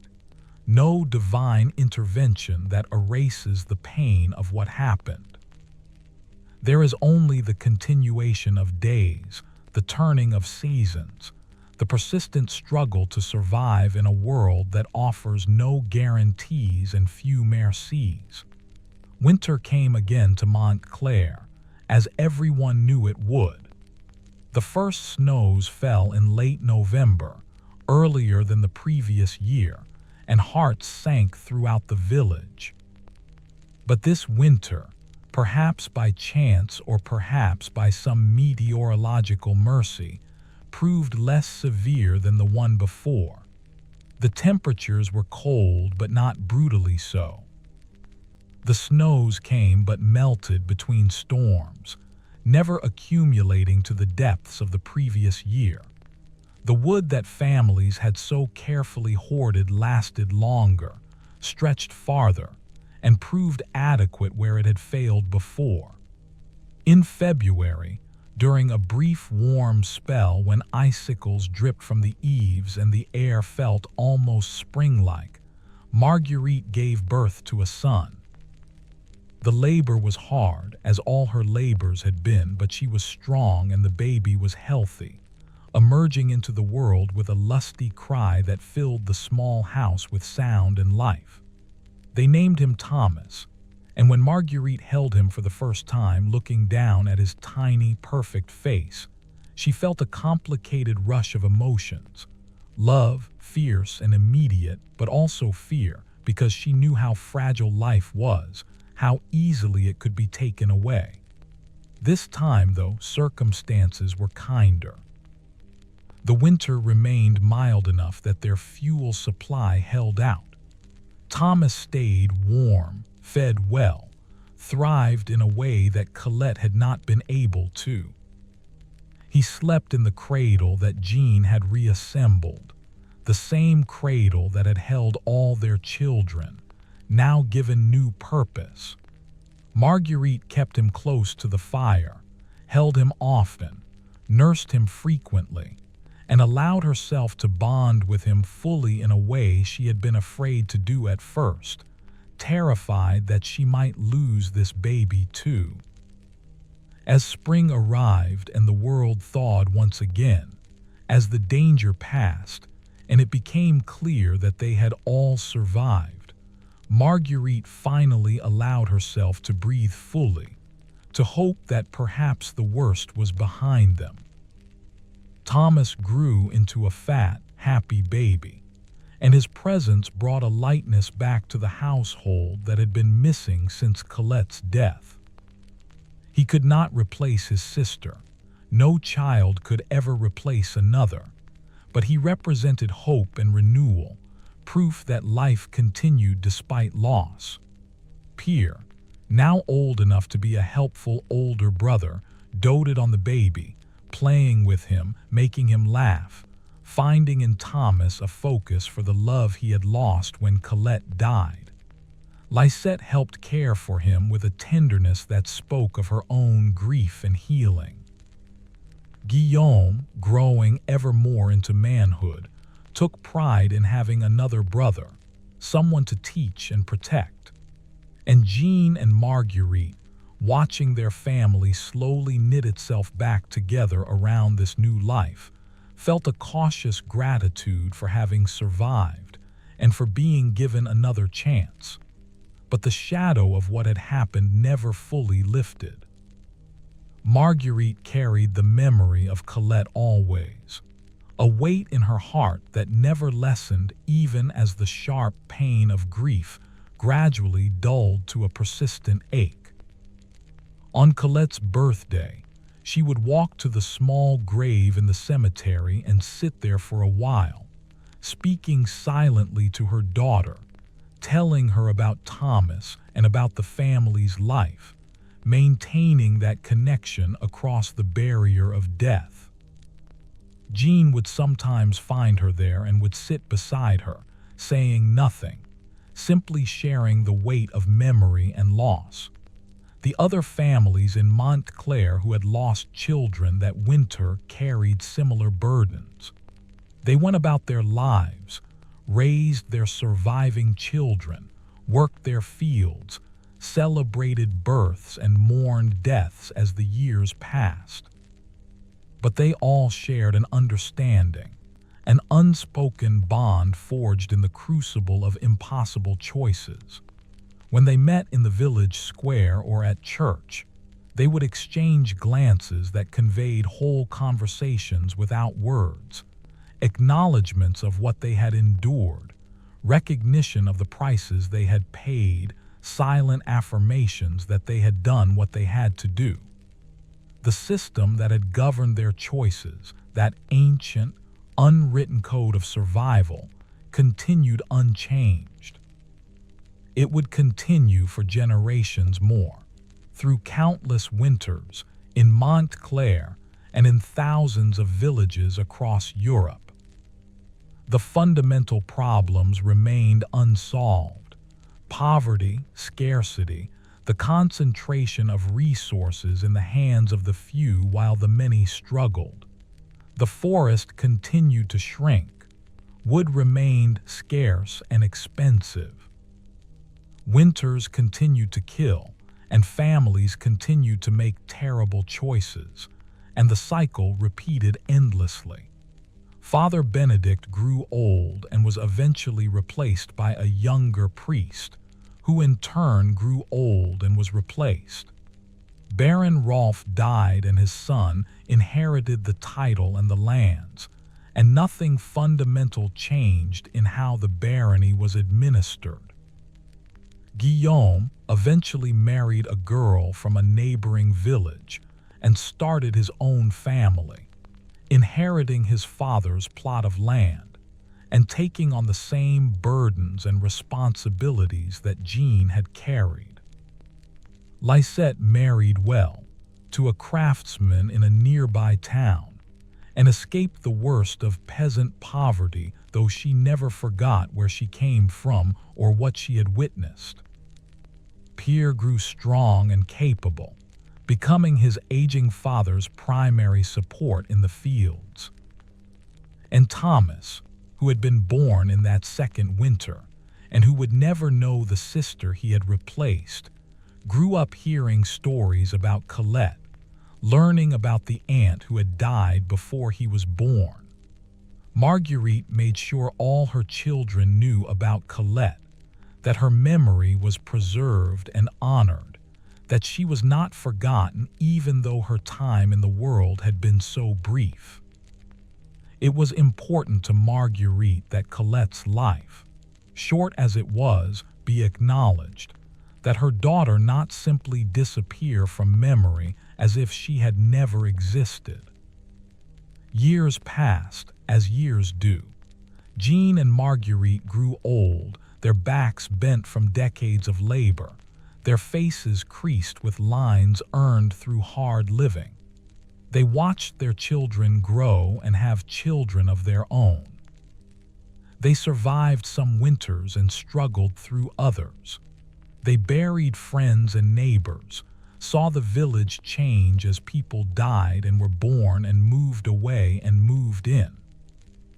no divine intervention that erases the pain of what happened. There is only the continuation of days, the turning of seasons, the persistent struggle to survive in a world that offers no guarantees and few mercies. Winter came again to Montclair, as everyone knew it would. The first snows fell in late November, earlier than the previous year, and hearts sank throughout the village. But this winter, perhaps by chance or perhaps by some meteorological mercy, proved less severe than the one before. The temperatures were cold but not brutally so. The snows came but melted between storms, never accumulating to the depths of the previous year. The wood that families had so carefully hoarded lasted longer, stretched farther, and proved adequate where it had failed before. In February, during a brief warm spell when icicles dripped from the eaves and the air felt almost spring-like, Marguerite gave birth to a son. The labor was hard, as all her labors had been, but she was strong and the baby was healthy, emerging into the world with a lusty cry that filled the small house with sound and life. They named him Thomas, and when Marguerite held him for the first time, looking down at his tiny, perfect face, she felt a complicated rush of emotions. Love, fierce and immediate, but also fear, because she knew how fragile life was, how easily it could be taken away. This time, though, circumstances were kinder. The winter remained mild enough that their fuel supply held out. Thomas stayed warm, fed well, thrived in a way that Colette had not been able to. He slept in the cradle that Jean had reassembled, the same cradle that had held all their children, now given new purpose. Marguerite kept him close to the fire, held him often, nursed him frequently, and allowed herself to bond with him fully in a way she had been afraid to do at first, terrified that she might lose this baby too. As spring arrived and the world thawed once again, as the danger passed, and it became clear that they had all survived, Marguerite finally allowed herself to breathe fully, to hope that perhaps the worst was behind them. Thomas grew into a fat, happy baby, and his presence brought a lightness back to the household that had been missing since Colette's death. He could not replace his sister. No child could ever replace another, but he represented hope and renewal, proof that life continued despite loss. Pierre, now old enough to be a helpful older brother, doted on the baby, playing with him, making him laugh, finding in Thomas a focus for the love he had lost when Colette died. Lisette helped care for him with a tenderness that spoke of her own grief and healing. Guillaume, growing ever more into manhood, took pride in having another brother, someone to teach and protect. And Jean and Marguerite, watching their family slowly knit itself back together around this new life, felt a cautious gratitude for having survived and for being given another chance. But the shadow of what had happened never fully lifted. Marguerite carried the memory of Colette always, a weight in her heart that never lessened even as the sharp pain of grief gradually dulled to a persistent ache. On Colette's birthday, she would walk to the small grave in the cemetery and sit there for a while, speaking silently to her daughter, telling her about Thomas and about the family's life, maintaining that connection across the barrier of death. Jean would sometimes find her there and would sit beside her, saying nothing, simply sharing the weight of memory and loss. The other families in Montclair who had lost children that winter carried similar burdens. They went about their lives, raised their surviving children, worked their fields, celebrated births and mourned deaths as the years passed. But they all shared an understanding, an unspoken bond forged in the crucible of impossible choices. When they met in the village square or at church, they would exchange glances that conveyed whole conversations without words, acknowledgments of what they had endured, recognition of the prices they had paid, silent affirmations that they had done what they had to do. The system that had governed their choices, that ancient, unwritten code of survival, continued unchanged. It would continue for generations more, through countless winters, in Montclair and in thousands of villages across Europe. The fundamental problems remained unsolved: poverty, scarcity, the concentration of resources in the hands of the few while the many struggled. The forest continued to shrink. Wood remained scarce and expensive. Winters continued to kill, and families continued to make terrible choices, and the cycle repeated endlessly. Father Benedict grew old and was eventually replaced by a younger priest, who in turn grew old and was replaced. Baron Rolf died and his son inherited the title and the lands, and nothing fundamental changed in how the barony was administered. Guillaume eventually married a girl from a neighboring village and started his own family, inheriting his father's plot of land and taking on the same burdens and responsibilities that Jean had carried. Lisette married well, to a craftsman in a nearby town, and escaped the worst of peasant poverty, though she never forgot where she came from or what she had witnessed. Pierre grew strong and capable, becoming his aging father's primary support in the fields. And Thomas, who had been born in that second winter, and who would never know the sister he had replaced, grew up hearing stories about Colette, learning about the aunt who had died before he was born. Marguerite made sure all her children knew about Colette, that her memory was preserved and honored, that she was not forgotten even though her time in the world had been so brief. It was important to Marguerite that Colette's life, short as it was, be acknowledged, that her daughter not simply disappear from memory as if she had never existed. Years passed, as years do. Jean and Marguerite grew old, their backs bent from decades of labor, their faces creased with lines earned through hard living. They watched their children grow and have children of their own. They survived some winters and struggled through others. They buried friends and neighbors, saw the village change as people died and were born and moved away and moved in.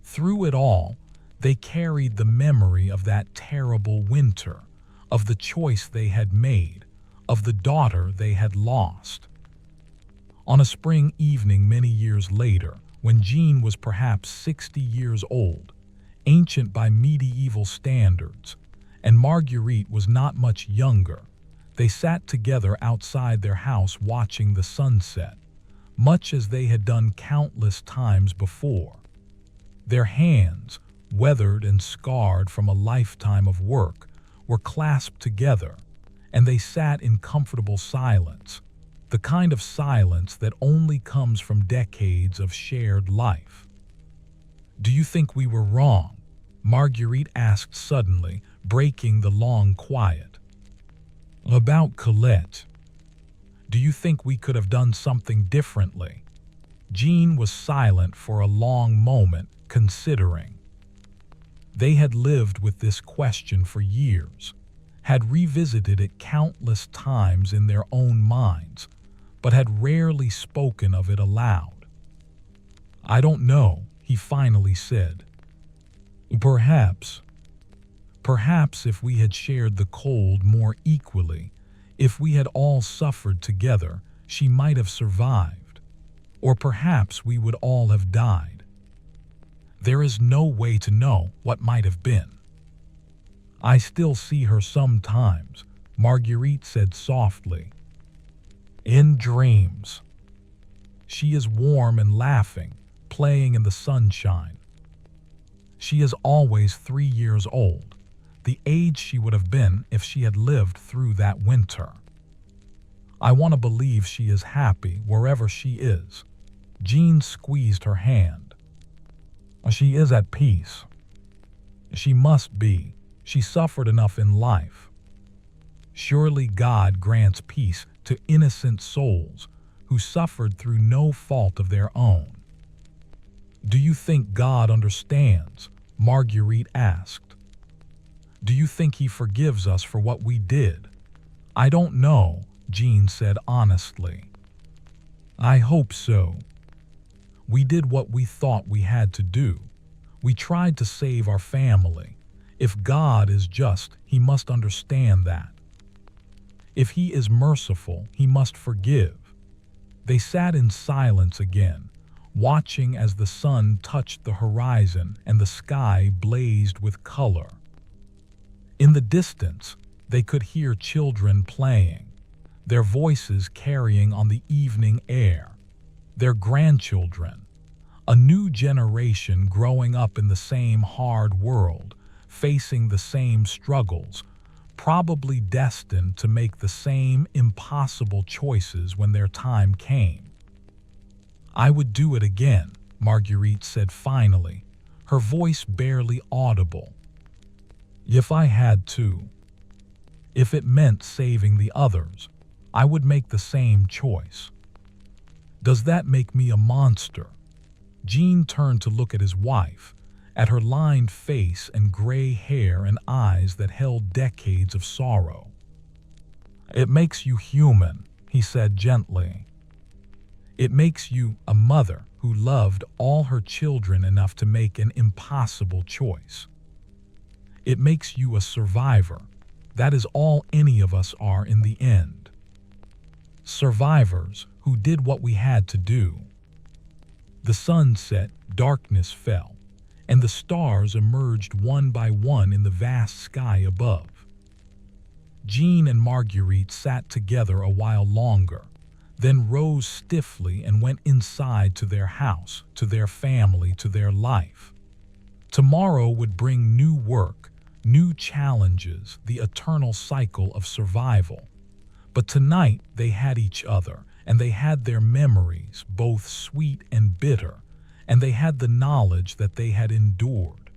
Through it all, they carried the memory of that terrible winter, of the choice they had made, of the daughter they had lost. On a spring evening many years later, when Jean was perhaps 60 years old, ancient by medieval standards, and Marguerite was not much younger, they sat together outside their house watching the sunset, much as they had done countless times before. Their hands, weathered and scarred from a lifetime of work, were clasped together, and they sat in comfortable silence, the kind of silence that only comes from decades of shared life. "Do you think we were wrong?" Marguerite asked suddenly, breaking the long quiet. "About Colette. Do you think we could have done something differently?" Jean was silent for a long moment, considering. They had lived with this question for years, had revisited it countless times in their own minds, but had rarely spoken of it aloud. "I don't know," he finally said. Perhaps if we had shared the cold more equally, if we had all suffered together, she might have survived. Or perhaps we would all have died. There is no way to know what might have been. "I still see her sometimes," Marguerite said softly. "In dreams. She is warm and laughing, playing in the sunshine. She is always 3 years old, the age she would have been if she had lived through that winter. I want to believe she is happy wherever she is." Jean squeezed her hand. "She is at peace. She must be. She suffered enough in life. Surely God grants peace to innocent souls who suffered through no fault of their own." "Do you think God understands?" Marguerite asked. "Do you think he forgives us for what we did?" "I don't know," Jean said honestly. "I hope so. We did what we thought we had to do. We tried to save our family. If God is just, he must understand that. If he is merciful, he must forgive." They sat in silence again, watching as the sun touched the horizon and the sky blazed with color. In the distance, they could hear children playing, their voices carrying on the evening air. Their grandchildren, a new generation growing up in the same hard world, facing the same struggles, probably destined to make the same impossible choices when their time came. "I would do it again," Marguerite said finally, her voice barely audible. "If I had to. If it meant saving the others, I would make the same choice." "Does that make me a monster?" Jean turned to look at his wife, at her lined face and gray hair and eyes that held decades of sorrow. "It makes you human," he said gently. "It makes you a mother who loved all her children enough to make an impossible choice. It makes you a survivor. That is all any of us are in the end. Survivors who did what we had to do. The sun set, darkness fell, and the stars emerged one by one in the vast sky above. Jean and Marguerite sat together a while longer, then rose stiffly and went inside to their house, to their family, to their life. Tomorrow would bring new work, new challenges, the eternal cycle of survival. But tonight they had each other, and they had their memories, both sweet and bitter, and they had the knowledge that they had endured.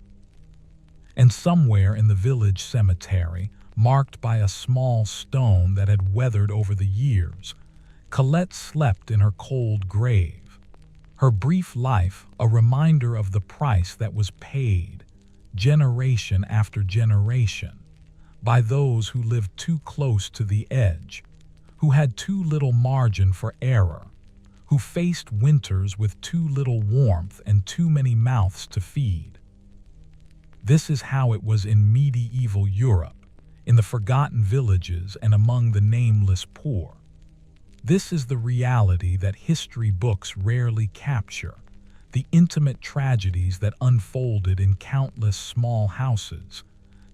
And somewhere in the village cemetery, marked by a small stone that had weathered over the years, Colette slept in her cold grave. Her brief life, a reminder of the price that was paid, generation after generation, by those who lived too close to the edge, who had too little margin for error, who faced winters with too little warmth and too many mouths to feed. This is how it was in medieval Europe, in the forgotten villages and among the nameless poor. This is the reality that history books rarely capture, the intimate tragedies that unfolded in countless small houses,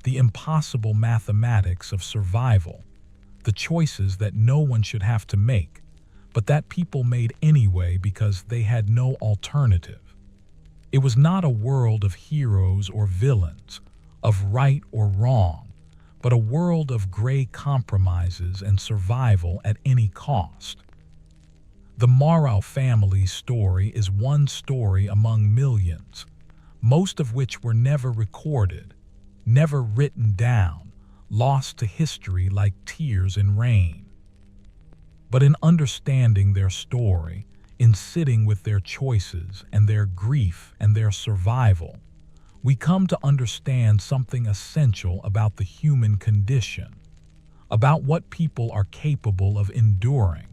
the impossible mathematics of survival, the choices that no one should have to make, but that people made anyway because they had no alternative. It was not a world of heroes or villains, of right or wrong, but a world of gray compromises and survival at any cost. The Morrow family's story is one story among millions, most of which were never recorded, never written down, lost to history like tears in rain. But in understanding their story, in sitting with their choices and their grief and their survival, we come to understand something essential about the human condition, about what people are capable of enduring,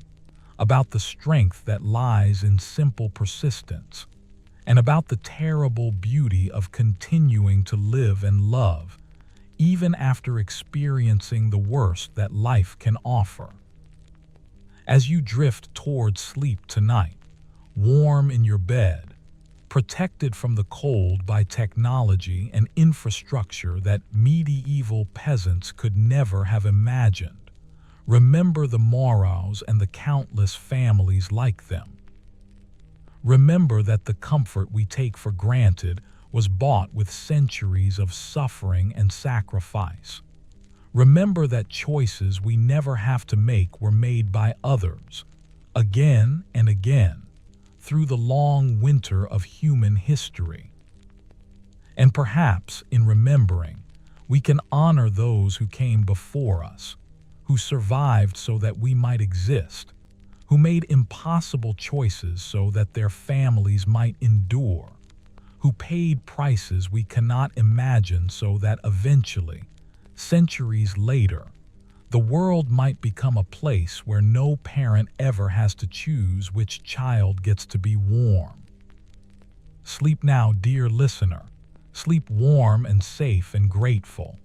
about the strength that lies in simple persistence, and about the terrible beauty of continuing to live and love, even after experiencing the worst that life can offer. As you drift toward sleep tonight, warm in your bed, protected from the cold by technology and infrastructure that medieval peasants could never have imagined, remember the Morrows and the countless families like them. Remember that the comfort we take for granted was bought with centuries of suffering and sacrifice. Remember that choices we never have to make were made by others, again and again, through the long winter of human history. And perhaps, in remembering, we can honor those who came before us, who survived so that we might exist, who made impossible choices so that their families might endure, who paid prices we cannot imagine so that eventually, centuries later, the world might become a place where no parent ever has to choose which child gets to be warm. Sleep now, dear listener. Sleep warm and safe and grateful.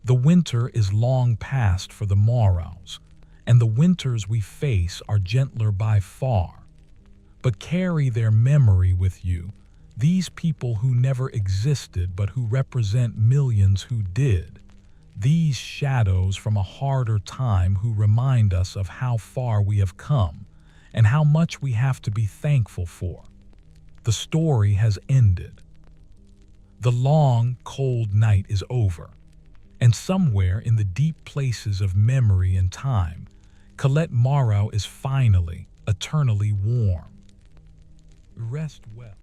The winter is long past for the Morrows, and the winters we face are gentler by far. But carry their memory with you, these people who never existed but who represent millions who did. These shadows from a harder time who remind us of how far we have come and how much we have to be thankful for. The story has ended. The long, cold night is over, and somewhere in the deep places of memory and time, Colette Morrow is finally, eternally warm. Rest well.